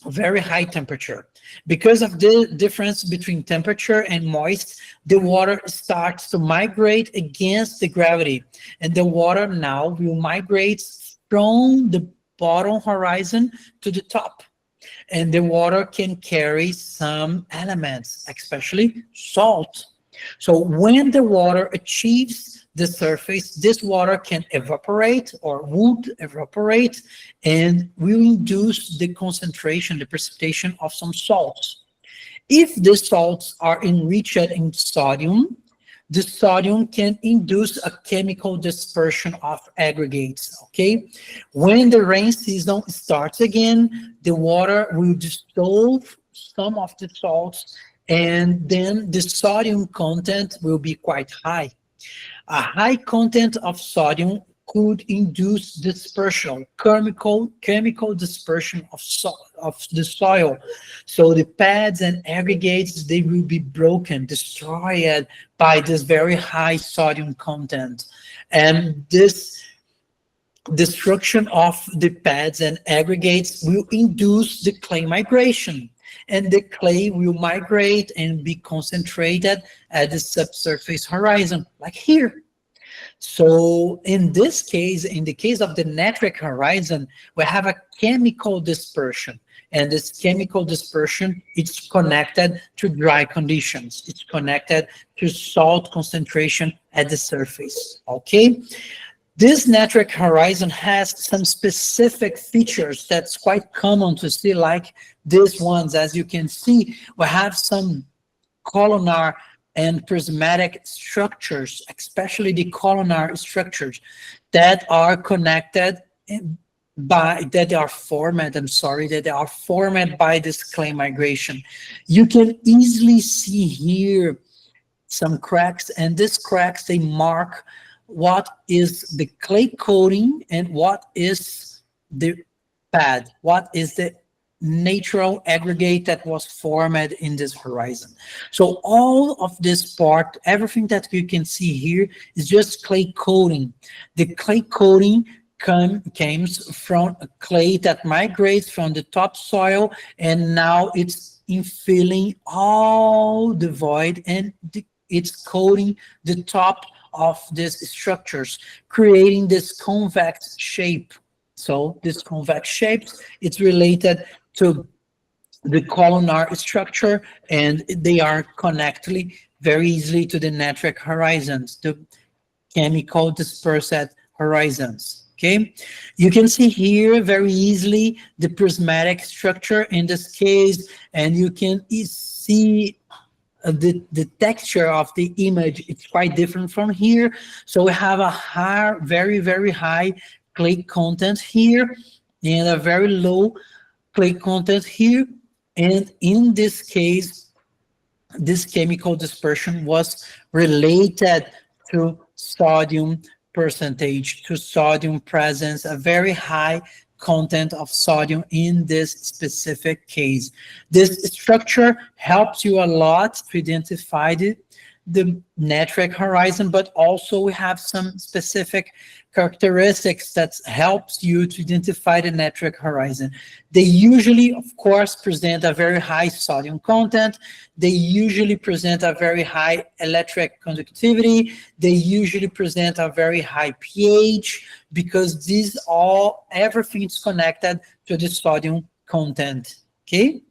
a very high temperature. Because of the difference between temperature and moist, the water starts to migrate against the gravity, and the water now will migrate from the bottom horizon to the top. And the water can carry some elements, especially salt. So when the water achieves the surface, this water can evaporate or would evaporate and will induce the concentration, the precipitation of some salts. If the salts are enriched in sodium, the sodium can induce a chemical dispersion of aggregates, okay? When the rain season starts again, the water will dissolve some of the salts, and then the sodium content will be quite high. A high content of sodium could induce dispersion, chemical dispersion of the soil. So the pads and aggregates, they will be broken, destroyed by this very high sodium content. And this destruction of the pads and aggregates will induce the clay migration. And the clay will migrate and be concentrated at the subsurface horizon, like here. So in this case, in the case of the natric horizon, we have a chemical dispersion. And this chemical dispersion, it's connected to dry conditions. It's connected to salt concentration at the surface, okay? This natric horizon has some specific features that's quite common to see, like these ones. As you can see, we have some columnar and prismatic structures, especially the columnar structures that are connected that are formed by this clay migration. You can easily see here some cracks, and these cracks, they mark what is the clay coating and what is the pad, what is the natural aggregate that was formed in this horizon. So all of this part, everything that you can see here is just clay coating. The clay coating comes from a clay that migrates from the topsoil, and now it's infilling all the void, and it's coating the top of these structures, creating this convex shape. So this convex shape, it's related to the columnar structure, and they are connected very easily to the natric horizons, the chemical dispersed horizons, okay? You can see here very easily the prismatic structure in this case, and you can see the texture of the image. It's quite different from here. So we have a high, very high clay content here, and a very low clay content here. And in this case, this chemical dispersion was related to sodium percentage, to sodium presence, a very high content of sodium in this specific case. This structure helps you a lot to identify the natric horizon, but also we have some specific characteristics that helps you to identify the natric horizon. They usually, of course, present a very high sodium content. They usually present a very high electric conductivity. They usually present a very high pH, because these all, everything is connected to the sodium content, okay?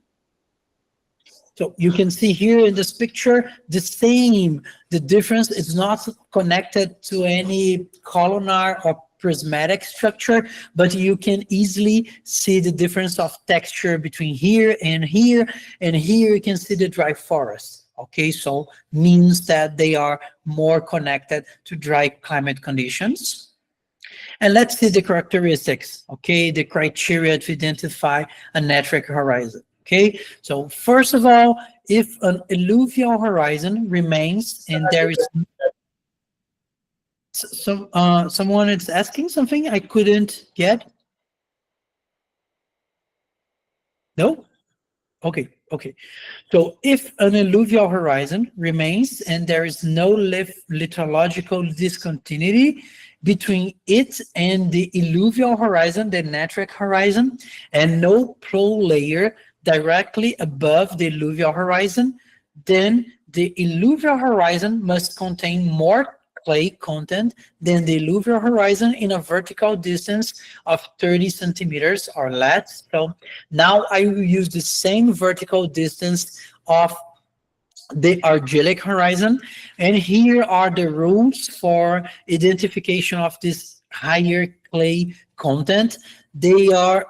So you can see here in this picture, the same, the difference is not connected to any columnar or prismatic structure, but you can easily see the difference of texture between here, and here you can see the dry forest. Okay, so means that they are more connected to dry climate conditions. And let's see the characteristics, okay, the criteria to identify a network horizon. Okay, so first of all, if an alluvial horizon remains and there is someone is asking something I couldn't get. No? Okay. So if an alluvial horizon remains and there is no lithological discontinuity between it and the alluvial horizon, the network horizon, and no flow layer directly above the alluvial horizon, then the alluvial horizon must contain more clay content than the alluvial horizon in a vertical distance of 30 centimeters or less. So now I will use the same vertical distance of the argillic horizon, and here are the rules for identification of this higher clay content. They are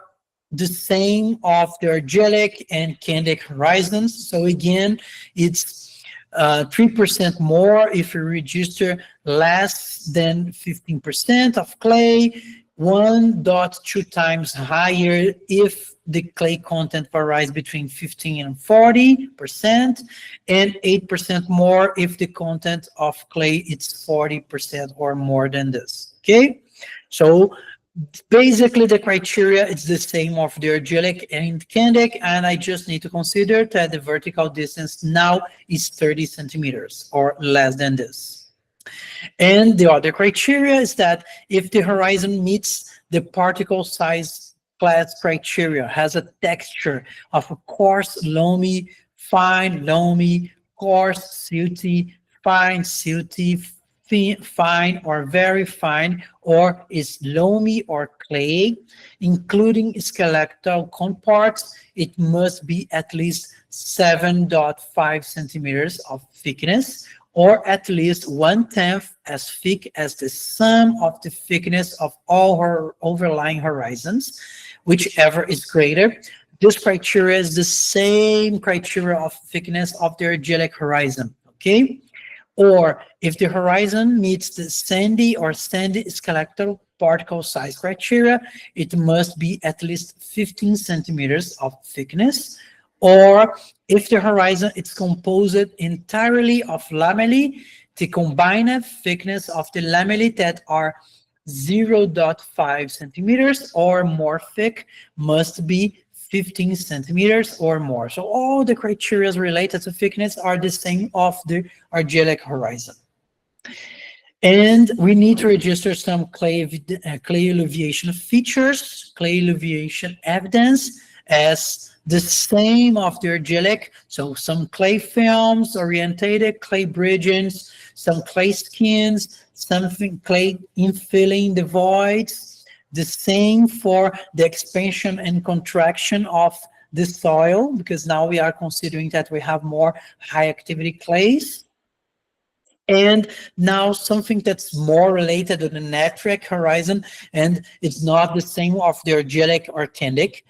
the same of the argillic and candic horizons. So again, it's 3% more if you register less than 15% of clay, 1.2 times higher if the clay content varies between 15 and 40%, and 8% more if the content of clay is 40% or more than this. Okay, so basically the criteria is the same of the argillic and candic, and I just need to consider that the vertical distance now is 30 centimeters or less than this. And the other criteria is that if the horizon meets the particle size class criteria, has a texture of a coarse loamy, fine loamy, coarse silty, fine silty, fine or very fine, or is loamy or clay, including skeletal comparts, it must be at least 7.5 centimeters of thickness, or at least 1/10 as thick as the sum of the thickness of all her overlying horizons, whichever is greater. This criteria is the same criteria of thickness of the argillic horizon, okay? Or if the horizon meets the sandy or sandy skeletal particle size criteria, it must be at least 15 centimeters of thickness. Or if the horizon is composed entirely of lamellae, the combined thickness of the lamellae that are 0.5 centimeters or more thick must be 15 centimeters or more. So all the criteria related to thickness are the same of the argillic horizon. And we need to register some clay alluviation features, clay alluviation evidence as the same of the argillic. So some clay films, orientated clay bridges, some clay skins, something clay infilling the voids. The same for the expansion and contraction of the soil, because now we are considering that we have more high activity clays. And now something that's more related to the network horizon, and it's not the same of the argillic or candic,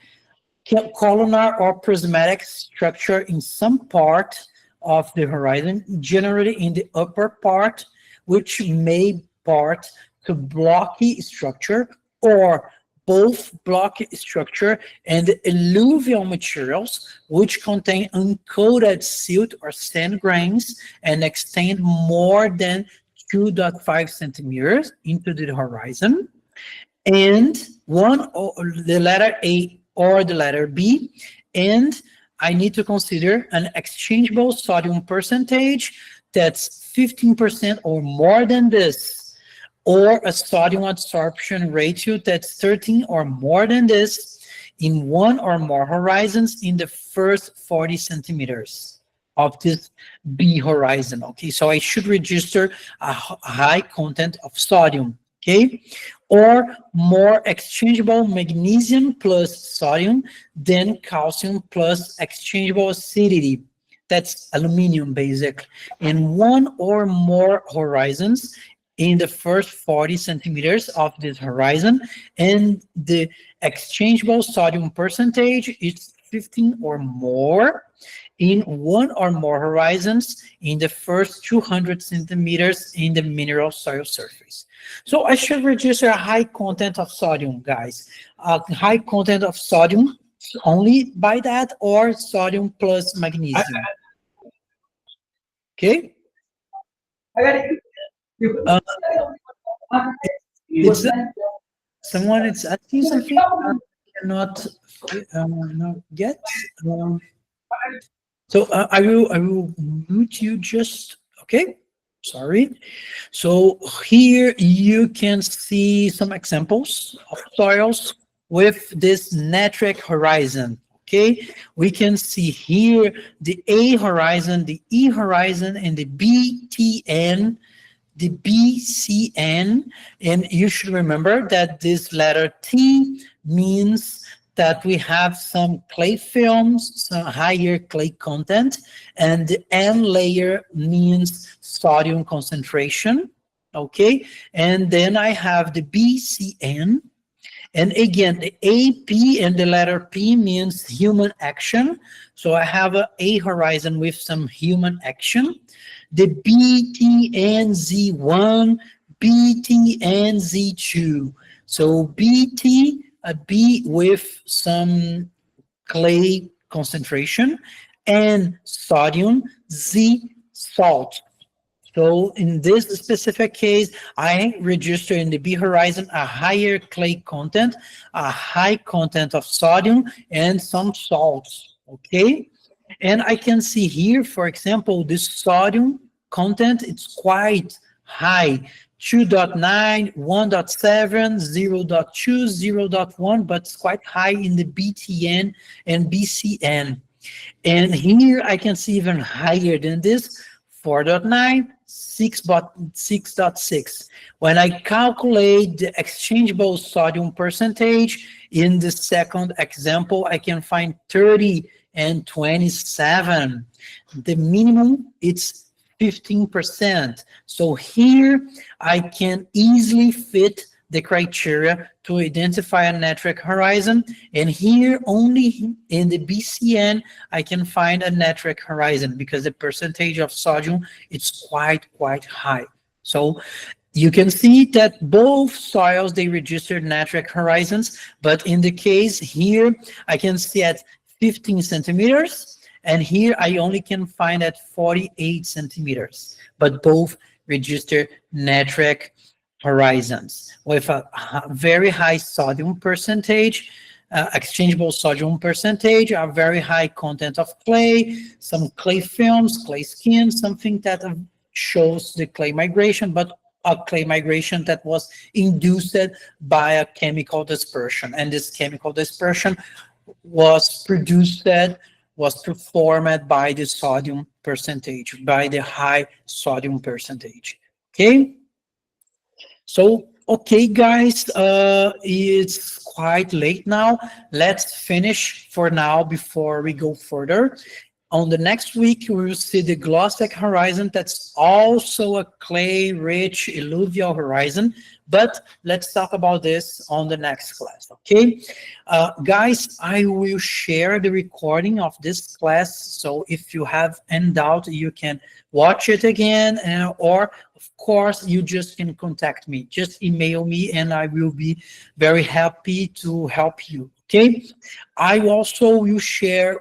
columnar or prismatic structure in some part of the horizon, generally in the upper part, which may part to blocky structure, or both blocky structure and alluvial materials, which contain uncoated silt or sand grains and extend more than 2.5 centimeters into the horizon. And one, or the letter A or the letter B, and I need to consider an exchangeable sodium percentage that's 15% or more than this, or a sodium adsorption ratio that's 13 or more than this in one or more horizons in the first 40 centimeters of this B horizon. Okay, so I should register a high content of sodium. Okay, or more exchangeable magnesium plus sodium than calcium plus exchangeable acidity. That's aluminum, basically. In one or more horizons in the first 40 centimeters of this horizon, and the exchangeable sodium percentage is 15 or more in one or more horizons in the first 200 centimeters in the mineral soil surface. So I should register a high content of sodium, guys. A high content of sodium only by that, or sodium plus magnesium. Okay? Uh, it's someone is asking something I cannot not get. So I will mute you just okay. Sorry. So here you can see some examples of soils with this natric horizon. Okay, we can see here the A horizon, the E horizon, and the BTN, the BCN, and you should remember that this letter T means that we have some clay films, some higher clay content, and the N layer means sodium concentration, okay? And then I have the BCN, and again, the AP and the letter P means human action. So I have a horizon with some human action. The BTNZ1, BTNZ2. So BT, a B with some clay concentration, and sodium, Z, salt. So in this specific case, I register in the B horizon a higher clay content, a high content of sodium, and some salts, okay? And I can see here, for example, the sodium content, it's quite high, 2.9, 1.7, 0.2, 0.1, but it's quite high in the BTN and BCN. And here I can see even higher than this, 4.9, 6.6. When I calculate the exchangeable sodium percentage in the second example, I can find 30 and 27. The minimum it's 15%. So here I can easily fit the criteria to identify a natric horizon, and here only in the BCN I can find a natric horizon because the percentage of sodium is quite high. So you can see that both soils they registered natric horizons, but in the case here I can see at 15 centimeters, and here I only can find at 48 centimeters, but both register natric horizons with a very high sodium percentage, exchangeable sodium percentage, a very high content of clay, some clay films, clay skin, something that shows the clay migration, but a clay migration that was induced by a chemical dispersion. And this chemical dispersion was performed by the sodium percentage, by the high sodium percentage. Okay? So, okay, guys, it's quite late now. Let's finish for now before we go further. On the next week, we will see the Glossec horizon. That's also a clay-rich alluvial horizon. But let's talk about this on the next class, okay? Guys, I will share the recording of this class. So if you have any doubt, you can watch it again, or of course, you just can contact me. Just email me and I will be very happy to help you. Okay, I also will share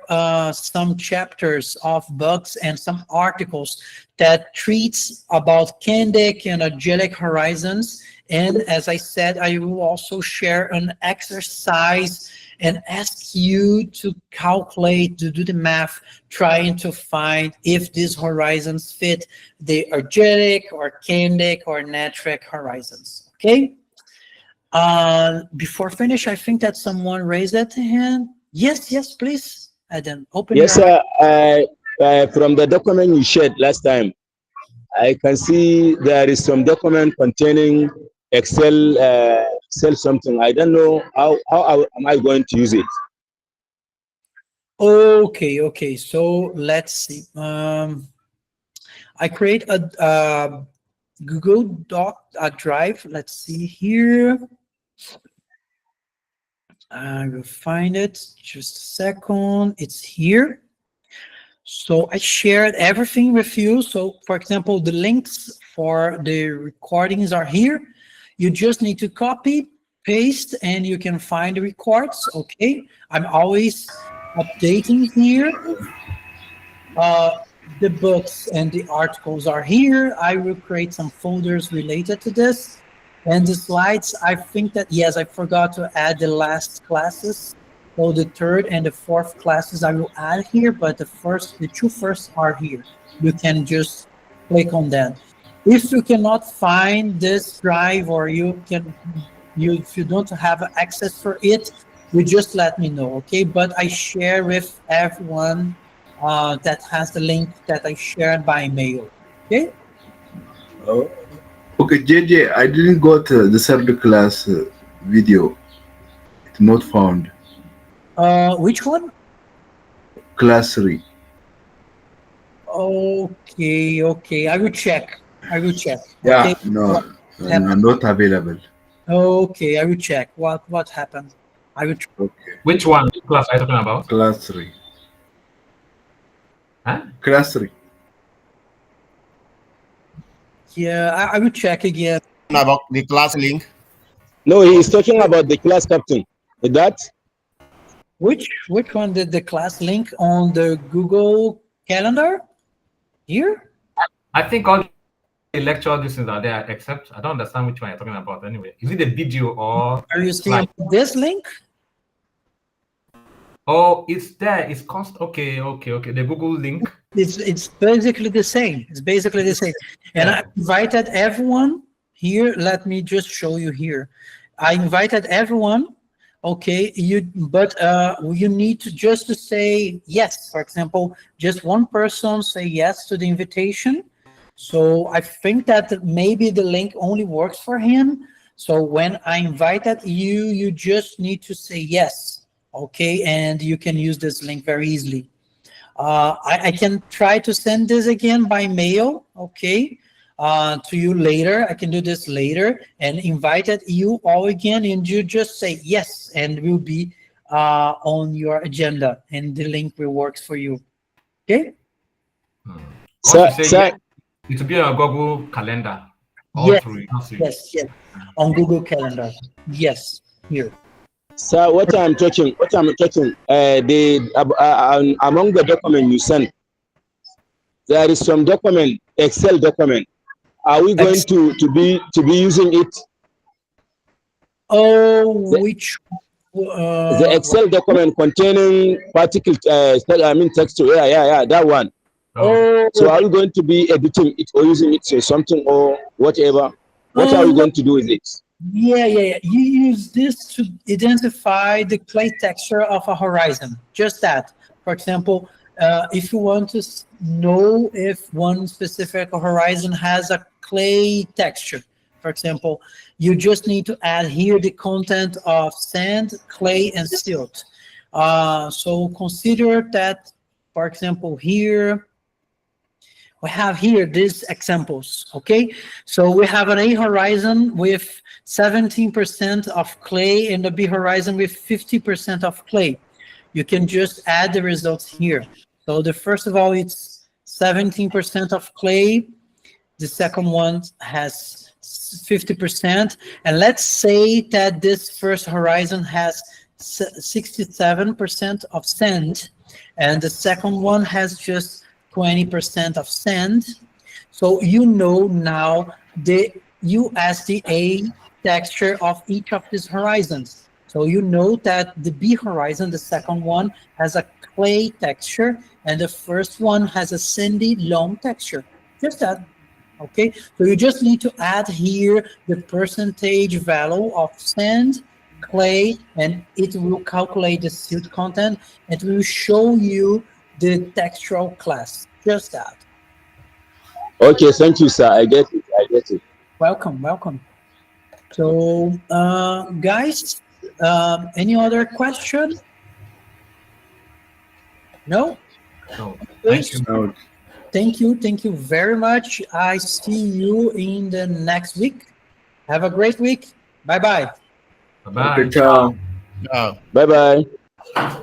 some chapters of books and some articles that treats about candic and agitic horizons. And as I said, I will also share an exercise and ask you to calculate, to do the math, trying to find if these horizons fit the agitic or candic or natric horizons. Okay. Before finish, I think that someone raised that hand. Yes, please. And then open Yes, your mic. sir. From the document you shared last time, I can see there is some document containing Excel something. I don't know how am I going to use it. Okay. So let's see. I create a Google Doc Drive. Let's see here. I will find it. Just a second. It's here. So I shared everything with you. So for example, the links for the recordings are here. You just need to copy, paste, and you can find the records. Okay. I'm always updating here. The books and the articles are here. I will create some folders related to this. And the slides, I think that, yes, I forgot to add the last classes. So the third and the fourth classes I will add here, but the two first are here. You can just click on that. If you cannot find this drive, or if you don't have access for it, you just let me know, okay? But I share with everyone that has the link that I shared by mail, okay? Oh, okay, JJ, I didn't got the third class video. It's not found. Which one? Class 3. Okay. I will check. Yeah, Okay. no, not available. Okay, I will check what happened. I will. Okay, Which one? Which class are you talking about? class 3. Huh? Class 3. Yeah, I will check again. About the class link. No, he is talking about the class captain. That Which one did the class link on the Google Calendar? Here? I think all the lecture listings are there, except I don't understand which one you're talking about anyway. Is it the video or Are you seeing this link? oh, it's there, it's okay. The Google link. It's basically the same. And I invited everyone here. Let me just show you here. I invited everyone. Okay, but you need to just to say yes. For example, just one person say yes to the invitation. So I think that maybe the link only works for him. So when I invited you, you just need to say yes. Okay, and you can use this link very easily. I can try to send this again by mail, okay, to you later. I can do this later and invited you all again, and you just say yes, and will be on your agenda, and the link will work for you. Okay? Once you say yes, it will be on Google Calendar. Yes. On Google Calendar. Yes, here. sir, what I'm touching, among the document you sent, there is some document, Excel document. Are we going to be using it? Oh, which? The Excel document containing particle, text. Yeah, that one. So are we going to be editing it or using it for something or whatever? What are we going to do with it? Yeah. You use this to identify the clay texture of a horizon. Just that. For example, if you want to know if one specific horizon has a clay texture, for example, you just need to add here the content of sand, clay, and silt. So consider that, for example, here, we have here these examples, okay? So we have an A horizon with 17% of clay and a B horizon with 50% of clay. You can just add the results here. So the first of all, it's 17% of clay. The second one has 50%. And let's say that this first horizon has 67% of sand, and the second one has just 20% of sand. So you know now the USDA texture of each of these horizons. So you know that the B horizon, the second one, has a clay texture, and the first one has a sandy loam texture. Just that. Okay, so you just need to add here the percentage value of sand, clay, and it will calculate the silt content. It will show you the textural class. Just that. Okay, thank you, sir. I get it. Welcome. So, guys, any other question? No? No. Thank you. Thank you very much. I see you in the next week. Have a great week. Bye bye. Bye-bye. Okay, ciao. Bye bye.